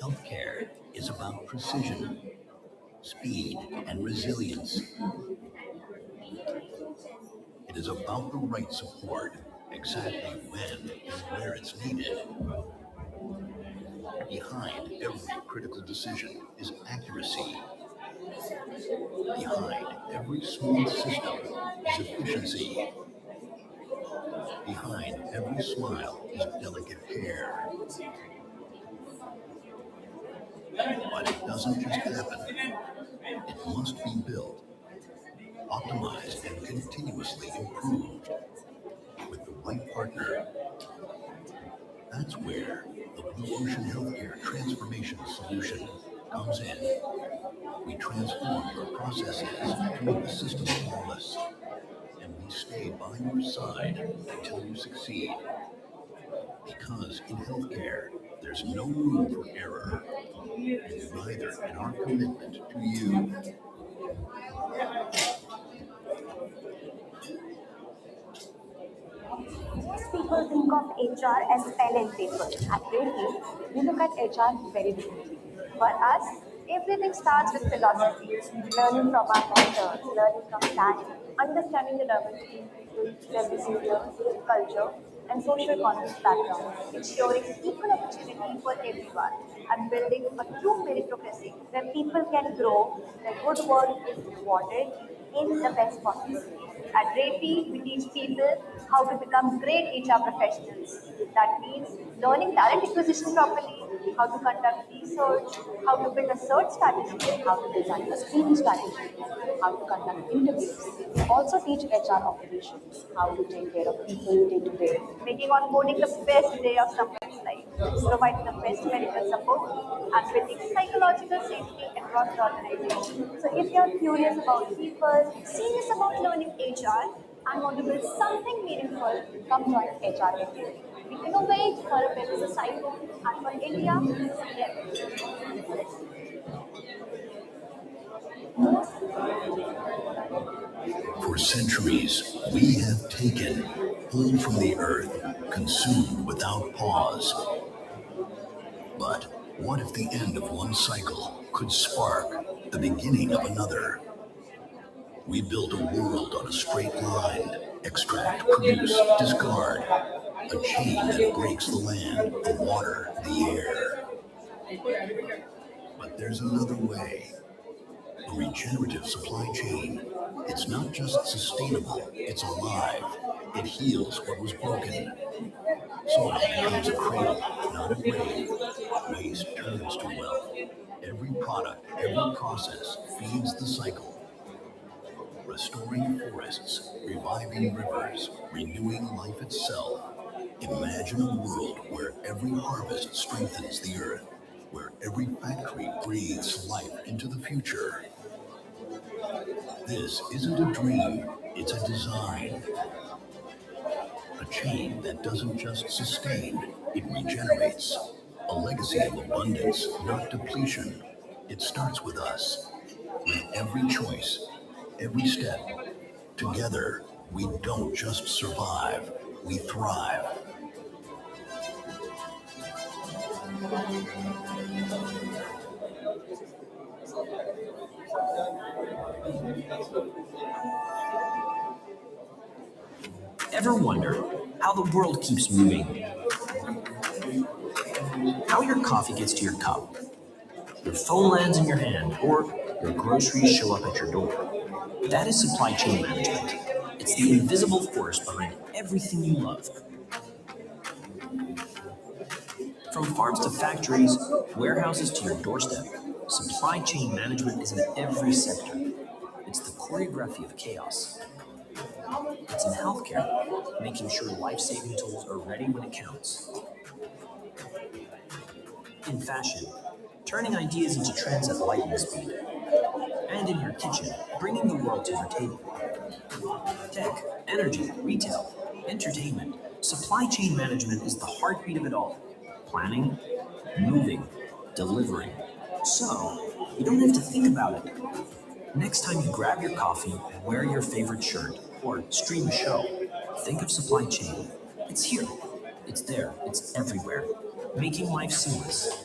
Healthcare is about precision, speed, and resilience. It is about the right support, exactly when and where it's needed. Behind every critical decision is accuracy. Behind every smooth system is efficiency. Behind every smile is delicate care. But it doesn't just happen. It must be built, optimized, and continuously improved with the right partner. That's where the Blue Ocean Healthcare Transformation Solution comes in. We transform your processes to make the system flawless, and we stay by your side until you succeed. Because in healthcare, there's no room for error, and neither in our commitment to you. Most people think of HR as pen and paper. At Reddy, we look at HR very differently. For us, everything starts with philosophy, learning from our mentors, learning from planning, understanding the diversity in people, their behavior, culture, and social context background, ensuring equal opportunity for everyone, and building a true meritocracy where people can grow, their good work is rewarded in the best possible way. At Rapi, we teach people how to become great HR professionals. That means learning talent acquisition properly, how to conduct research, how to build a search strategy, how to design a screening strategy, how to conduct interviews. We also teach HR operations, how to take care of people day to day, making onboarding the best day of someone's life, providing the best medical support, and building psychological safety across the organization. So if you're curious about people, serious about learning HR, and want to build something meaningful, come join HR India. We innovate for a better society and for India together. For centuries, we have taken, pulled from the earth, consumed without pause. But what if the end of one cycle could spark the beginning of another? We built a world on a straight line. Extract, produce, discard. A chain that breaks the land, the water, the air. But there's another way. A regenerative supply chain. It's not just sustainable, it's alive. It heals what was broken. Soil becomes a cradle, not a grave. Waste turns to wealth. Every product, every process feeds the cycle. Restoring forests, reviving rivers, renewing life itself. Imagine a world where every harvest strengthens the earth, where every factory breathes life into the future. This isn't a dream, it's a design. A chain that doesn't just sustain, it regenerates. A legacy of abundance, not depletion. It starts with us. With every choice, every step. Together, we don't just survive, we thrive. Ever wonder how the world keeps moving? How your coffee gets to your cup, your phone lands in your hand, or your groceries show up at your door? That is supply chain management. It's the invisible force behind everything you love. From farms to factories, warehouses to your doorstep, supply chain management is in every sector. It's the choreography of chaos. It's in healthcare, making sure life-saving tools are ready when it counts. In fashion, turning ideas into trends at lightning speed. And in your kitchen, bringing the world to your table. Tech, energy, retail, entertainment, supply chain management is the heartbeat of it all. Planning, moving, delivering. So, you don't have to think about it. Next time you grab your coffee, wear your favorite shirt, or stream a show, think of supply chain. It's here. It's there. It's everywhere. Making life seamless.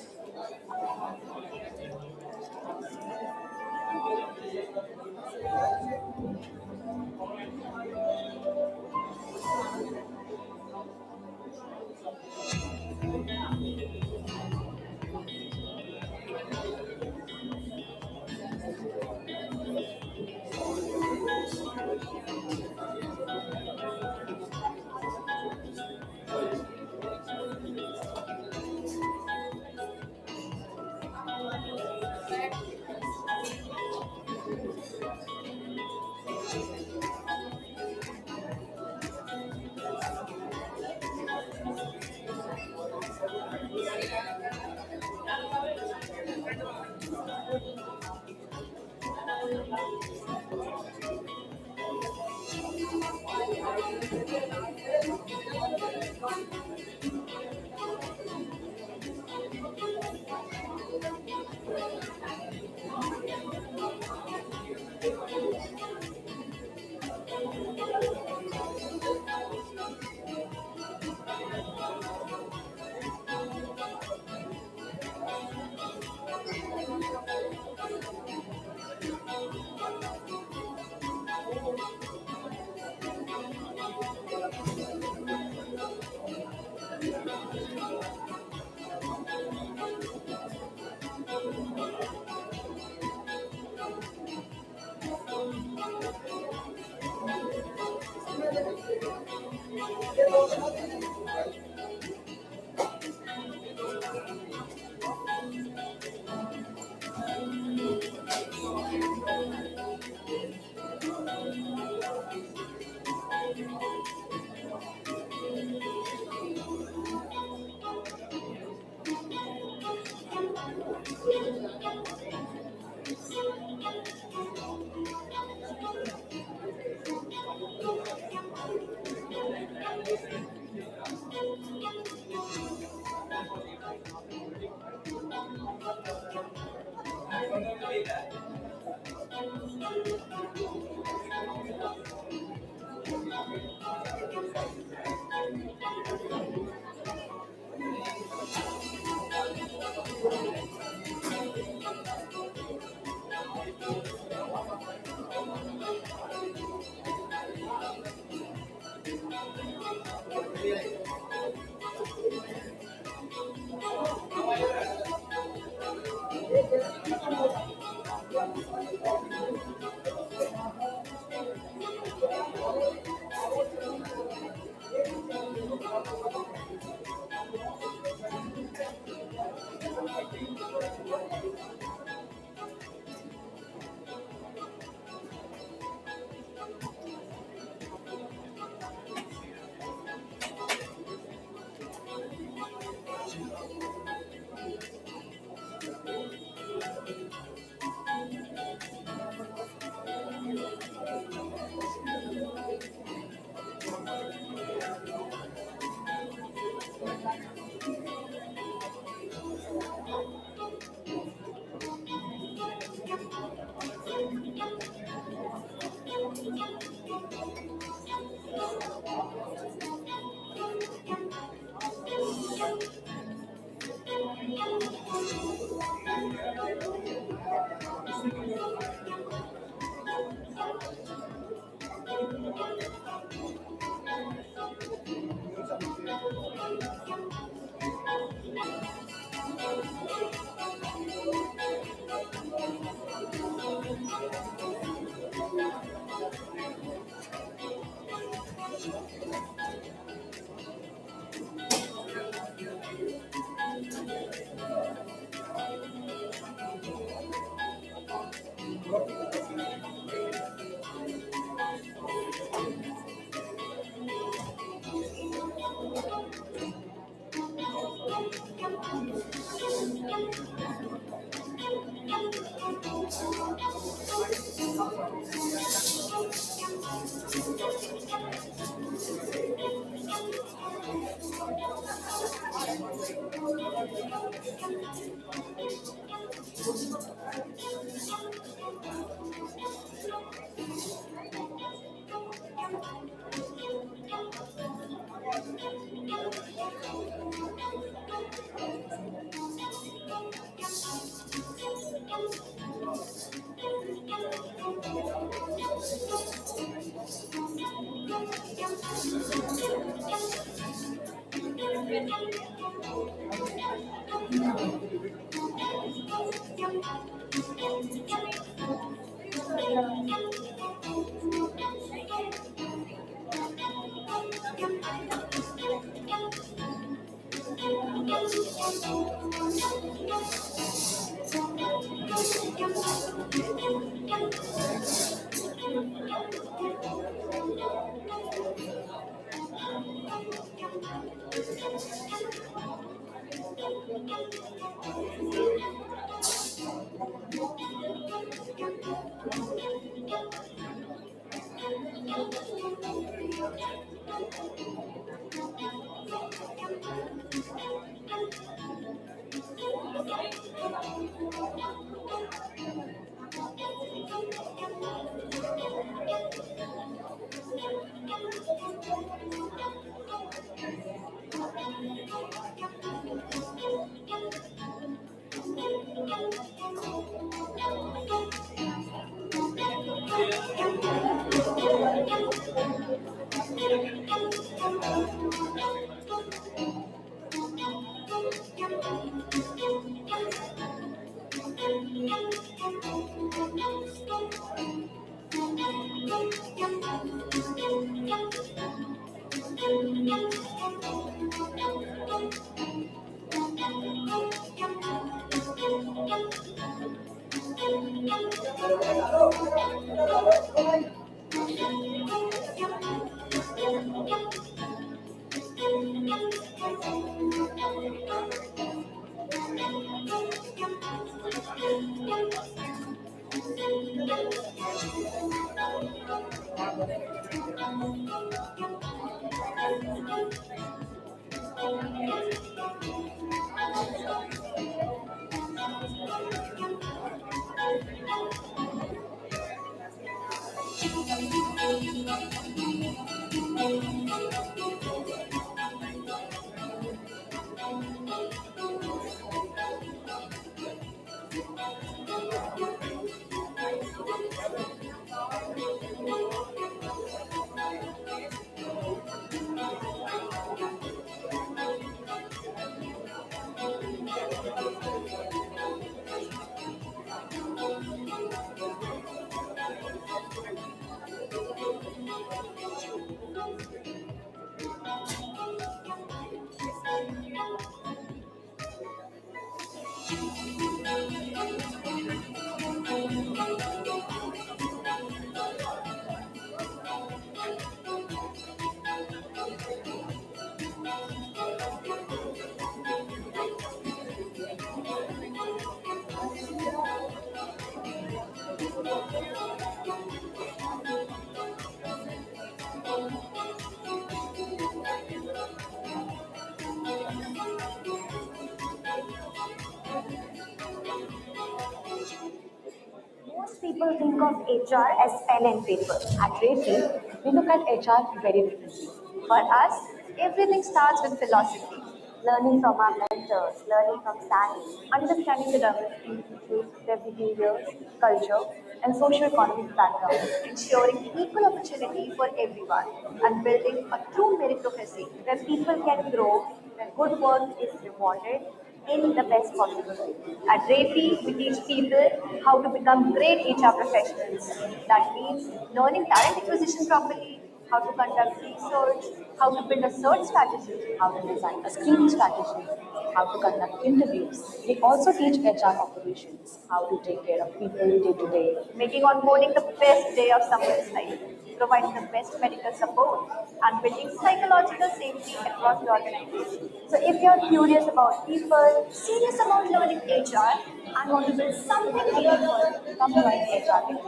Most people think of HR as pen and paper. At Rating, we look at HR very differently. For us, everything starts with philosophy. Learning from our mentors, learning from Sally, understanding the diversity issues, their behaviors, culture, and social-economic background, ensuring equal opportunity for everyone, and building a true meritocracy where people can grow, where good work is rewarded, in the best possible way. At RAPI, we teach people how to become great HR professionals. That means learning talent acquisition properly, how to conduct research, how to build a search strategy, how to design a screening strategy, how to conduct interviews. We also teach HR operations, how to take care of people day to day, making onboarding the best day of someone's life, providing the best medical support, and building psychological safety across the organization. So if you're curious about people, serious about learning HR, and want to build something meaningful, come join HR Academy.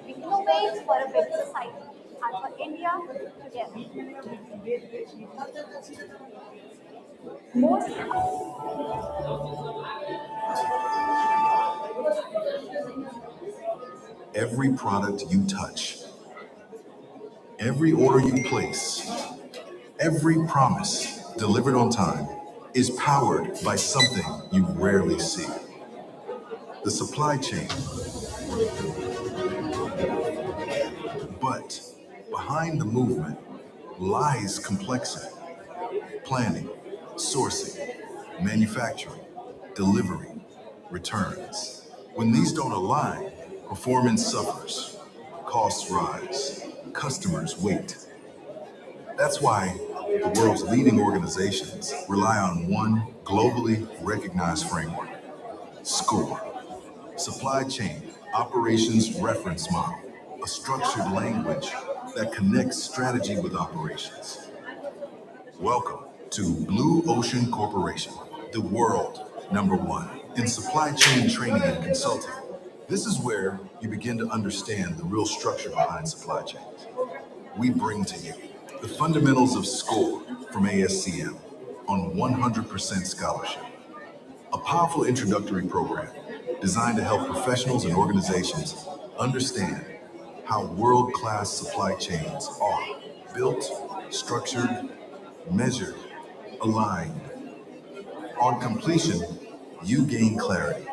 We innovate for a better society and for India together. Most Every product you touch, every order you place, every promise delivered on time is powered by something you rarely see. The supply chain. But behind the movement lies complexity. Planning, sourcing, manufacturing, delivery, returns. When these don't align, performance suffers, costs rise, customers wait. That's why the world's leading organizations rely on one globally recognized framework: SCORE. Supply Chain Operations Reference Model, a structured language that connects strategy with operations. Welcome to Blue Ocean Corporation, the world number one in supply chain training and consulting. This is where you begin to understand the real structure behind supply chains. We bring to you the fundamentals of SCORE from ASCM on 100% scholarship. A powerful introductory program designed to help professionals and organizations understand how world-class supply chains are built, structured, measured, aligned. On completion, you gain clarity,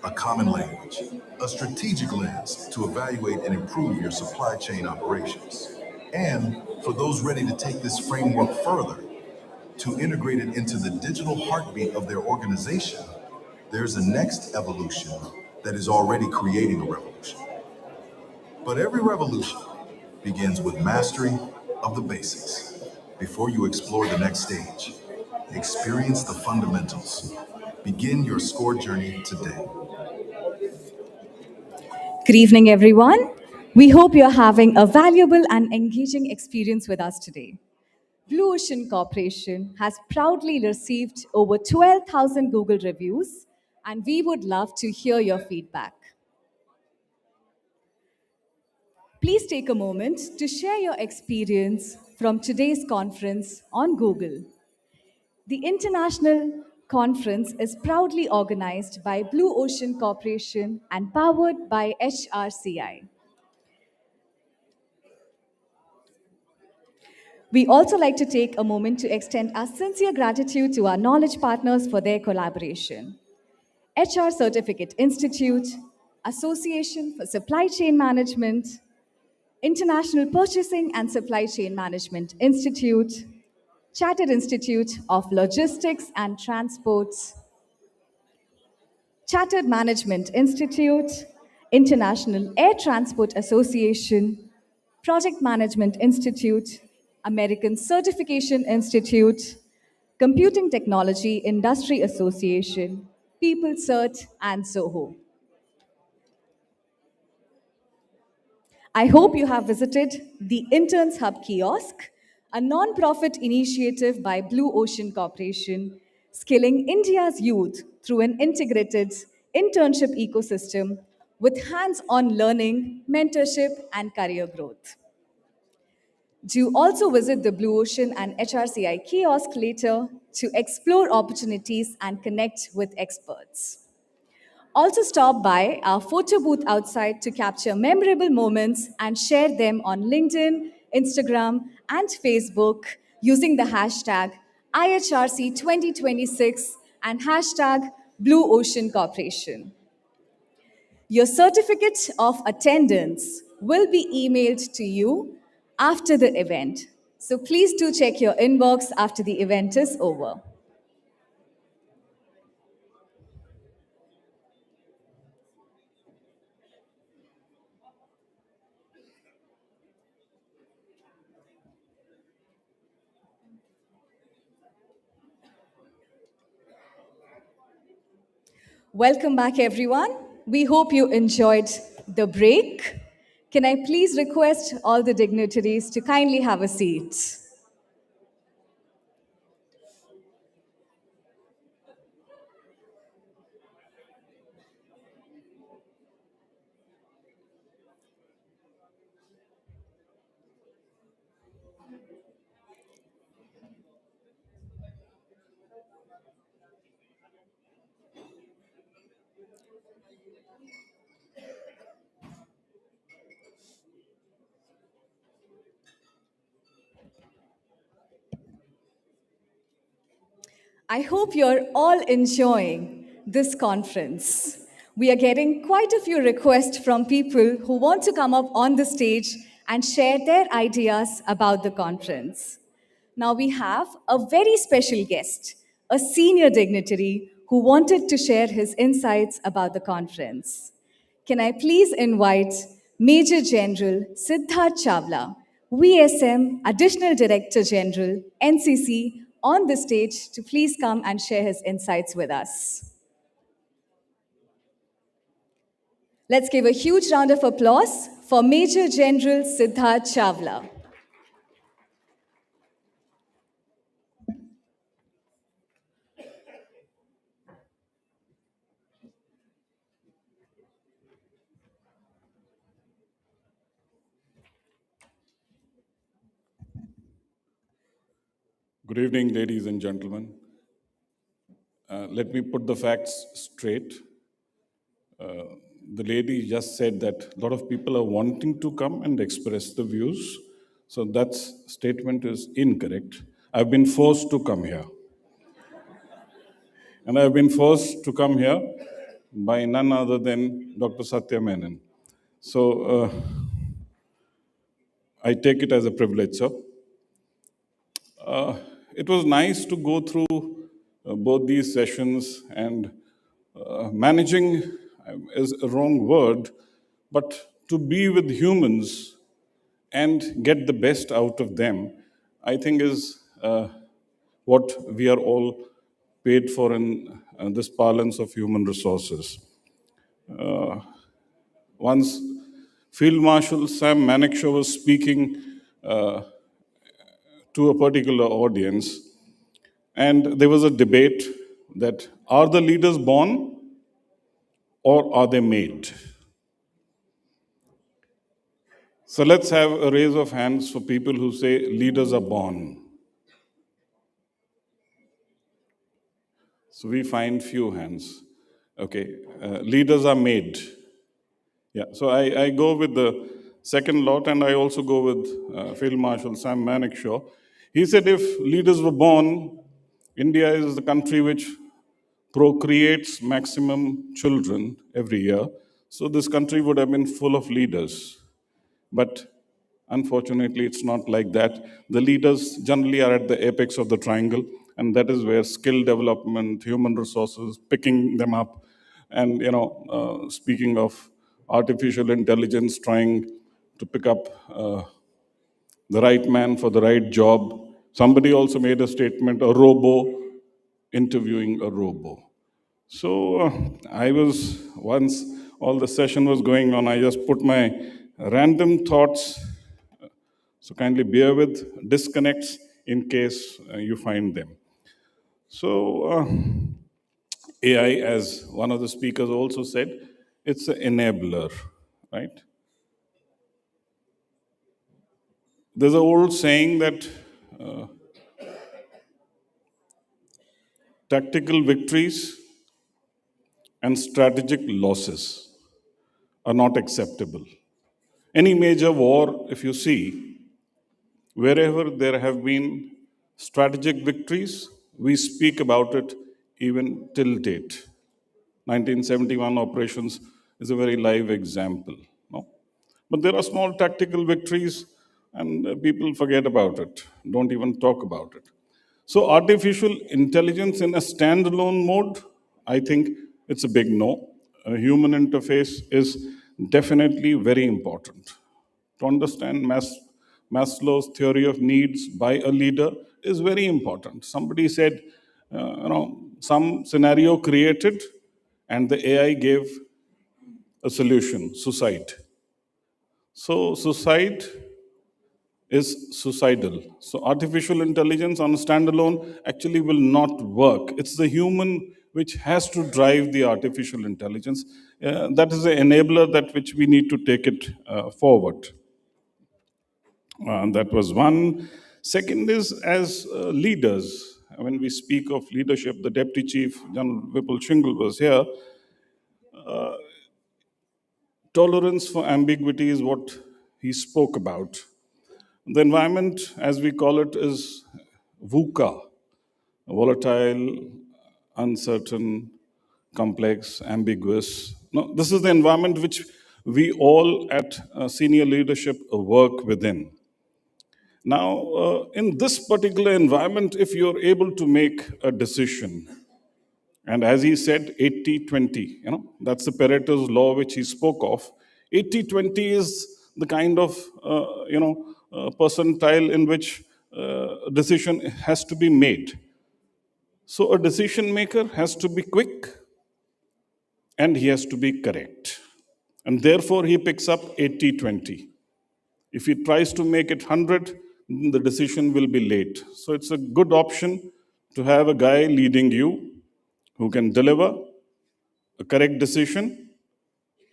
a common language, a strategic lens to evaluate and improve your supply chain operations. And for those ready to take this framework further, to integrate it into the digital heartbeat of their organization, there's a next evolution that is already creating a revolution. But every revolution begins with mastery of the basics. Before you explore the next stage, experience the fundamentals. Begin your SCORE journey today. Good evening, everyone. We hope you're having a valuable and engaging experience with us today. Blue Ocean Corporation has proudly received over 12,000 Google reviews, and we would love to hear your feedback. Please take a moment to share your experience from today's conference on Google. The international conference is proudly organized by Blue Ocean Corporation and powered by HRCI. We also like to take a moment to extend our sincere gratitude to our knowledge partners for their collaboration. HR Certificate Institute, Association for Supply Chain Management, International Purchasing and Supply Chain Management Institute, Chartered Institute of Logistics and Transports, Chartered Management Institute, International Air Transport Association, Project Management Institute, American Certification Institute, Computing Technology Industry Association, PeopleCert, and Zoho. I hope you have visited the Interns Hub kiosk, a non-profit initiative by Blue Ocean Corporation, skilling India's youth through an integrated internship ecosystem with hands-on learning, mentorship, and career growth. Do also visit the Blue Ocean and HRCI kiosk later to explore opportunities and connect with experts. Also, stop by our photo booth outside to capture memorable moments and share them on LinkedIn, Instagram, and Facebook using the hashtag IHRC2026 and hashtag Blue Ocean Corporation. Your certificate of attendance will be emailed to you after the event. So please do check your inbox after the event is over. Welcome back, everyone. We hope you enjoyed the break. Can I please request all the dignitaries to kindly have a seat? I hope you're all enjoying this conference. We are getting quite a few requests from people who want to come up on the stage and share their ideas about the conference. Now we have a very special guest, a senior dignitary who wanted to share his insights about the conference. Can I please invite Major General Siddharth Chawla, VSM Additional Director General, NCC, on the stage to please come and share his insights with us. Let's give a huge round of applause for Major General Siddharth Chawla. Good evening, ladies and gentlemen. Let me put the facts straight. The lady just said that a lot of people are wanting to come and express the views. So that statement is incorrect. I've been forced to come here. And I've been forced to come here by none other than Dr. Satya Menon. So I take it as a privilege, sir. It was nice to go through both these sessions, and managing is a wrong word, but to be with humans and get the best out of them, I think is what we are all paid for in this parlance of human resources. Once Field Marshal Sam Manekshaw was speaking to a particular audience, and there was a debate that are the leaders born or are they made? So let's have a raise of hands for people who say leaders are born. So we find few hands. Okay, leaders are made. Yeah, so I go with the second lot, and I also go with Field Marshal Sam Manekshaw. He said if leaders were born, India is the country which procreates maximum children every year. So this country would have been full of leaders. But unfortunately, it's not like that. The leaders generally are at the apex of the triangle, and that is where skill development, human resources, picking them up, And, speaking of artificial intelligence trying to pick up the right man for the right job, somebody also made a statement, a robo interviewing a robo. So I was, once all the session was going on, I just put my random thoughts. So kindly bear with disconnects in case you find them. So AI, as one of the speakers also said, it's an enabler, right? There's an old saying that tactical victories and strategic losses are not acceptable. Any major war, if you see, wherever there have been strategic victories, we speak about it even till date. 1971 operations is a very live example. No? But there are small tactical victories, and people forget about it, don't even talk about it. So, artificial intelligence in a standalone mode, I think it's a big no. A human interface is definitely very important. To understand Maslow's theory of needs by a leader is very important. Somebody said, some scenario created, and the AI gave a solution: suicide. So, suicide is suicidal. So, artificial intelligence on a standalone actually will not work. It's the human which has to drive the artificial intelligence. That is the enabler that which we need to take it forward. That was one. Second is, as leaders, when we speak of leadership, the Deputy Chief, General Vipul Shingle, was here. Tolerance for ambiguity is what he spoke about. The environment, as we call it, is VUCA: volatile, uncertain, complex, ambiguous. No, this is the environment which we all at senior leadership work within. Now, in this particular environment, if you're able to make a decision, and as he said, 80-20, that's the Pareto's law which he spoke of. 80-20 is the kind of, percentile in which a decision has to be made. So a decision maker has to be quick and he has to be correct. And therefore, he picks up 80-20. If he tries to make it 100, the decision will be late. So it's a good option to have a guy leading you who can deliver a correct decision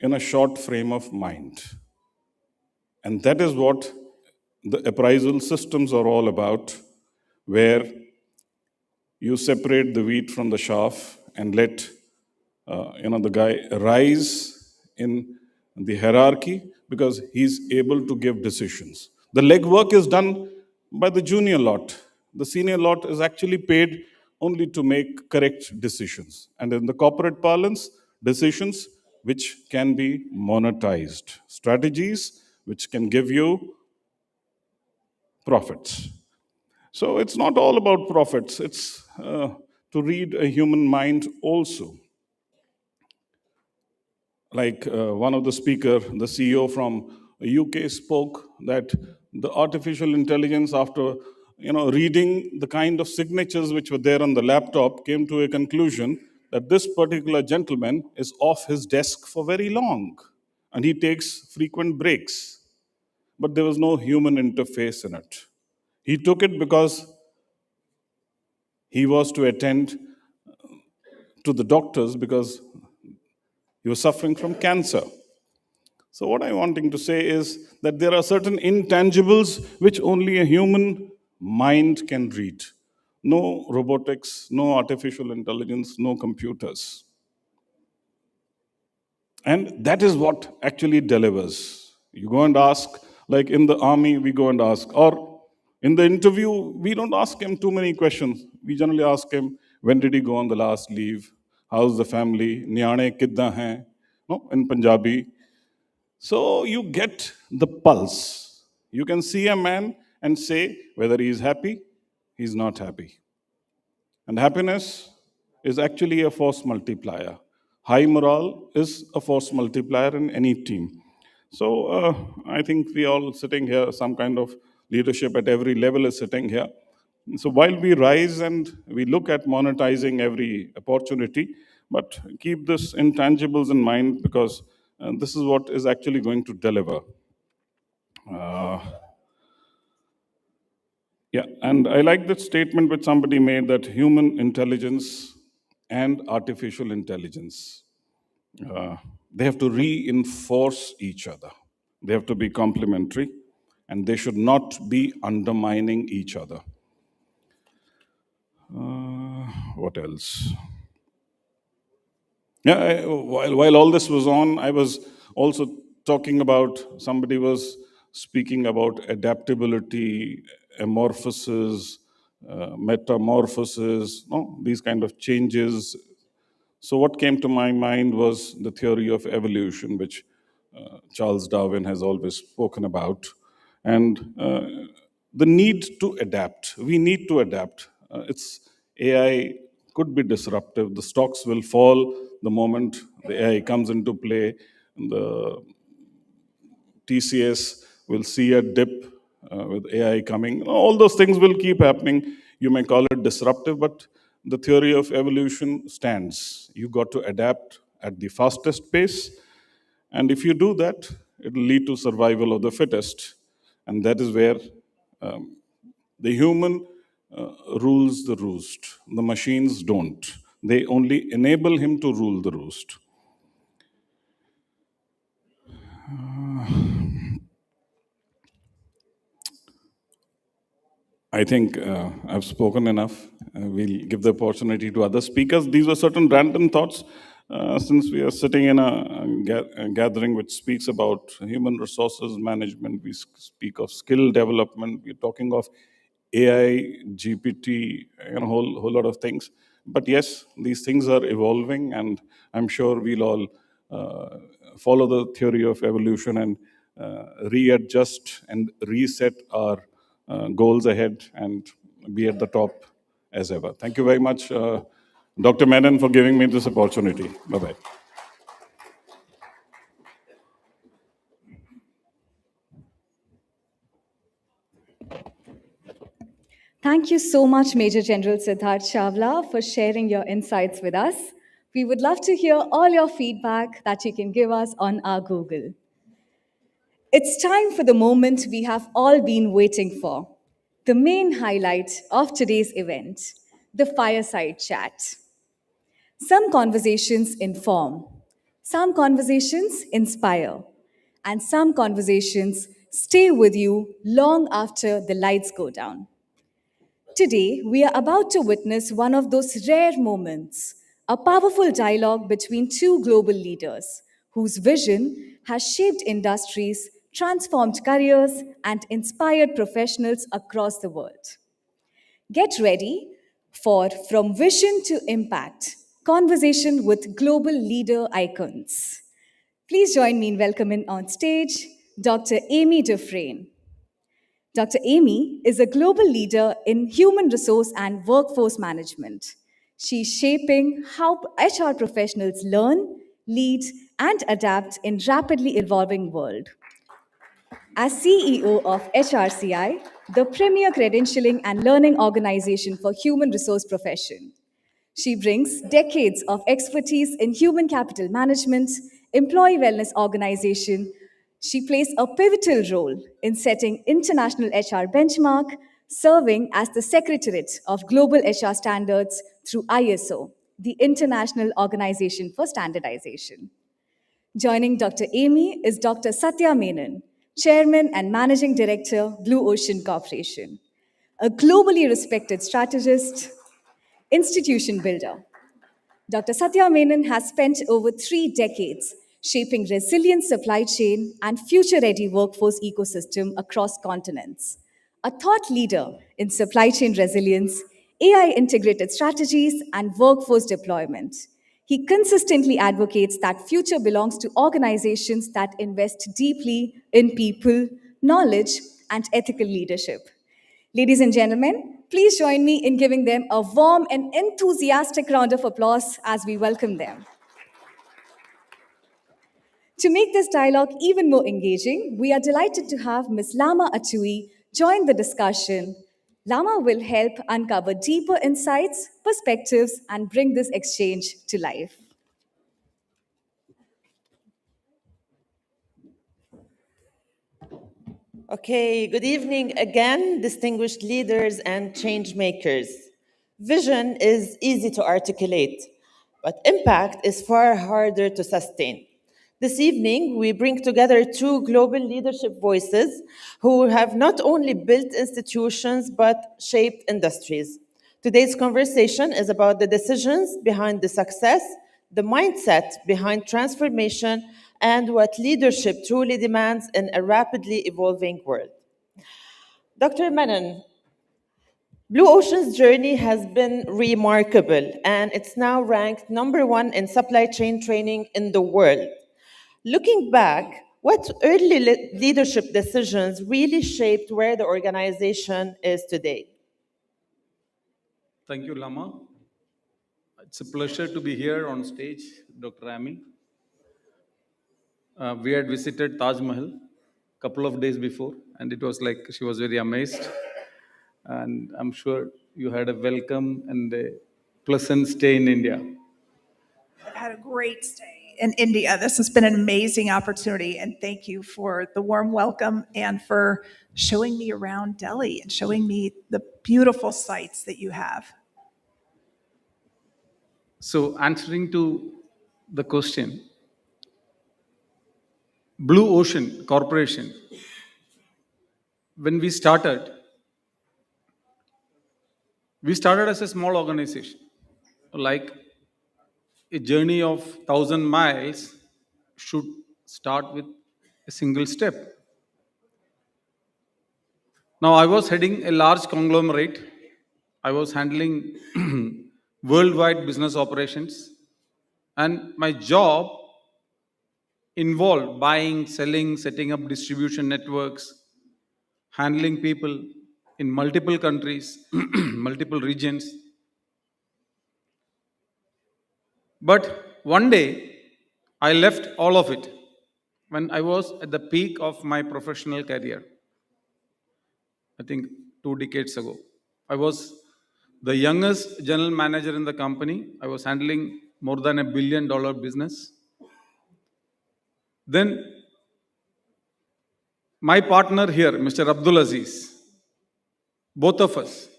in a short frame of mind. And that is what the appraisal systems are all about, where you separate the wheat from the chaff and let the guy rise in the hierarchy because he's able to give decisions. The legwork is done by the junior lot. The senior lot is actually paid only to make correct decisions. And in the corporate parlance, decisions which can be monetized, strategies which can give you profits. So it's not all about profits, it's to read a human mind also. Like one of the speaker, the CEO from UK spoke that the artificial intelligence, after reading the kind of signatures which were there on the laptop, came to a conclusion that this particular gentleman is off his desk for very long and he takes frequent breaks. But there was no human interface in it. He took it because he was to attend to the doctors because he was suffering from cancer. So what I'm wanting to say is that there are certain intangibles which only a human mind can read. No robotics, no artificial intelligence, no computers. And that is what actually delivers. You go and ask, like in the army, we go and ask, or in the interview, we don't ask him too many questions. We generally ask him, when did he go on the last leave? How's the family? Nyane kidda hai? No, in Punjabi. So you get the pulse. You can see a man and say whether he is happy, he's not happy. And happiness is actually a force multiplier. High morale is a force multiplier in any team. So I think we all sitting here, some kind of leadership at every level is sitting here. So while we rise and we look at monetizing every opportunity, but keep this intangibles in mind, because this is what is actually going to deliver. Yeah, and I like that statement which somebody made, that human intelligence and artificial intelligence, they have to reinforce each other. They have to be complementary, and they should not be undermining each other. What else? Yeah, while all this was on, I was also talking about, somebody was speaking about adaptability, amorphosis, metamorphosis, no, these kind of changes. So what came to my mind was the theory of evolution, which Charles Darwin has always spoken about, and the need to adapt. We need to adapt. It's AI could be disruptive. The stocks will fall the moment the AI comes into play. The TCS will see a dip with AI coming. All those things will keep happening. You may call it disruptive, but the theory of evolution stands. You got to adapt at the fastest pace. And if you do that, it will lead to survival of the fittest. And that is where the human rules the roost. The machines don't. They only enable him to rule the roost. I think I've spoken enough. We'll give the opportunity to other speakers. These were certain random thoughts. Since we are sitting in a gathering which speaks about human resources management, we speak of skill development, we're talking of AI, GPT, and a whole lot of things. But yes, these things are evolving, and I'm sure we'll all follow the theory of evolution and readjust and reset our goals ahead and be at the top as ever. Thank you very much, Dr. Menon, for giving me this opportunity. Bye-bye. Thank you so much, Major General Siddharth Chawla, for sharing your insights with us. We would love to hear all your feedback that you can give us on our Google. It's time for the moment we have all been waiting for, the main highlight of today's event, the fireside chat. Some conversations inform, some conversations inspire, and some conversations stay with you long after the lights go down. Today, we are about to witness one of those rare moments, a powerful dialogue between two global leaders whose vision has shaped industries, transformed careers, and inspired professionals across the world. Get ready for From Vision to Impact, conversation with global leader icons. Please join me in welcoming on stage Dr. Amy Dufresne. Dr. Amy is a global leader in human resource and workforce management. She's shaping how HR professionals learn, lead, and adapt in rapidly evolving world. As CEO of HRCI, the premier credentialing and learning organization for human resource profession, she brings decades of expertise in human capital management, employee wellness organization. She plays a pivotal role in setting international HR benchmark, serving as the Secretariat of Global HR Standards through ISO, the International Organization for Standardization. Joining Dr. Amy is Dr. Satya Menon, Chairman and Managing Director, Blue Ocean Corporation, a globally respected strategist, institution builder. Dr. Satya Menon has spent over 3 decades shaping resilient supply chain and future-ready workforce ecosystem across continents. A thought leader in supply chain resilience, AI-integrated strategies, and workforce deployment. He consistently advocates that future belongs to organizations that invest deeply in people, knowledge, and ethical leadership. Ladies and gentlemen, please join me in giving them a warm and enthusiastic round of applause as we welcome them. To make this dialogue even more engaging, we are delighted to have Ms. Lama Atui join the discussion. Lama will help uncover deeper insights, perspectives, and bring this exchange to life. Okay, good evening again, distinguished leaders and change makers. Vision is easy to articulate, but impact is far harder to sustain. This evening, we bring together two global leadership voices who have not only built institutions but shaped industries. Today's conversation is about the decisions behind the success, the mindset behind transformation, and what leadership truly demands in a rapidly evolving world. Dr. Menon, Blue Ocean's journey has been remarkable, and it's now ranked number one in supply chain training in the world. Looking back, what early leadership decisions really shaped where the organization is today? Thank you, Lama. It's a pleasure to be here on stage, Dr. Ami. We had visited Taj Mahal a couple of days before, and it was like she was very amazed. And I'm sure you had a welcome and a pleasant stay in India. I've had a great stay in India. This has been an amazing opportunity, and thank you for the warm welcome and for showing me around Delhi and showing me the beautiful sights that you have. So, answering to the question, Blue Ocean Corporation, when we started as a small organization. Like a journey of 1,000 miles should start with a single step. Now, I was heading a large conglomerate. I was handling worldwide business operations, and my job involved buying, selling, setting up distribution networks, handling people in multiple countries, multiple regions. But one day, I left all of it when I was at the peak of my professional career. I think 2 decades ago. I was the youngest general manager in the company. I was handling more than $1 billion business. Then my partner here, Mr. Abdul Aziz, both of us,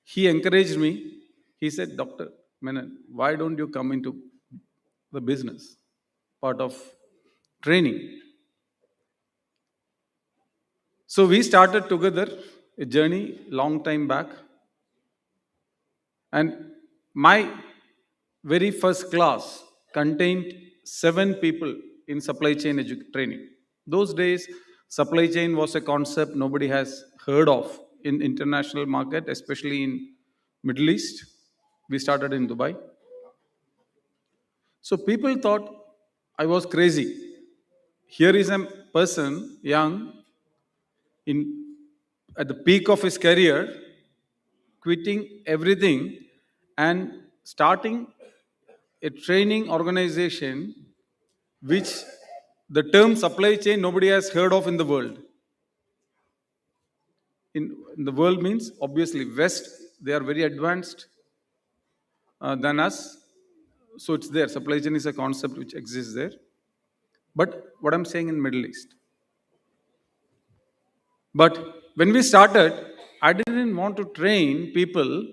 he encouraged me. He said, Dr. Menon, why don't you come into the business, part of training? So we started together a journey long time back. And my very first class contained 7 people in supply chain training. Those days, supply chain was a concept nobody has heard of in international market, especially in Middle East. We started in Dubai. So people thought I was crazy. Here is a person, young, at the peak of his career, quitting everything and starting a training organization which the term supply chain nobody has heard of in the world. In the world means obviously West, they are very advanced than us. So it's there. Supply chain is a concept which exists there. But what I'm saying in Middle East. But when we started, I didn't want to train people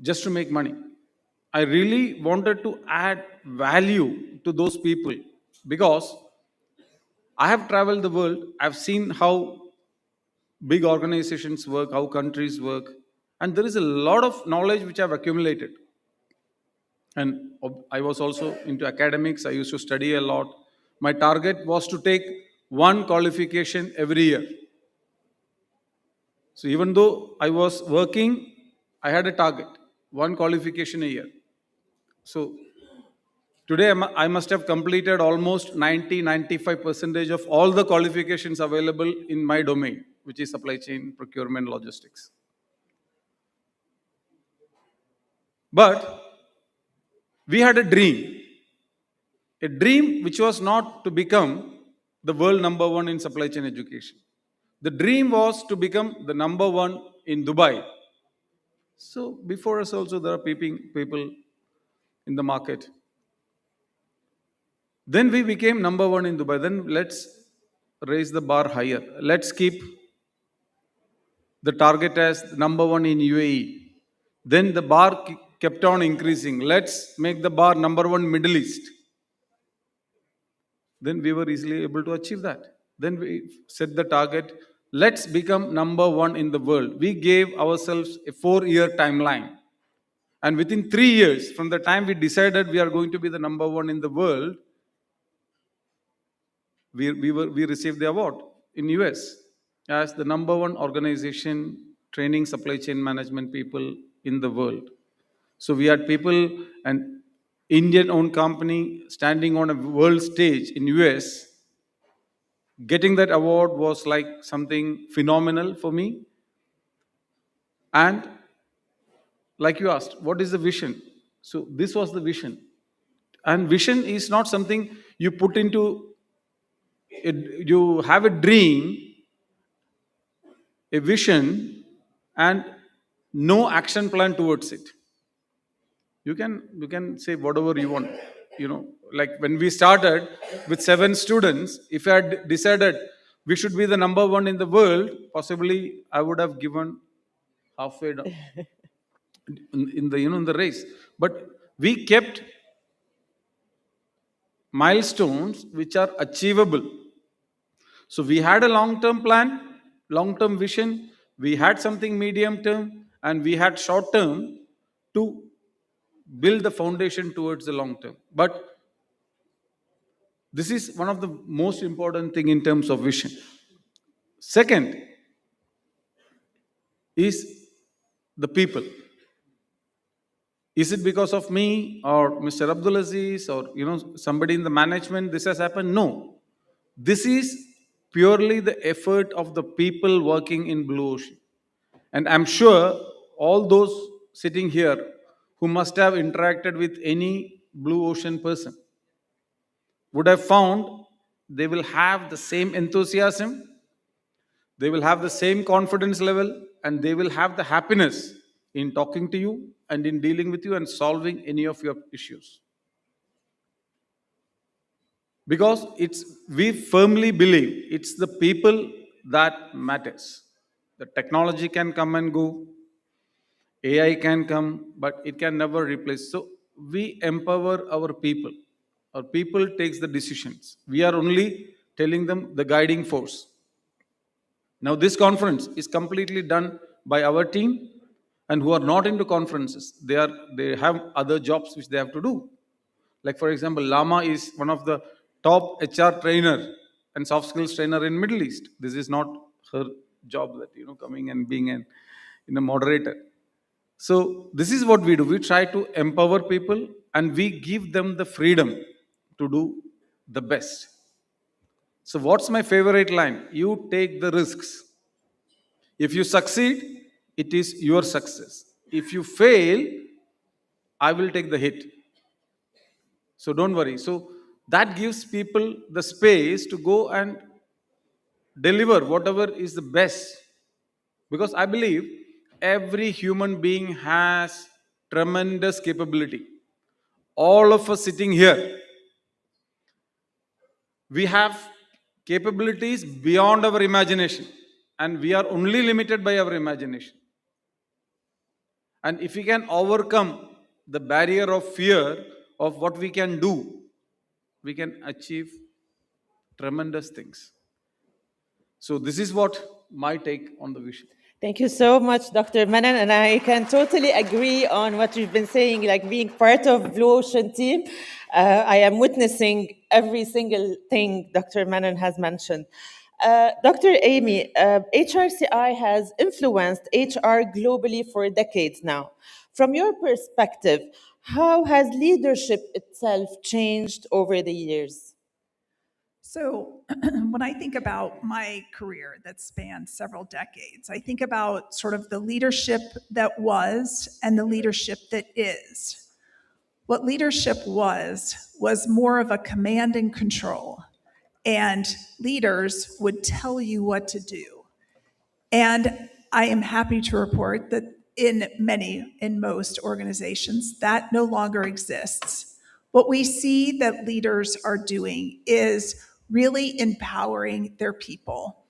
just to make money. I really wanted to add value to those people because I have traveled the world. I've seen how big organizations work, how countries work, and there is a lot of knowledge which I've accumulated. And I was also into academics. I used to study a lot. My target was to take one qualification every year. So even though I was working, I had a target, one qualification a year. So today I must have completed almost 95% of all the qualifications available in my domain, which is supply chain, procurement, logistics. But we had a dream. A dream which was not to become the world number one in supply chain education. The dream was to become the number one in Dubai. So before us also there are people in the market. Then we became number one in Dubai. Then let's raise the bar higher. Let's keep the target as number one in UAE. Then the bar kept on increasing. Let's make the bar number one Middle East. Then we were easily able to achieve that. Then we set the target. Let's become number one in the world. We gave ourselves a 4-year timeline. And within 3 years, from the time we decided we are going to be the number one in the world, we received the award in US as the number one organization training supply chain management people in the world. So we had people, an Indian-owned company standing on a world stage in US. Getting that award was like something phenomenal for me. And like you asked, what is the vision? So this was the vision. And vision is not something you put into it. You have a dream, a vision, and no action plan towards it. You can say whatever you want. Like when we started with 7 students, if I had decided we should be the number one in the world, possibly I would have given halfway down in the race. But we kept milestones which are achievable. So we had a long-term plan, long-term vision, we had something medium-term, and we had short-term to build the foundation towards the long-term. But this is one of the most important thing in terms of vision. Second is the people. Is it because of me or Mr. Abdul Aziz or somebody in the management this has happened? No. This is purely the effort of the people working in Blue Ocean. And I'm sure all those sitting here who must have interacted with any Blue Ocean person would have found they will have the same enthusiasm, they will have the same confidence level, and they will have the happiness in talking to you and in dealing with you and solving any of your issues. Because we firmly believe it's the people that matters. The technology can come and go, AI can come, but it can never replace. So we empower our people. Our people takes the decisions. We are only telling them the guiding force. Now this conference is completely done by our team, and who are not into conferences. They have other jobs which they have to do. Like for example, Lama is one of the top HR trainer and soft skills trainer in Middle East. This is not her job that coming and being a moderator. So this is what we do. We try to empower people and we give them the freedom to do the best. So what's my favorite line? You take the risks. If you succeed, it is your success. If you fail, I will take the hit. So don't worry. So that gives people the space to go and deliver whatever is the best. Because I believe every human being has tremendous capability. All of us sitting here, we have capabilities beyond our imagination, and we are only limited by our imagination. And if we can overcome the barrier of fear of what we can do, we can achieve tremendous things. So this is what my take on the vision. Thank you so much, Dr. Manan, and I can totally agree on what you've been saying, like being part of Blue Ocean team. I am witnessing every single thing Dr. Manan has mentioned. Dr. Amy, HRCI has influenced HR globally for decades now. From your perspective, how has leadership itself changed over the years? So when I think about my career that spanned several decades, I think about sort of the leadership that was and the leadership that is. What leadership was more of a command and control. And leaders would tell you what to do. And I am happy to report that in most organizations, that no longer exists. What we see that leaders are doing is really empowering their people.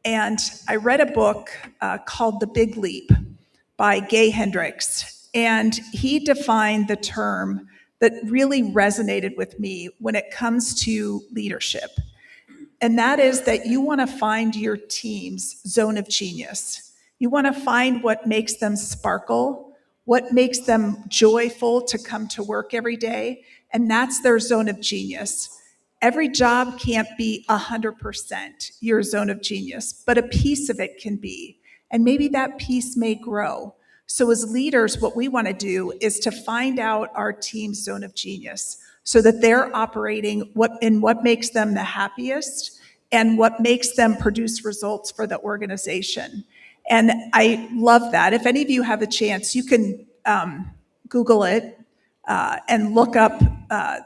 And I read a book called The Big Leap by Gay Hendricks, and he defined the term that really resonated with me when it comes to leadership. And that is that you want to find your team's zone of genius. You want to find what makes them sparkle, what makes them joyful to come to work every day, and that's their zone of genius. Every job can't be 100% your zone of genius, but a piece of it can be. And maybe that piece may grow. So, as leaders, what we want to do is to find out our team's zone of genius so that they're operating what makes them the happiest and what makes them produce results for the organization. And I love that. If any of you have a chance, you can Google it and look up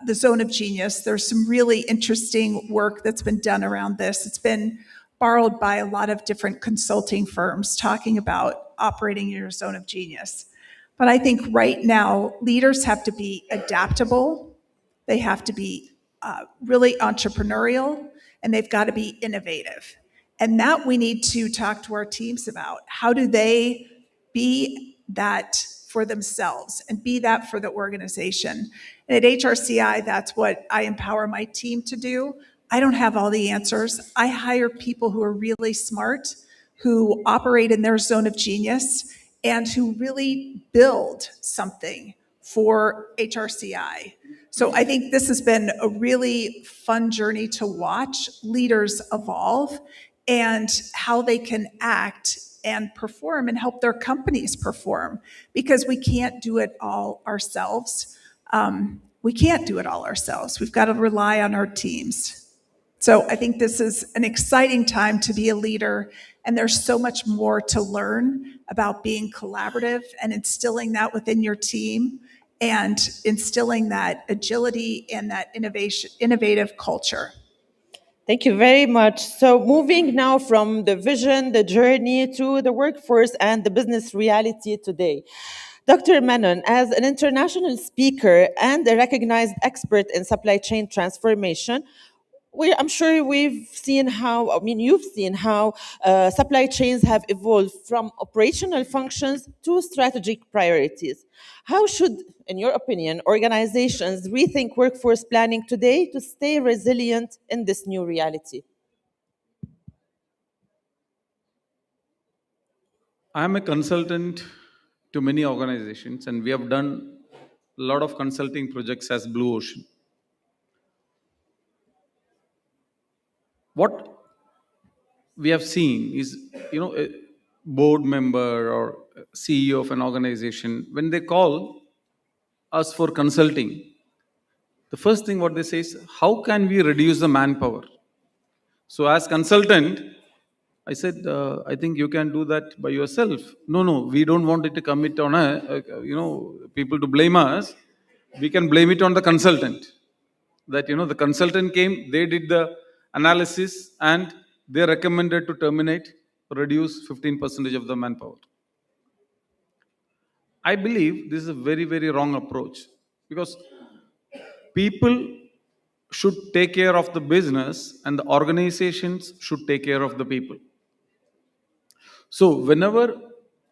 the zone of genius. There's some really interesting work that's been done around this. It's been borrowed by a lot of different consulting firms talking about operating in your zone of genius. But I think right now, leaders have to be adaptable, they have to be really entrepreneurial, and they've got to be innovative. And that we need to talk to our teams about. How do they be that for themselves and be that for the organization? And at HRCI, that's what I empower my team to do. I don't have all the answers. I hire people who are really smart, who operate in their zone of genius, and who really build something for HRCI. So I think this has been a really fun journey to watch leaders evolve and how they can act and perform and help their companies perform, because we can't do it all ourselves. We can't do it all ourselves. We've got to rely on our teams. So I think this is an exciting time to be a leader, and there's so much more to learn about being collaborative and instilling that within your team and instilling that agility and that innovative culture. Thank you very much. So moving now from the vision, the journey to the workforce and the business reality today. Dr. Menon, as an international speaker and a recognized expert in supply chain transformation, I'm sure you've seen how supply chains have evolved from operational functions to strategic priorities. How should, in your opinion, organizations rethink workforce planning today to stay resilient in this new reality? I'm a consultant to many organizations, and we have done a lot of consulting projects as Blue Ocean. What we have seen is, a board member or CEO of an organization, when they call us for consulting, the first thing what they say is, how can we reduce the manpower? So as consultant, I said, I think you can do that by yourself. No, we don't want it to commit on people to blame us. We can blame it on the consultant. That, the consultant came, they did the analysis, and they recommended to terminate, reduce 15% of the manpower. I believe this is a very, very wrong approach, because people should take care of the business and the organizations should take care of the people. So whenever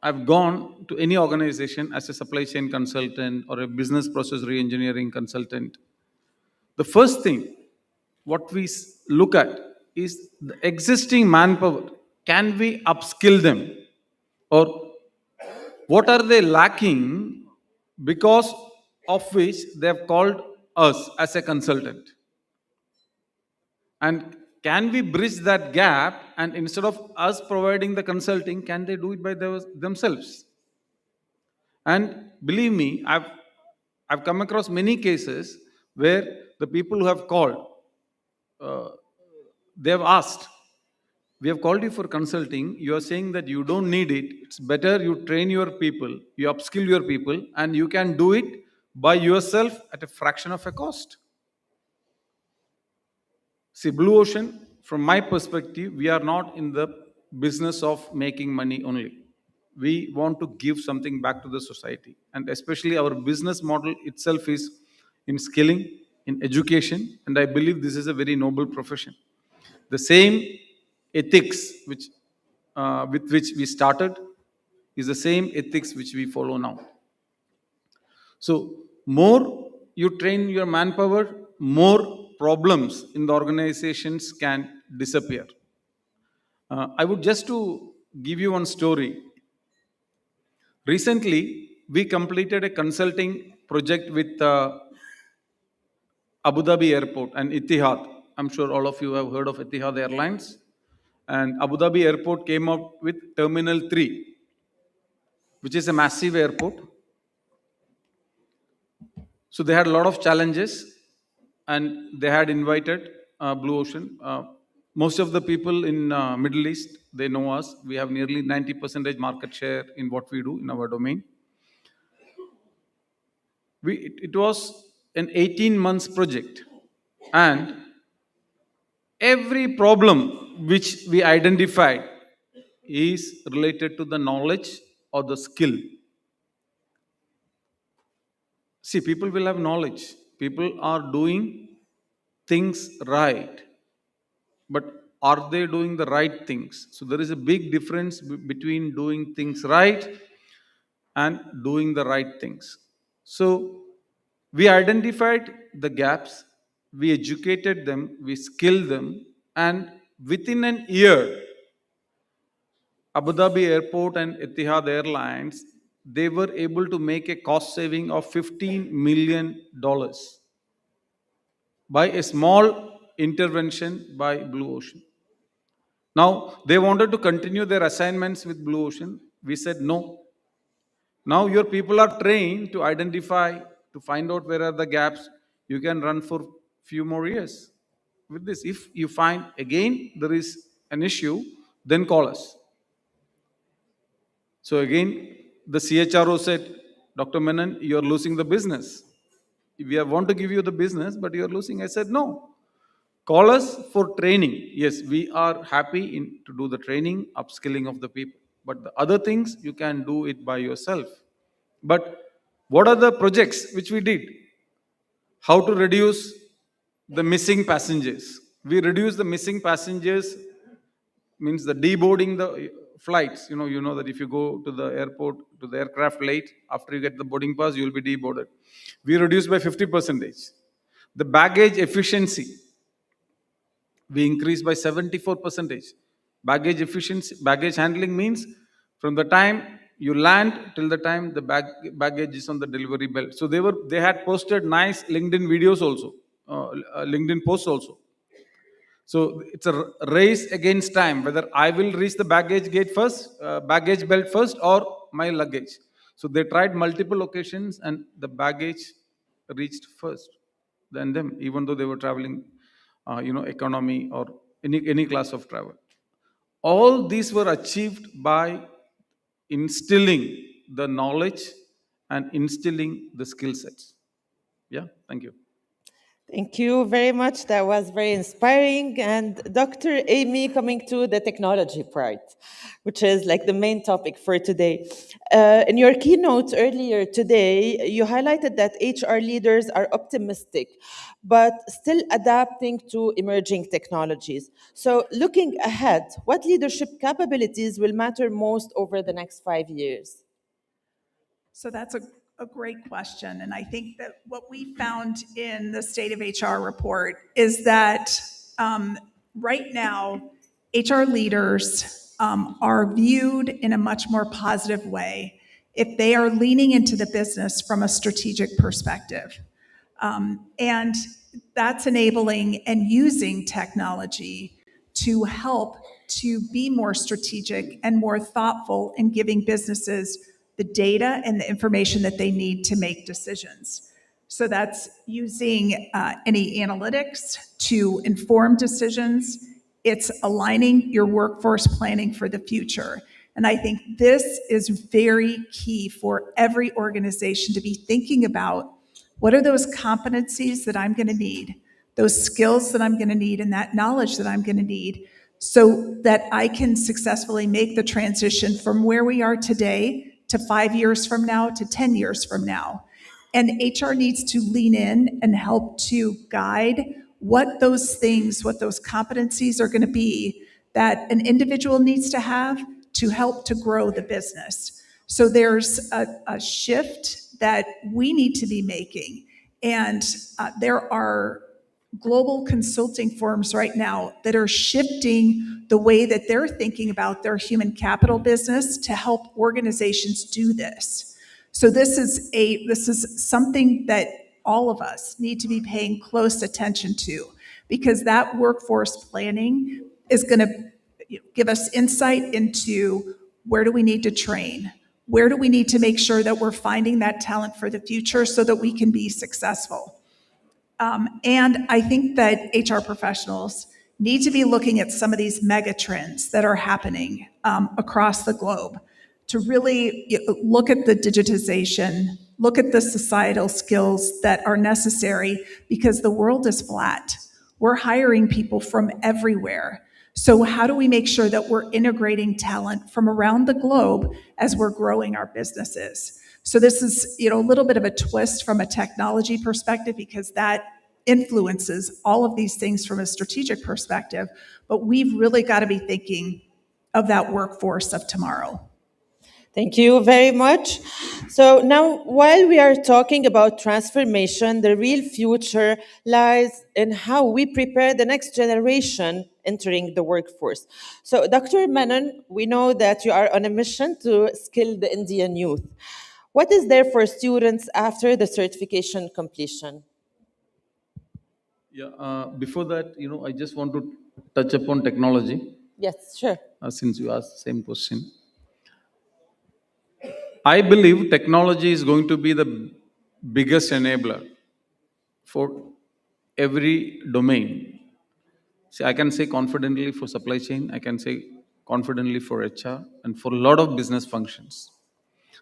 I've gone to any organization as a supply chain consultant or a business process re-engineering consultant, the first thing what we look at is the existing manpower. Can we upskill them? Or what are they lacking because of which they have called us as a consultant? And can we bridge that gap, and instead of us providing the consulting, can they do it by themselves? And believe me, I've come across many cases where the people who have called, they have asked, we have called you for consulting, you are saying that you don't need it, it's better you train your people, you upskill your people, and you can do it by yourself at a fraction of a cost. See, Blue Ocean, from my perspective, we are not in the business of making money only. We want to give something back to the society. And especially our business model itself is in skilling, in education, and I believe this is a very noble profession. The same ethics with which we started is the same ethics which we follow now. So, more you train your manpower, more problems in the organizations can disappear. I would just to give you one story. Recently, we completed a consulting project with Abu Dhabi Airport and Etihad. I'm sure all of you have heard of Etihad Airlines. And Abu Dhabi Airport came up with Terminal 3, which is a massive airport. So they had a lot of challenges, and they had invited Blue Ocean. Most of the people in Middle East, they know us. We have nearly 90% market share in what we do in our domain. It was an 18 months project, and every problem which we identified is related to the knowledge or the skill. See, people will have knowledge. People are doing things right, but are they doing the right things? So there is a big difference between doing things right and doing the right things. So we identified the gaps, we educated them, we skilled them, and within an year, Abu Dhabi Airport and Etihad Airlines, they were able to make a cost saving of $15 million by a small intervention by Blue Ocean. Now, they wanted to continue their assignments with Blue Ocean. We said no. Now, your people are trained to identify, to find out where are the gaps. You can run for few more years with this. If you find again there is an issue, then call us. So again, the CHRO said, Dr. Menon, you're losing the business. We want to give you the business, but you're losing. I said, no. Call us for training. Yes, we are happy to do the training, upskilling of the people. But the other things, you can do it by yourself. But what are the projects which we did? How to reduce the missing passengers. We reduce the missing passengers, means the deboarding the flights. You know that if you go to the airport, to the aircraft late, after you get the boarding pass, you will be deboarded. We reduced by 50%. The baggage efficiency, we increased by 74%. Baggage efficiency, baggage handling means from the time you land till the time the baggage is on the delivery belt. So they had posted nice LinkedIn videos also, LinkedIn posts also. So it's a race against time, whether I will reach the baggage gate first, baggage belt first, or my luggage. So they tried multiple occasions, and the baggage reached first than them, even though they were traveling, economy or any class of travel. All these were achieved by instilling the knowledge and instilling the skill sets. Yeah, thank you. Thank you very much. That was very inspiring. And Dr. Amy, coming to the technology part, which is like the main topic for today. In your keynote earlier today, you highlighted that HR leaders are optimistic, but still adapting to emerging technologies. So looking ahead, what leadership capabilities will matter most over the next 5 years? So that's a great question. And I think that what we found in the State of HR report is that right now, HR leaders are viewed in a much more positive way if they are leaning into the business from a strategic perspective. And that's enabling and using technology to help to be more strategic and more thoughtful in giving businesses the data and the information that they need to make decisions. So that's using any analytics to inform decisions. It's aligning your workforce planning for the future. And I think this is very key for every organization to be thinking about What are those competencies that I'm going to need, those skills that I'm going to need, and that knowledge that I'm going to need so that I can successfully make the transition from where we are today to 5 years from now to 10 years from now? And HR needs to lean in and help to guide what those things, what those competencies are going to be that an individual needs to have to help to grow the business. So there's a shift that we need to be making. And there are global consulting firms right now that are shifting the way that they're thinking about their human capital business to help organizations do this. So this is something that all of us need to be paying close attention to, because that workforce planning is going to give us insight into where do we need to train, where do we need to make sure that we're finding that talent for the future so that we can be successful. And I think that HR professionals need to be looking at some of these mega trends that are happening across the globe to really look at the digitization, look at the societal skills that are necessary, because the world is flat. We're hiring people from everywhere. So how do we make sure that we're integrating talent from around the globe as we're growing our businesses? So this is, a little bit of a twist from a technology perspective, because that influences all of these things from a strategic perspective. But we've really got to be thinking of that workforce of tomorrow. Thank you very much. So now, while we are talking about transformation, the real future lies in how we prepare the next generation entering the workforce. So, Dr. Menon, we know that you are on a mission to skill the Indian youth. What is there for students after the certification completion? Yeah, before that, I just want to touch upon technology, Yes, sure. since you asked the same question. I believe technology is going to be the biggest enabler for every domain. See, I can say confidently for supply chain, I can say confidently for HR, and for a lot of business functions.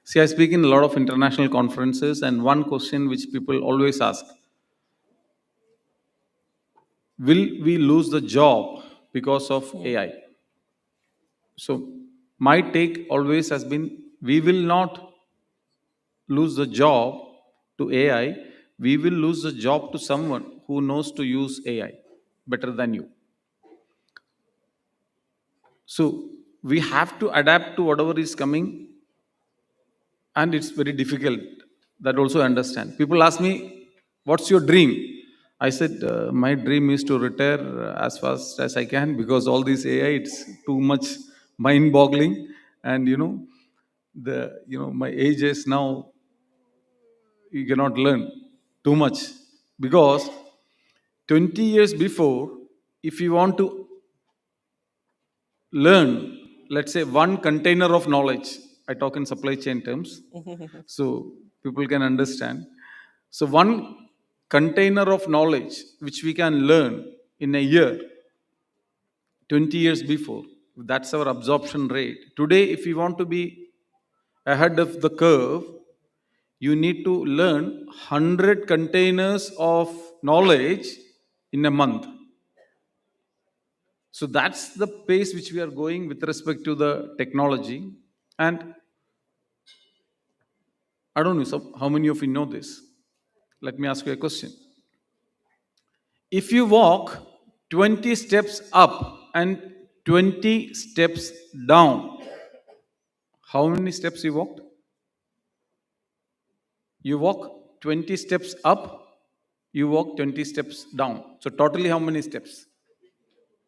See, I speak in a lot of international conferences, and one question which people always ask: will we lose the job because of AI? So, my take always has been, we will not lose the job to AI, we will lose the job to someone who knows to use AI better than you. So we have to adapt to whatever is coming, and it's very difficult. That also I understand. People ask me, "What's your dream?" I said, "My dream is to retire as fast as I can, because all this AI, it's too much mind-boggling, and my age is now, you cannot learn too much, because 20 years before, if you want to learn, let's say, one container of knowledge, I talk in supply chain terms so people can understand. So one container of knowledge which we can learn in a year, 20 years before, that's our absorption rate. Today, if you want to be ahead of the curve, you need to learn 100 containers of knowledge in a month. So that's the pace which we are going with respect to the technology. And I don't know how many of you know this. Let me ask you a question. If you walk 20 steps up and 20 steps down, how many steps you walked? You walk 20 steps up, you walk 20 steps down. So totally how many steps?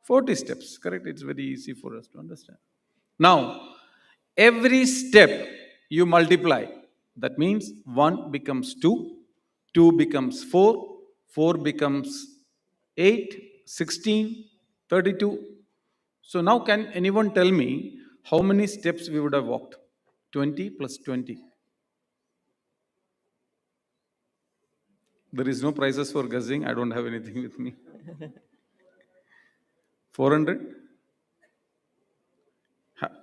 40 steps, correct? It's very easy for us to understand. Now, every step you multiply. That means 1 becomes 2, 2 becomes 4, 4 becomes 8, 16, 32. So now can anyone tell me how many steps we would have walked? 20 plus 20. There is no prizes for guessing. I don't have anything with me. 400?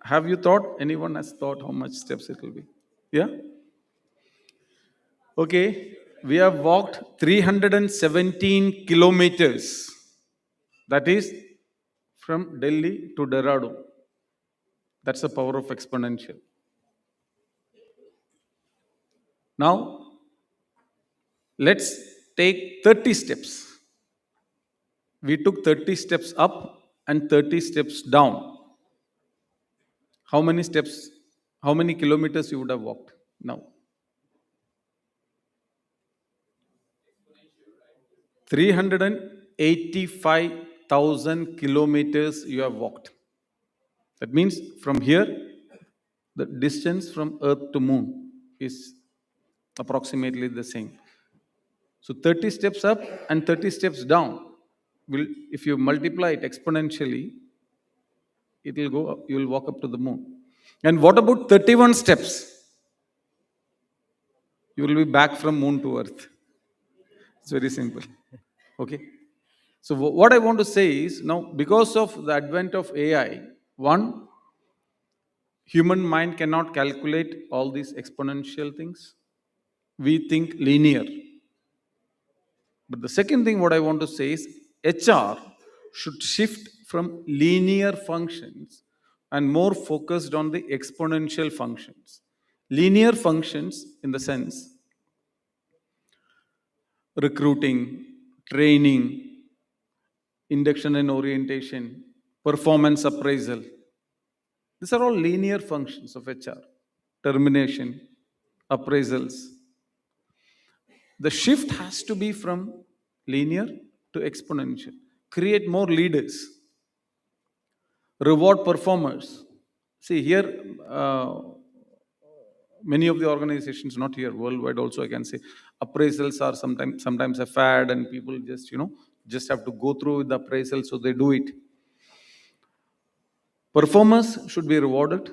Have you thought? Anyone has thought how much steps it will be? Yeah? Okay. We have walked 317 kilometers. That is from Delhi to Dehradun. That's the power of exponential. Now, let's take 30 steps. We took 30 steps up and 30 steps down. How many steps, how many kilometers you would have walked now? 385,000 kilometers you have walked. That means from here, the distance from Earth to Moon is approximately the same. So 30 steps up and 30 steps down will, if you multiply it exponentially, it will go up, you will walk up to the moon. And what about 31 steps? You will be back from moon to earth. It's very simple. Okay. So what I want to say is now, because of the advent of AI, one, human mind cannot calculate all these exponential things. We think linear. But the second thing what I want to say is HR should shift from linear functions and more focused on the exponential functions. Linear functions in the sense recruiting, training, induction and orientation, performance appraisal. These are all linear functions of HR. Termination, appraisals. The shift has to be from linear to exponential. Create more leaders. Reward performers. See here, many of the organizations, not here, worldwide also I can say, appraisals are sometimes a fad and people just, just have to go through with the appraisal, so they do it. Performers should be rewarded,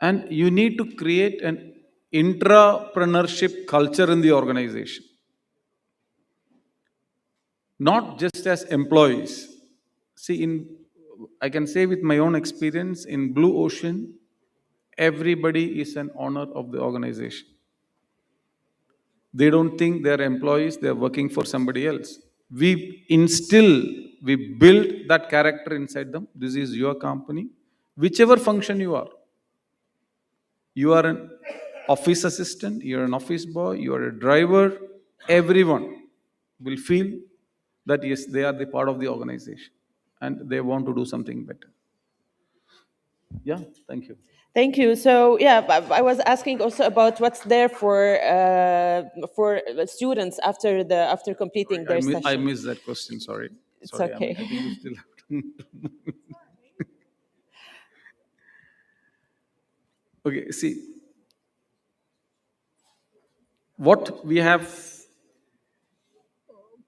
and you need to create an intrapreneurship culture in the organization. Not just as employees. See, I can say with my own experience, in Blue Ocean, everybody is an owner of the organization. They don't think they're employees, they're working for somebody else. We build that character inside them. This is your company. Whichever function you are an office assistant, you're an office boy, you're a driver, everyone will feel that yes, they are the part of the organization and they want to do something better. Yeah, thank you. Thank you. So yeah, I was asking also about what's there for students after completing their session. I missed that question. Sorry. It's Sorry, okay. I think you still have to. Okay. See, what we have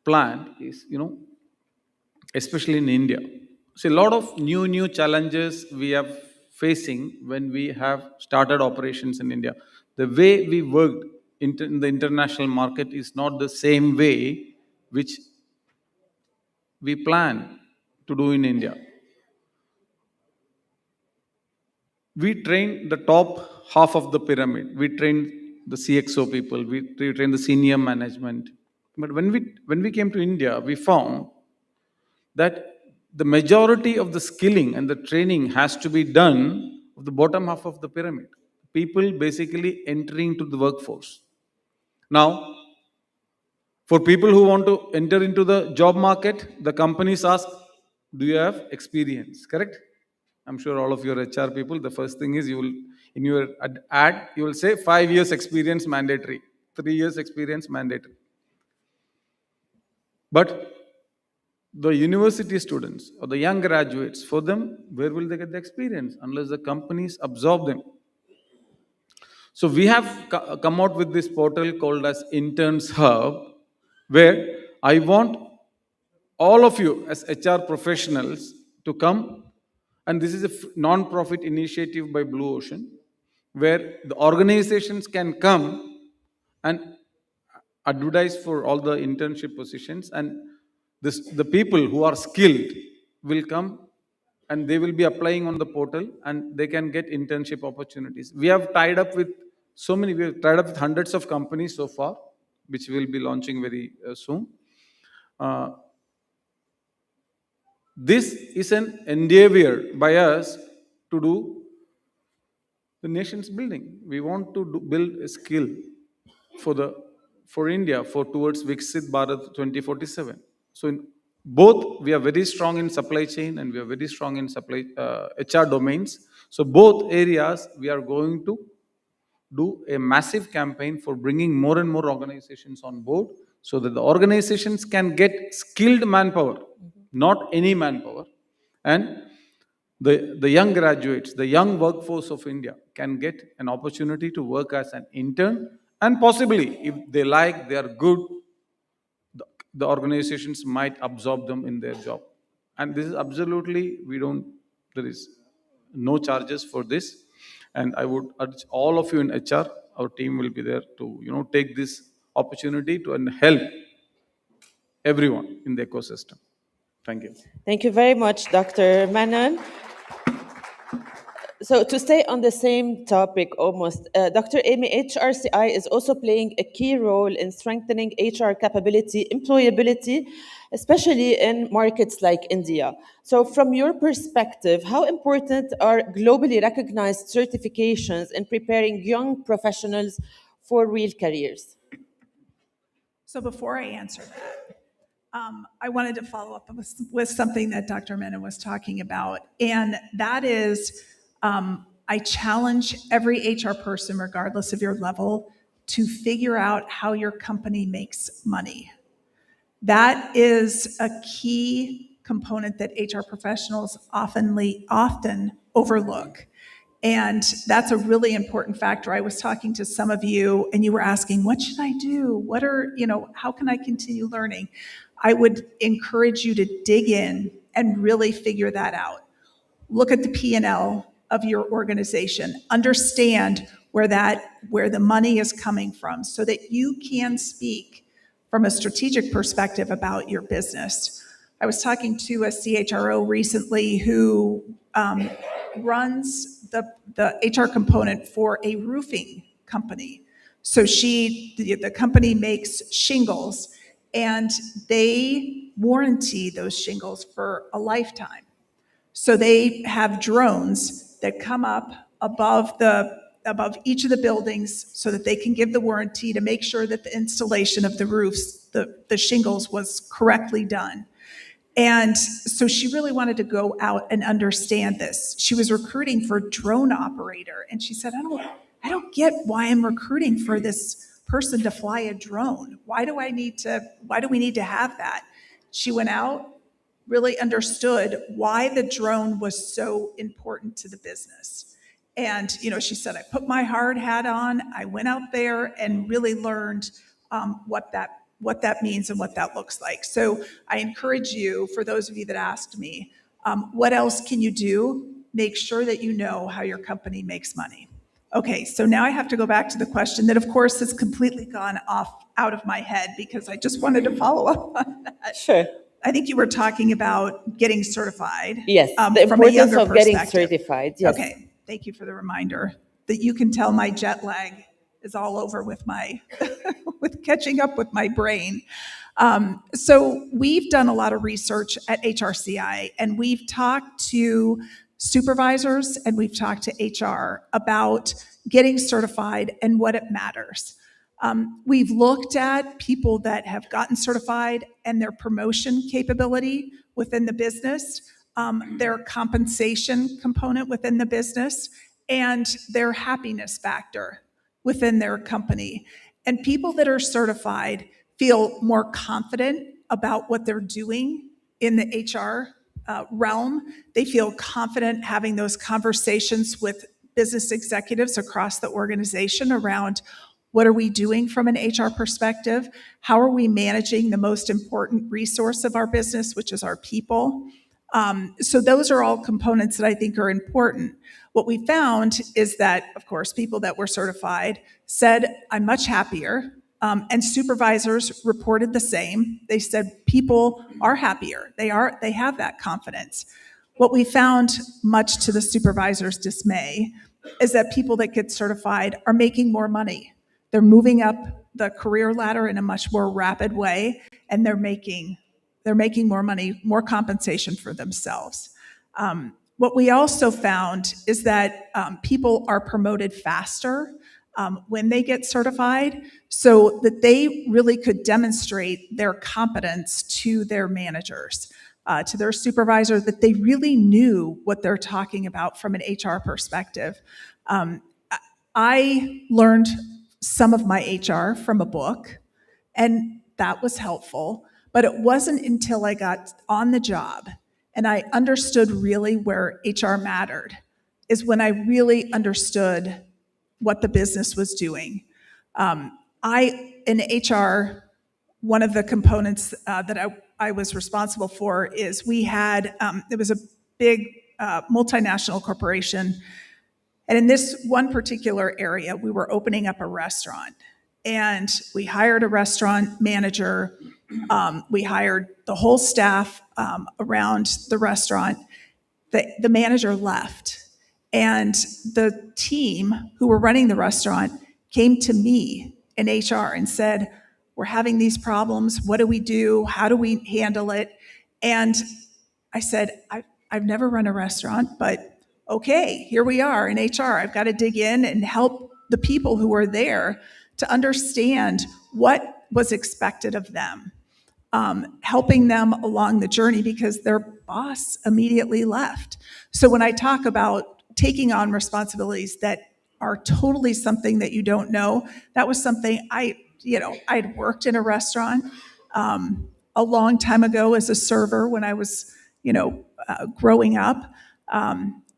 planned is, especially in India. See, a lot of new challenges we are facing when we have started operations in India. The way we worked in the international market is not the same way which we plan to do in India. We train the top half of the pyramid. We train the CXO people. We train the senior management. But when we came to India, we found that the majority of the skilling and the training has to be done of the bottom half of the pyramid. People basically entering to the workforce. Now, for people who want to enter into the job market, the companies ask, do you have experience? Correct? I'm sure all of your HR people, the first thing is in your ad, you will say 5 years experience mandatory, 3 years experience mandatory. But the university students or the young graduates, for them, where will they get the experience unless the companies absorb them? So we have come out with this portal called as Interns Hub, where I want all of you as HR professionals to come, and this is a non-profit initiative by Blue Ocean, where the organizations can come and advertise for all the internship positions, and the people who are skilled will come and they will be applying on the portal and they can get internship opportunities. We have tied up with hundreds of companies so far. which we'll be launching very soon. Uh, this is an endeavor by us to do the nation's building. We want to build a skill for India for towards Viksit Bharat 2047. So in both we are very strong in supply chain and we are very strong in HR domains. So both areas we are going to do a massive campaign for bringing more and more organizations on board so that the organizations can get skilled manpower, not any manpower, and the young graduates, the young workforce of India can get an opportunity to work as an intern, and possibly, if they like, they are good, the organizations might absorb them in their job. And this is absolutely, there is no charges for this. And I would urge all of you in HR, our team will be there to, take this opportunity to and help everyone in the ecosystem. Thank you. Thank you very much, Dr. Manon. So to stay on the same topic almost, Dr. Amy, HRCI is also playing a key role in strengthening HR capability, employability, especially in markets like India. So from your perspective, how important are globally recognized certifications in preparing young professionals for real careers? So before I answer that, I wanted to follow up with something that Dr. Menon was talking about, and that is I challenge every HR person, regardless of your level, to figure out how your company makes money. That is a key component that HR professionals often overlook. And that's a really important factor. I was talking to some of you and you were asking, what should I do? How can I continue learning? I would encourage you to dig in and really figure that out. Look at the P&L of your organization. Understand where the money is coming from so that you can speak from a strategic perspective about your business. I was talking to a CHRO recently who runs the HR component for a roofing company. So the company makes shingles and they warranty those shingles for a lifetime. So they have drones that come up above each of the buildings so that they can give the warranty to make sure that the installation of the roofs, the shingles, was correctly done. And so she really wanted to go out and understand this. She was recruiting for drone operator, and she said, I don't get why I'm recruiting for this person to fly a drone. Why do we need to have that? She went out, really understood why the drone was so important to the business. And she said, I put my hard hat on, I went out there and really learned what that means and what that looks like. So I encourage you, for those of you that asked me, what else can you do? Make sure that you know how your company makes money. Okay, so now I have to go back to the question that, of course, has completely gone out of my head because I just wanted to follow up on that. Sure. I think you were talking about getting certified. Yes, the importance of getting certified. Yes. Okay, thank you for the reminder. That you can tell my jet lag is all over with with catching up with my brain. So we've done a lot of research at HRCI, and we've talked to supervisors and we've talked to HR about getting certified and what it matters. We've looked at people that have gotten certified and their promotion capability within the business, their compensation component within the business, and their happiness factor within their company. And people that are certified feel more confident about what they're doing in the HR realm. They feel confident having those conversations with business executives across the organization around what are we doing from an HR perspective? How are we managing the most important resource of our business, which is our people? So those are all components that I think are important. What we found is that, of course, people that were certified said, I'm much happier. And supervisors reported the same. They said people are happier. They have that confidence. What we found, much to the supervisor's dismay, is that people that get certified are making more money. They're moving up the career ladder in a much more rapid way, and they're making more money, more compensation for themselves. What we also found is that people are promoted faster when they get certified, so that they really could demonstrate their competence to their managers, to their supervisor, that they really knew what they're talking about from an HR perspective. I learned some of my HR from a book, and that was helpful. But it wasn't until I got on the job and I understood really where HR mattered, is when I really understood what the business was doing. In HR, one of the components that I was responsible for is we had, it was a big multinational corporation. And in this one particular area, we were opening up a restaurant. And we hired a restaurant manager. We hired the whole staff around the restaurant. The manager left. And the team who were running the restaurant came to me in HR and said, "We're having these problems. What do we do? How do we handle it?" And I said, I've never run a restaurant, but okay, here we are in HR. I've got to dig in and help the people who are there to understand what was expected of them, helping them along the journey because their boss immediately left. So when I talk about taking on responsibilities that are totally something that you don't know, that was something I'd worked in a restaurant a long time ago as a server when I was, growing up.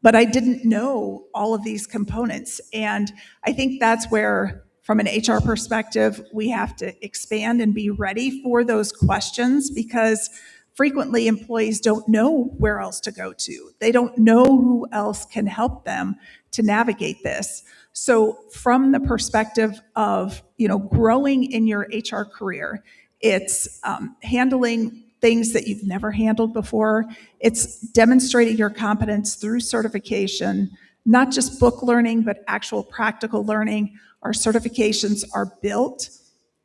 But I didn't know all of these components. And I think that's where, from an HR perspective, we have to expand and be ready for those questions, because frequently employees don't know where else to go to. They don't know who else can help them to navigate this. So from the perspective of, growing in your HR career, it's handling things that you've never handled before. It's demonstrating your competence through certification, not just book learning, but actual practical learning. Our certifications are built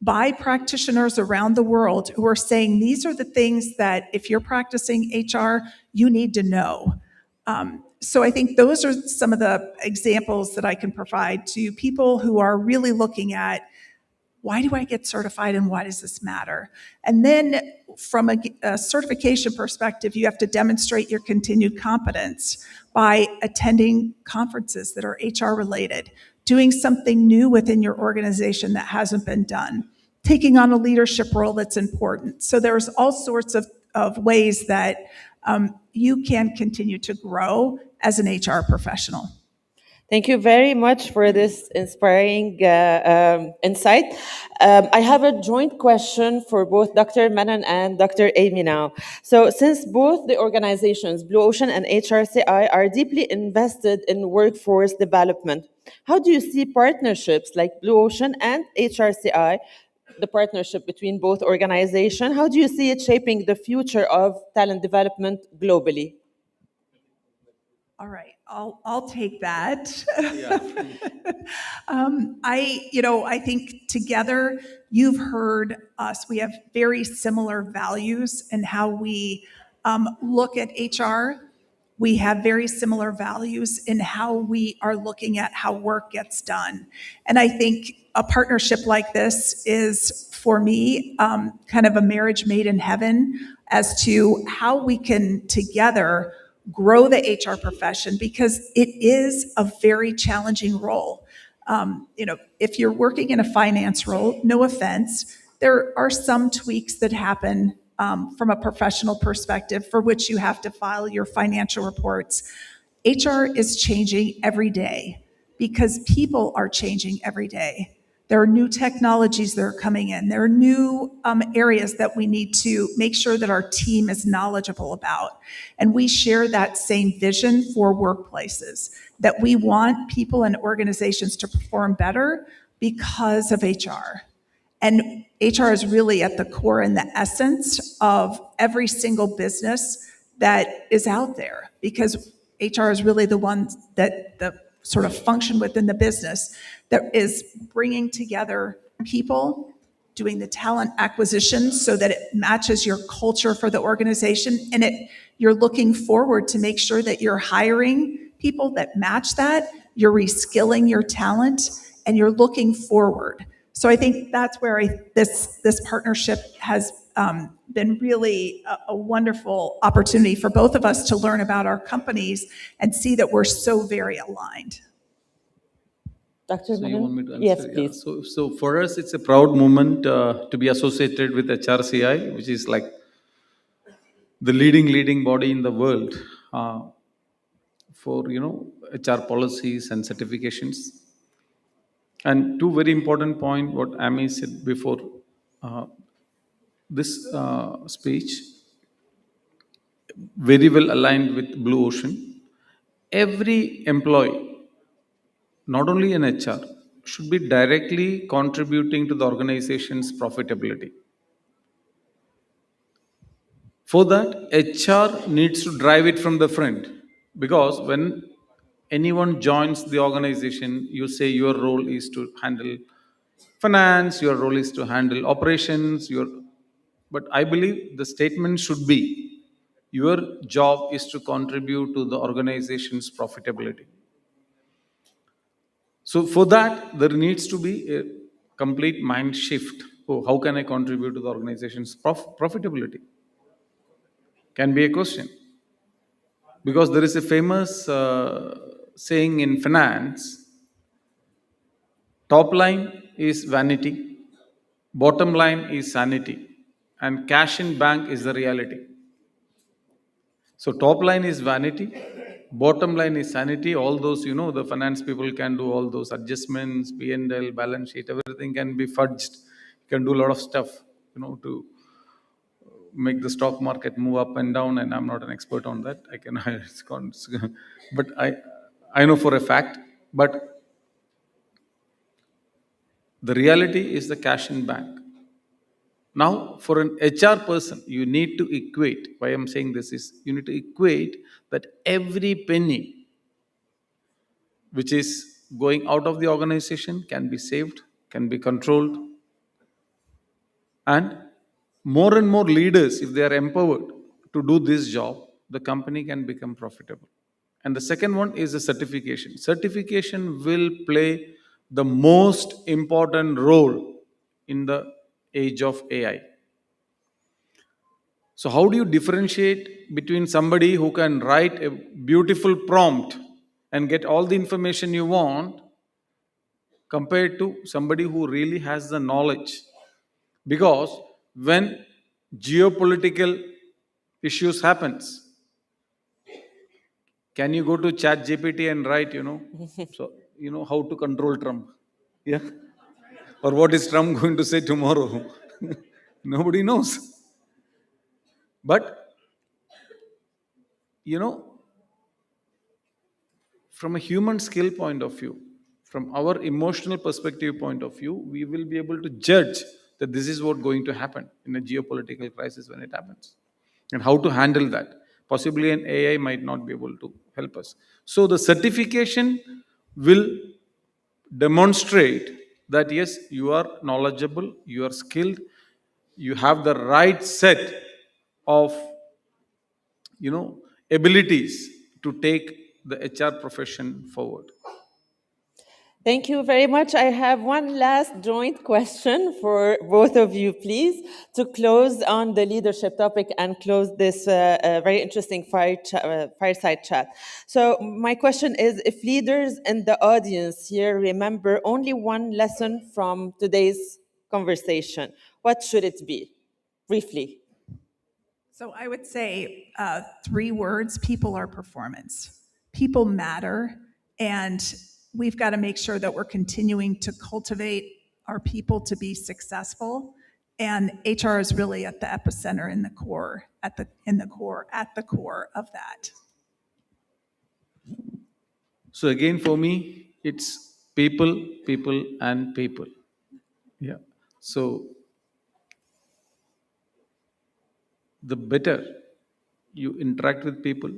by practitioners around the world who are saying these are the things that if you're practicing HR, you need to know. So I think those are some of the examples that I can provide to people who are really looking at, why do I get certified and why does this matter? And then from a certification perspective, you have to demonstrate your continued competence by attending conferences that are HR related, doing something new within your organization that hasn't been done, taking on a leadership role that's important. So there's all sorts of ways that you can continue to grow as an HR professional. Thank you very much for this inspiring insight. I have a joint question for both Dr. Manan and Dr. Amy now. So since both the organizations, Blue Ocean and HRCI, are deeply invested in workforce development, how do you see partnerships like Blue Ocean and HRCI, the partnership between both organizations, how do you see it shaping the future of talent development globally? All right, I'll take that. Yeah. I think together, you've heard us. We have very similar values in how we look at HR. We have very similar values in how we are looking at how work gets done. And I think a partnership like this is, for me, kind of a marriage made in heaven as to how we can together grow the HR profession, because it is a very challenging role. If you're working in a finance role, no offense, there are some tweaks that happen from a professional perspective for which you have to file your financial reports. HR is changing every day because people are changing every day. There are new technologies that are coming in. There are new areas that we need to make sure that our team is knowledgeable about. And we share that same vision for workplaces, that we want people and organizations to perform better because of HR. And HR is really at the core and the essence of every single business that is out there, because HR is really the one that the sort of function within the business that is bringing together people, doing the talent acquisition so that it matches your culture for the organization, and you're looking forward to make sure that you're hiring people that match that, you're reskilling your talent, and you're looking forward. So I think that's where this partnership has been really a wonderful opportunity for both of us to learn about our companies and see that we're so very aligned. Dr. So you want me to answer? Yes, Yeah. please. So for us, it's a proud moment to be associated with HRCI, which is like the leading body in the world for HR policies and certifications. And two very important point what Amy said before this speech, very well aligned with Blue Ocean. Every employee, not only in HR, should be directly contributing to the organization's profitability. For that, HR needs to drive it from the front, because when anyone joins the organization, you say your role is to handle finance, your role is to handle operations, but I believe the statement should be your job is to contribute to the organization's profitability. So for that, there needs to be a complete mind shift. Oh, how can I contribute to the organization's profitability? Can be a question. Because there is a famous saying in finance, top line is vanity, bottom line is sanity, and cash in bank is the reality. So top line is vanity, bottom line is sanity. All those, the finance people can do all those adjustments, P&L, balance sheet, everything can be fudged. You can do a lot of stuff, to make the stock market move up and down. And I'm not an expert on that. I can, but I know for a fact. But the reality is the cash in bank. Now, for an HR person, you need to equate. Why I'm saying this is you need to equate that every penny which is going out of the organization can be saved, can be controlled. And more leaders, if they are empowered to do this job, the company can become profitable. And the second one is the certification. Certification will play the most important role in the age of AI. So how do you differentiate between somebody who can write a beautiful prompt and get all the information you want compared to somebody who really has the knowledge? Because when geopolitical issues happens, can you go to chat GPT and write, so how to control Trump? Yeah. Or what is Trump going to say tomorrow? Nobody knows. But, from a human skill point of view, from our emotional perspective point of view, we will be able to judge that this is what going to happen in a geopolitical crisis when it happens, and how to handle that. Possibly an AI might not be able to help us. So the certification will demonstrate that yes, you are knowledgeable, you are skilled, you have the right set of abilities to take the HR profession forward. Thank you very much. I have one last joint question for both of you, please, to close on the leadership topic and close this very interesting fireside chat. So my question is, if leaders in the audience here remember only one lesson from today's conversation, what should it be? Briefly. So I would say 3 words: people are performance. People matter, and we've got to make sure that we're continuing to cultivate our people to be successful. And HR is really at the epicenter, in the core, at the core of that. So again, for me, it's people, and people. Yeah. So the better you interact with people,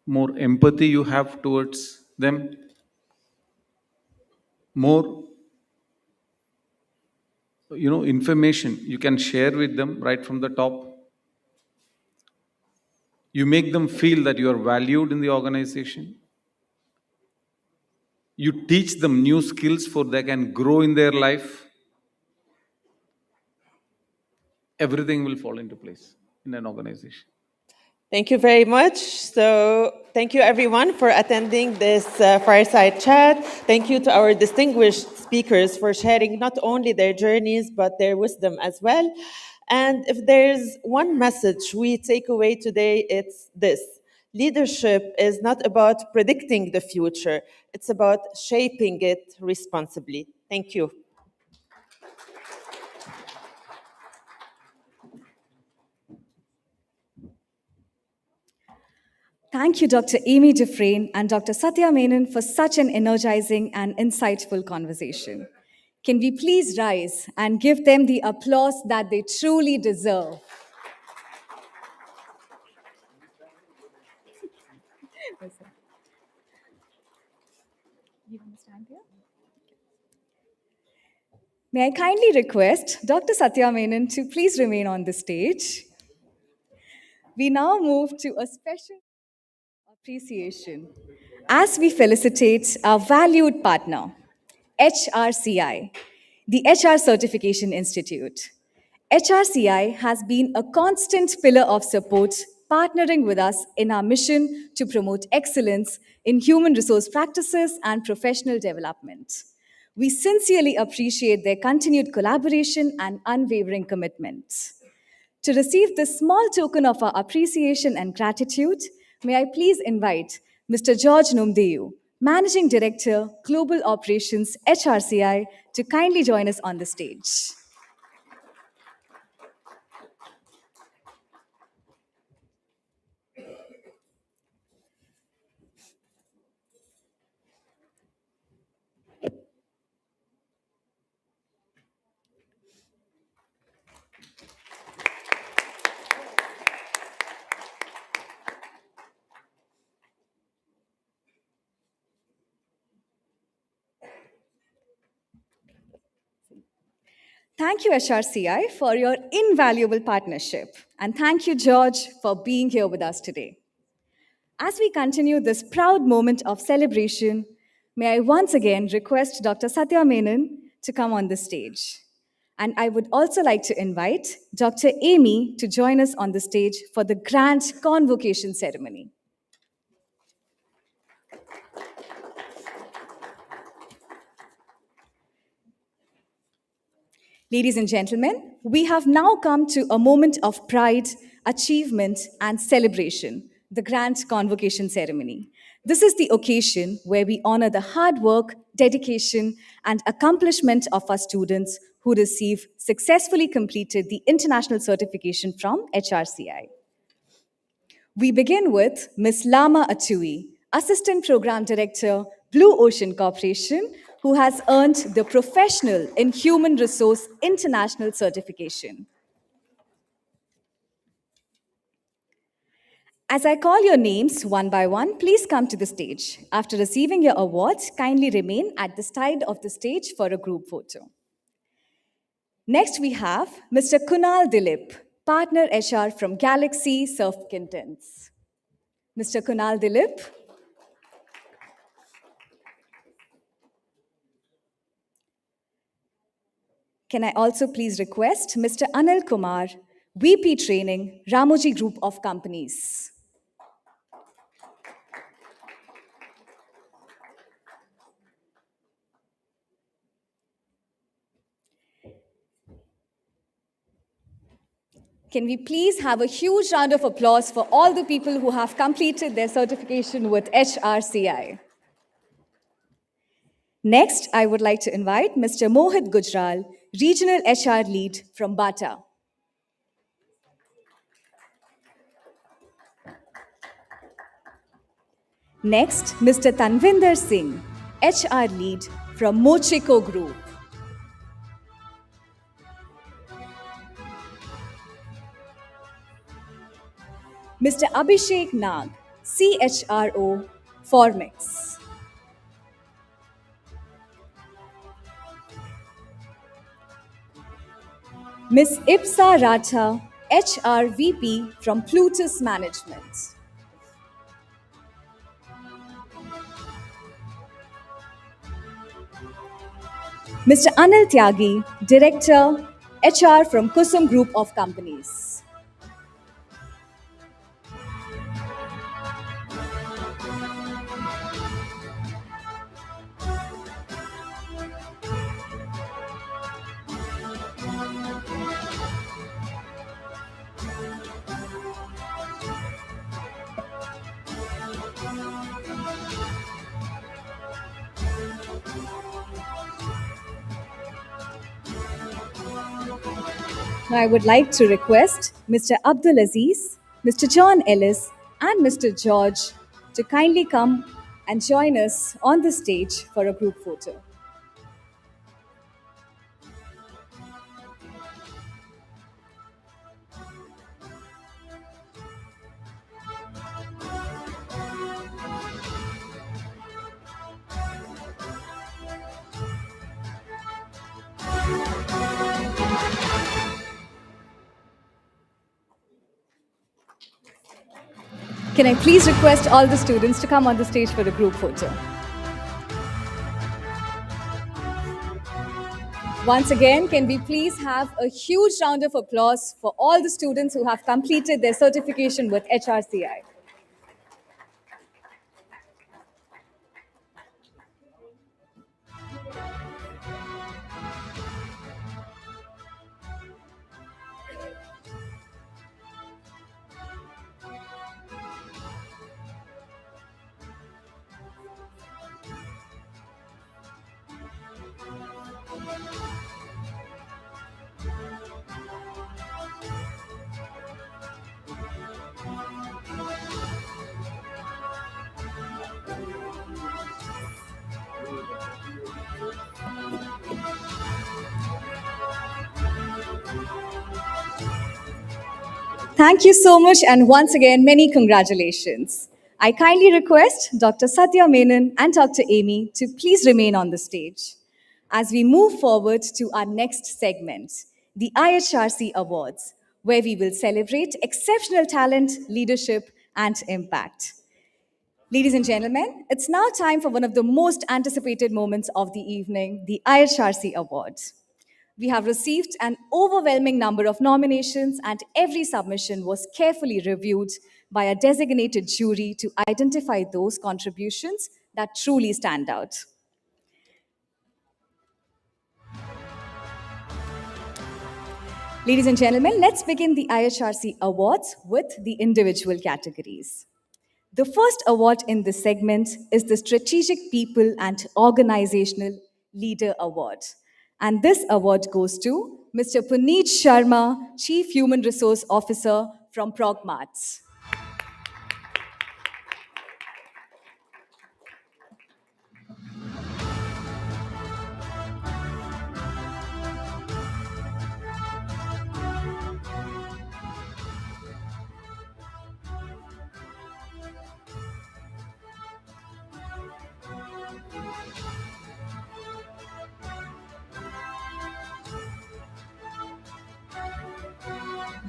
more empathy you have towards them, more information you can share with them right from the top. You make them feel that you are valued in the organization. You teach them new skills for they can grow in their life. Everything will fall into place in an organization. Thank you very much. So, thank you everyone for attending this fireside chat. Thank you to our distinguished speakers for sharing not only their journeys, but their wisdom as well. And if there's one message we take away today, it's this. Leadership is not about predicting the future, it's about shaping it responsibly. Thank you. Thank you, Dr. Amy Dufresne and Dr. Satya Menon, for such an energizing and insightful conversation. Can we please rise and give them the applause that they truly deserve? May I kindly request Dr. Satya Menon to please remain on the stage. We now move to a special appreciation as we felicitate our valued partner, HRCI, the HR Certification Institute. HRCI has been a constant pillar of support, partnering with us in our mission to promote excellence in human resource practices and professional development. We sincerely appreciate their continued collaboration and unwavering commitment. To receive this small token of our appreciation and gratitude, may I please invite Mr. George Numdeyu, Managing Director, Global Operations, HRCI, to kindly join us on the stage. Thank you, HRCI, for your invaluable partnership. And thank you, George, for being here with us today. As we continue this proud moment of celebration, may I once again request Dr. Satya Menon to come on the stage. And I would also like to invite Dr. Amy to join us on the stage for the grand convocation ceremony. Ladies and gentlemen, we have now come to a moment of pride, achievement, and celebration, the Grand Convocation Ceremony. This is the occasion where we honor the hard work, dedication, and accomplishment of our students who successfully completed the international certification from HRCI. We begin with Ms. Lama Achui, Assistant Program Director, Blue Ocean Corporation, who has earned the Professional in Human Resource International Certification. As I call your names one by one, please come to the stage. After receiving your awards, kindly remain at the side of the stage for a group photo. Next, we have Mr. Kunal Dilip, Partner HR from Galaxy Surfkintons. Mr. Kunal Dilip. Can I also please request Mr. Anil Kumar, VP Training, Ramoji Group of Companies. Can we please have a huge round of applause for all the people who have completed their certification with HRCI? Next, I would like to invite Mr. Mohit Gujral, Regional HR Lead from Bata. Next, Mr. Tanvinder Singh, HR Lead from Mochico Group. Mr. Abhishek Nag, CHRO, Formix. Ms. Ipsa Ratha, HR VP from Plutus Management. Mr. Anil Tyagi, Director, HR from Kusum Group of Companies. Now I would like to request Mr. Abdul Aziz, Mr. John Ellis, and Mr. George to kindly come and join us on the stage for a group photo. Can I please request all the students to come on the stage for a group photo? Once again, can we please have a huge round of applause for all the students who have completed their certification with HRCI. Thank you so much, and once again, many congratulations. I kindly request Dr. Satya Menon and Dr. Amy to please remain on the stage as we move forward to our next segment, the IHRC Awards, where we will celebrate exceptional talent, leadership, and impact. Ladies and gentlemen, it's now time for one of the most anticipated moments of the evening, the IHRC Awards. We have received an overwhelming number of nominations, and every submission was carefully reviewed by a designated jury to identify those contributions that truly stand out. Ladies and gentlemen, let's begin the IHRC Awards with the individual categories. The first award in this segment is the Strategic People and Organizational Leader Award. And this award goes to Mr. Puneet Sharma, Chief Human Resource Officer from Progmarts.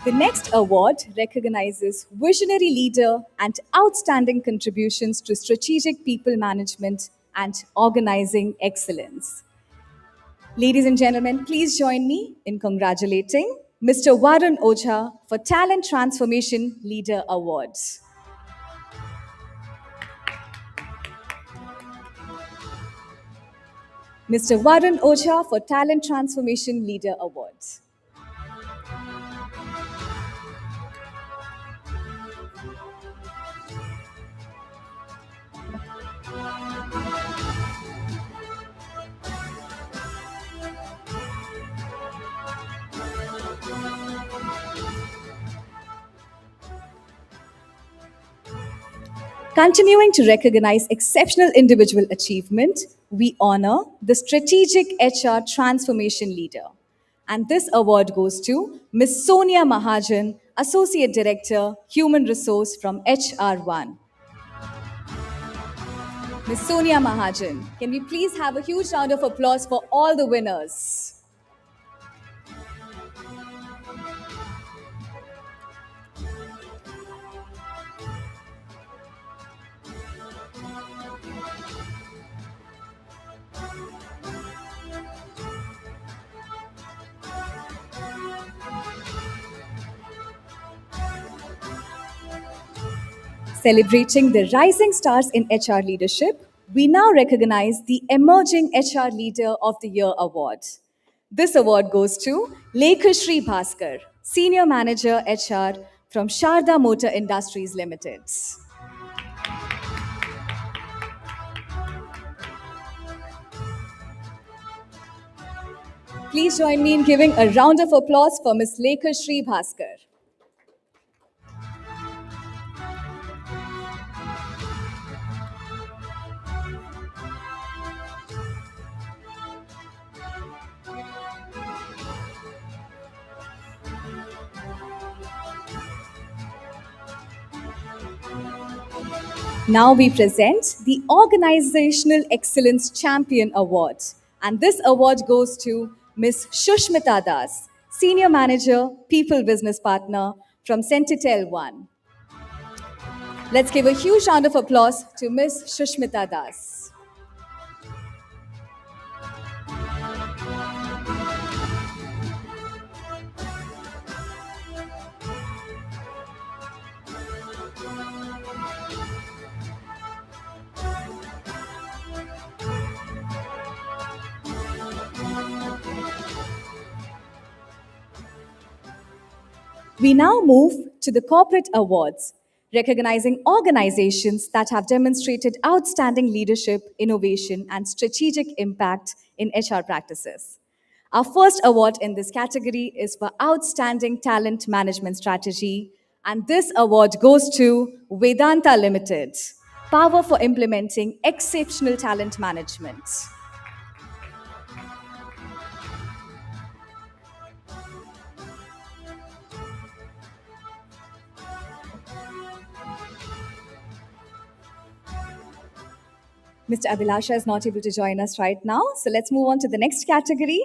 The next award recognizes visionary leader and outstanding contributions to strategic people management and organizing excellence. Ladies and gentlemen, please join me in congratulating Mr. Varun Oja for Talent Transformation Leader Awards. Mr. Varun Oja for Talent Transformation Leader Awards. Continuing to recognize exceptional individual achievement, we honor the Strategic HR Transformation Leader. And this award goes to Ms. Sonia Mahajan, Associate Director, Human Resource from HR1. Ms. Sonia Mahajan, can we please have a huge round of applause for all the winners? Celebrating the rising stars in HR leadership, we now recognize the Emerging HR Leader of the Year award. This award goes to Lekashri Bhaskar, Senior Manager HR from Sharda Motor Industries Limited. Please join me in giving a round of applause for Ms. Lekashri Bhaskar. Now we present the Organizational Excellence Champion Award. And this award goes to Ms. Shushmita Das, Senior Manager, People Business Partner from Sentitel One. Let's give a huge round of applause to Ms. Shushmita Das. We now move to the Corporate Awards, recognizing organizations that have demonstrated outstanding leadership, innovation, and strategic impact in HR practices. Our first award in this category is for Outstanding Talent Management Strategy, and this award goes to Vedanta Limited, Power for Implementing Exceptional Talent Management. Mr. Abhilasha is not able to join us right now, so let's move on to the next category.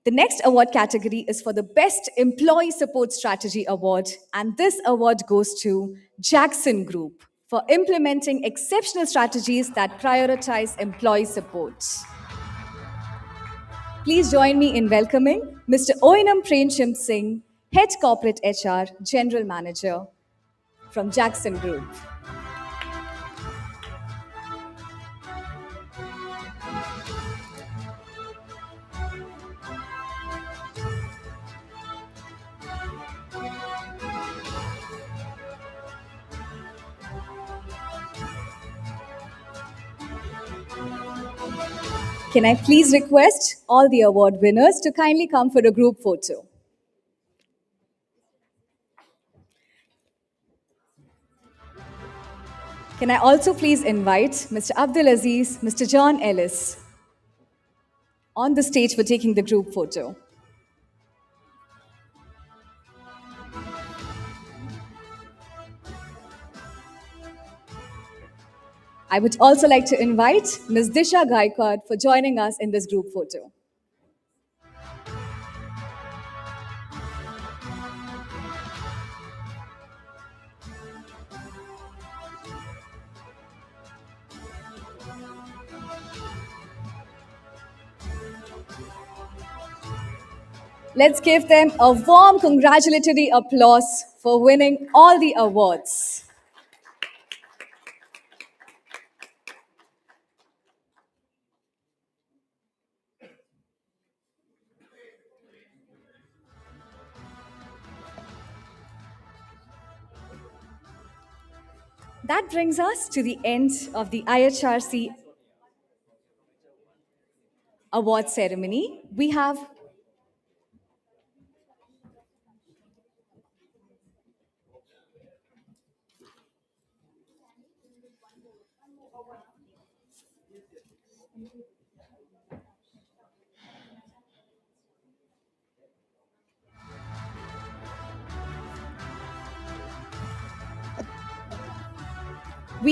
The next award category is for the Best Employee Support Strategy Award, and this award goes to Jackson Group for implementing exceptional strategies that prioritize employee support. Please join me in welcoming Mr. Oinam Premchand Singh, Head Corporate HR General Manager from Jackson Group. Can I please request all the award winners to kindly come for a group photo? Can I also please invite Mr. Abdul Aziz, Mr. John Ellis on the stage for taking the group photo? I would also like to invite Ms. Disha Gaikwad for joining us in this group photo. Let's give them a warm congratulatory applause for winning all the awards. That brings us to the end of the IHRC award ceremony. We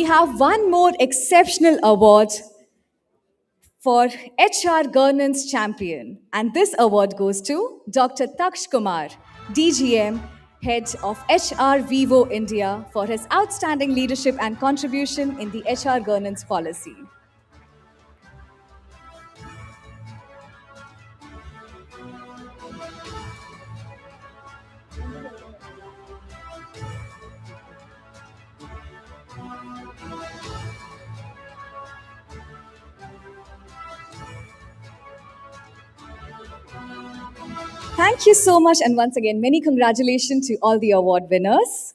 have one more exceptional award for HR Governance Champion, and this award goes to Dr. Taksh Kumar, DGM, Head of HR Vivo India, for his outstanding leadership and contribution in the HR governance policy. Thank you so much, and once again, many congratulations to all the award winners.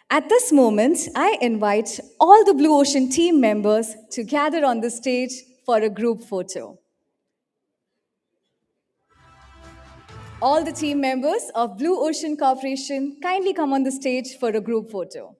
At this moment, I invite all the Blue Ocean team members to gather on the stage for a group photo. All the team members of Blue Ocean Corporation kindly come on the stage for a group photo.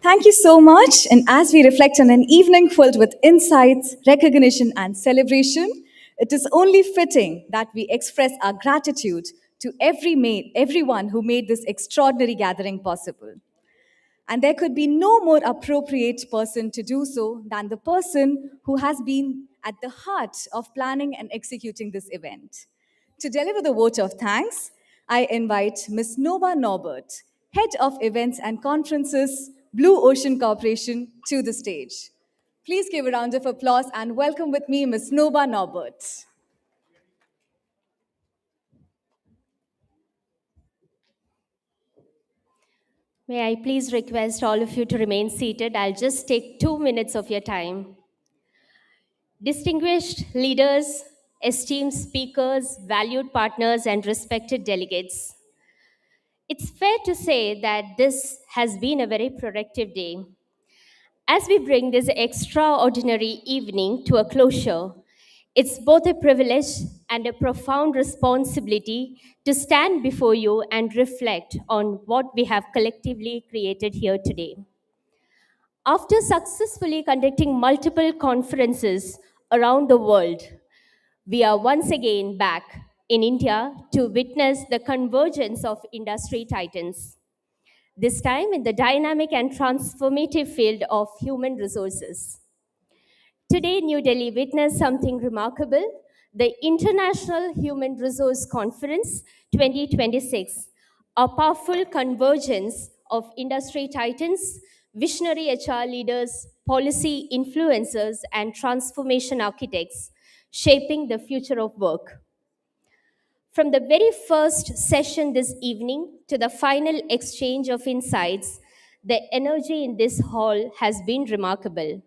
Thank you so much. And as we reflect on an evening filled with insights, recognition, and celebration, it is only fitting that we express our gratitude to everyone who made this extraordinary gathering possible. And there could be no more appropriate person to do so than the person who has been at the heart of planning and executing this event. To deliver the vote of thanks, I invite Ms. Nova Norbert, Head of Events and Conferences, Blue Ocean Corporation, to the stage. Please give a round of applause and welcome with me Ms. Nova Norbert. May I please request all of you to remain seated? I'll just take 2 minutes of your time. Distinguished leaders, esteemed speakers, valued partners, and respected delegates, it's fair to say that this has been a very productive day. As we bring this extraordinary evening to a closure, it's both a privilege and a profound responsibility to stand before you and reflect on what we have collectively created here today. After successfully conducting multiple conferences around the world, we are once again back in India to witness the convergence of industry titans, this time in the dynamic and transformative field of human resources. Today, New Delhi witnessed something remarkable, the International Human Resource Conference 2026, a powerful convergence of industry titans, visionary HR leaders, policy influencers, and transformation architects shaping the future of work. From the very first session this evening to the final exchange of insights, the energy in this hall has been remarkable.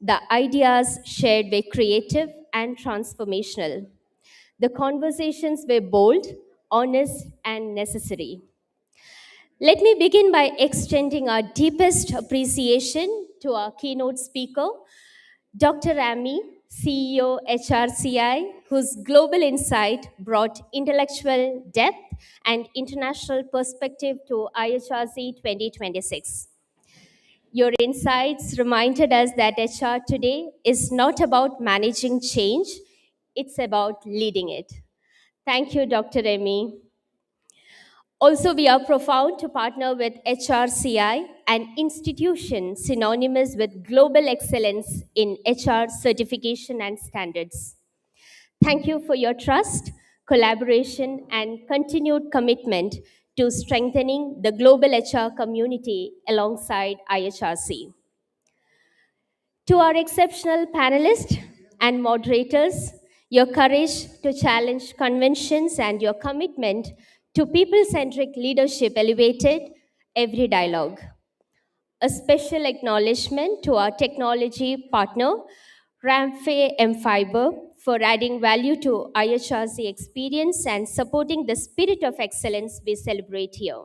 The ideas shared were creative and transformational. The conversations were bold, honest, and necessary. Let me begin by extending our deepest appreciation to our keynote speaker, Dr. Amy, CEO HRCI, whose global insight brought intellectual depth and international perspective to IHRC 2026. Your insights reminded us that HR today is not about managing change, it's about leading it. Thank you, Dr. Remy. Also, we are proud to partner with HRCI, an institution synonymous with global excellence in HR certification and standards. Thank you for your trust, collaboration, and continued commitment to strengthening the global HR community alongside IHRC. To our exceptional panelists and moderators, your courage to challenge conventions and your commitment to people-centric leadership elevated every dialogue. A special acknowledgement to our technology partner, Ramfe M Fiber, for adding value to IHRC experience and supporting the spirit of excellence we celebrate here.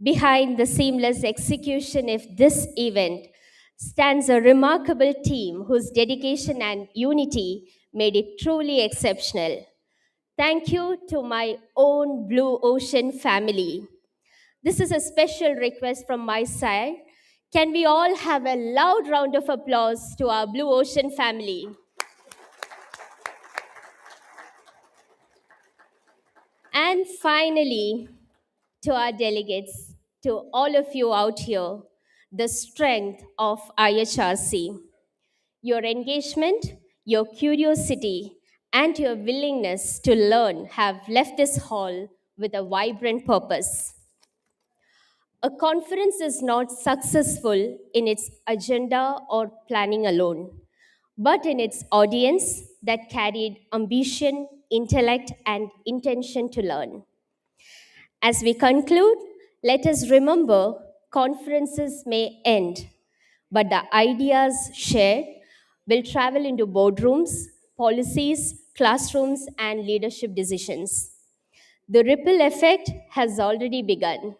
Behind the seamless execution of this event stands a remarkable team whose dedication and unity made it truly exceptional. Thank you to my own Blue Ocean family. This is a special request from my side. Can we all have a loud round of applause to our Blue Ocean family? And finally, to our delegates, to all of you out here, the strength of IHRC. Your engagement, your curiosity, and your willingness to learn have left this hall with a vibrant purpose. A conference is not successful in its agenda or planning alone, but in its audience that carried ambition, intellect, and intention to learn. As we conclude, let us remember conferences may end, but the ideas shared will travel into boardrooms, policies, classrooms, and leadership decisions. The ripple effect has already begun.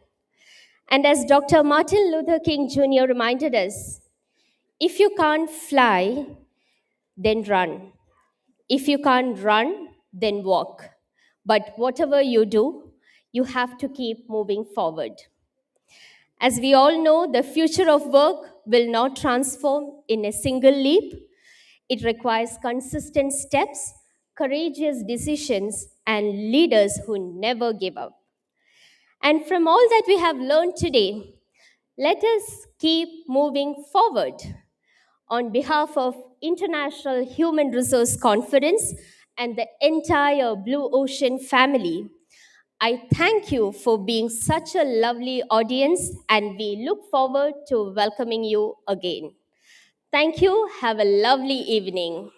And as Dr. Martin Luther King Jr. reminded us, if you can't fly, then run. If you can't run, then walk. But whatever you do, you have to keep moving forward. As we all know, the future of work will not transform in a single leap. It requires consistent steps, courageous decisions, and leaders who never give up. And from all that we have learned today, let us keep moving forward. On behalf of International Human Resource Conference and the entire Blue Ocean family, I thank you for being such a lovely audience, and we look forward to welcoming you again. Thank you. Have a lovely evening.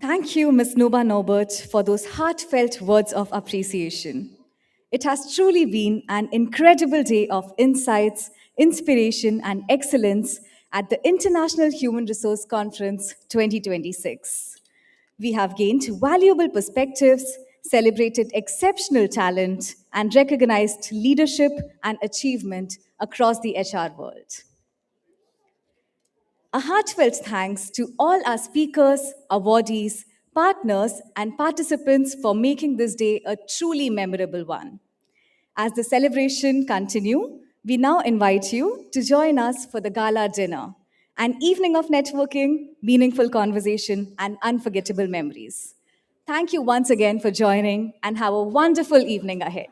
Thank you, Ms. Nuba Norbert, for those heartfelt words of appreciation. It has truly been an incredible day of insights, inspiration, and excellence at the International Human Resource Conference 2026. We have gained valuable perspectives, celebrated exceptional talent, and recognized leadership and achievement across the HR world. A heartfelt thanks to all our speakers, awardees, partners, and participants for making this day a truly memorable one. As the celebration continue, we now invite you to join us for the gala dinner, an evening of networking, meaningful conversation, and unforgettable memories. Thank you once again for joining and have a wonderful evening ahead.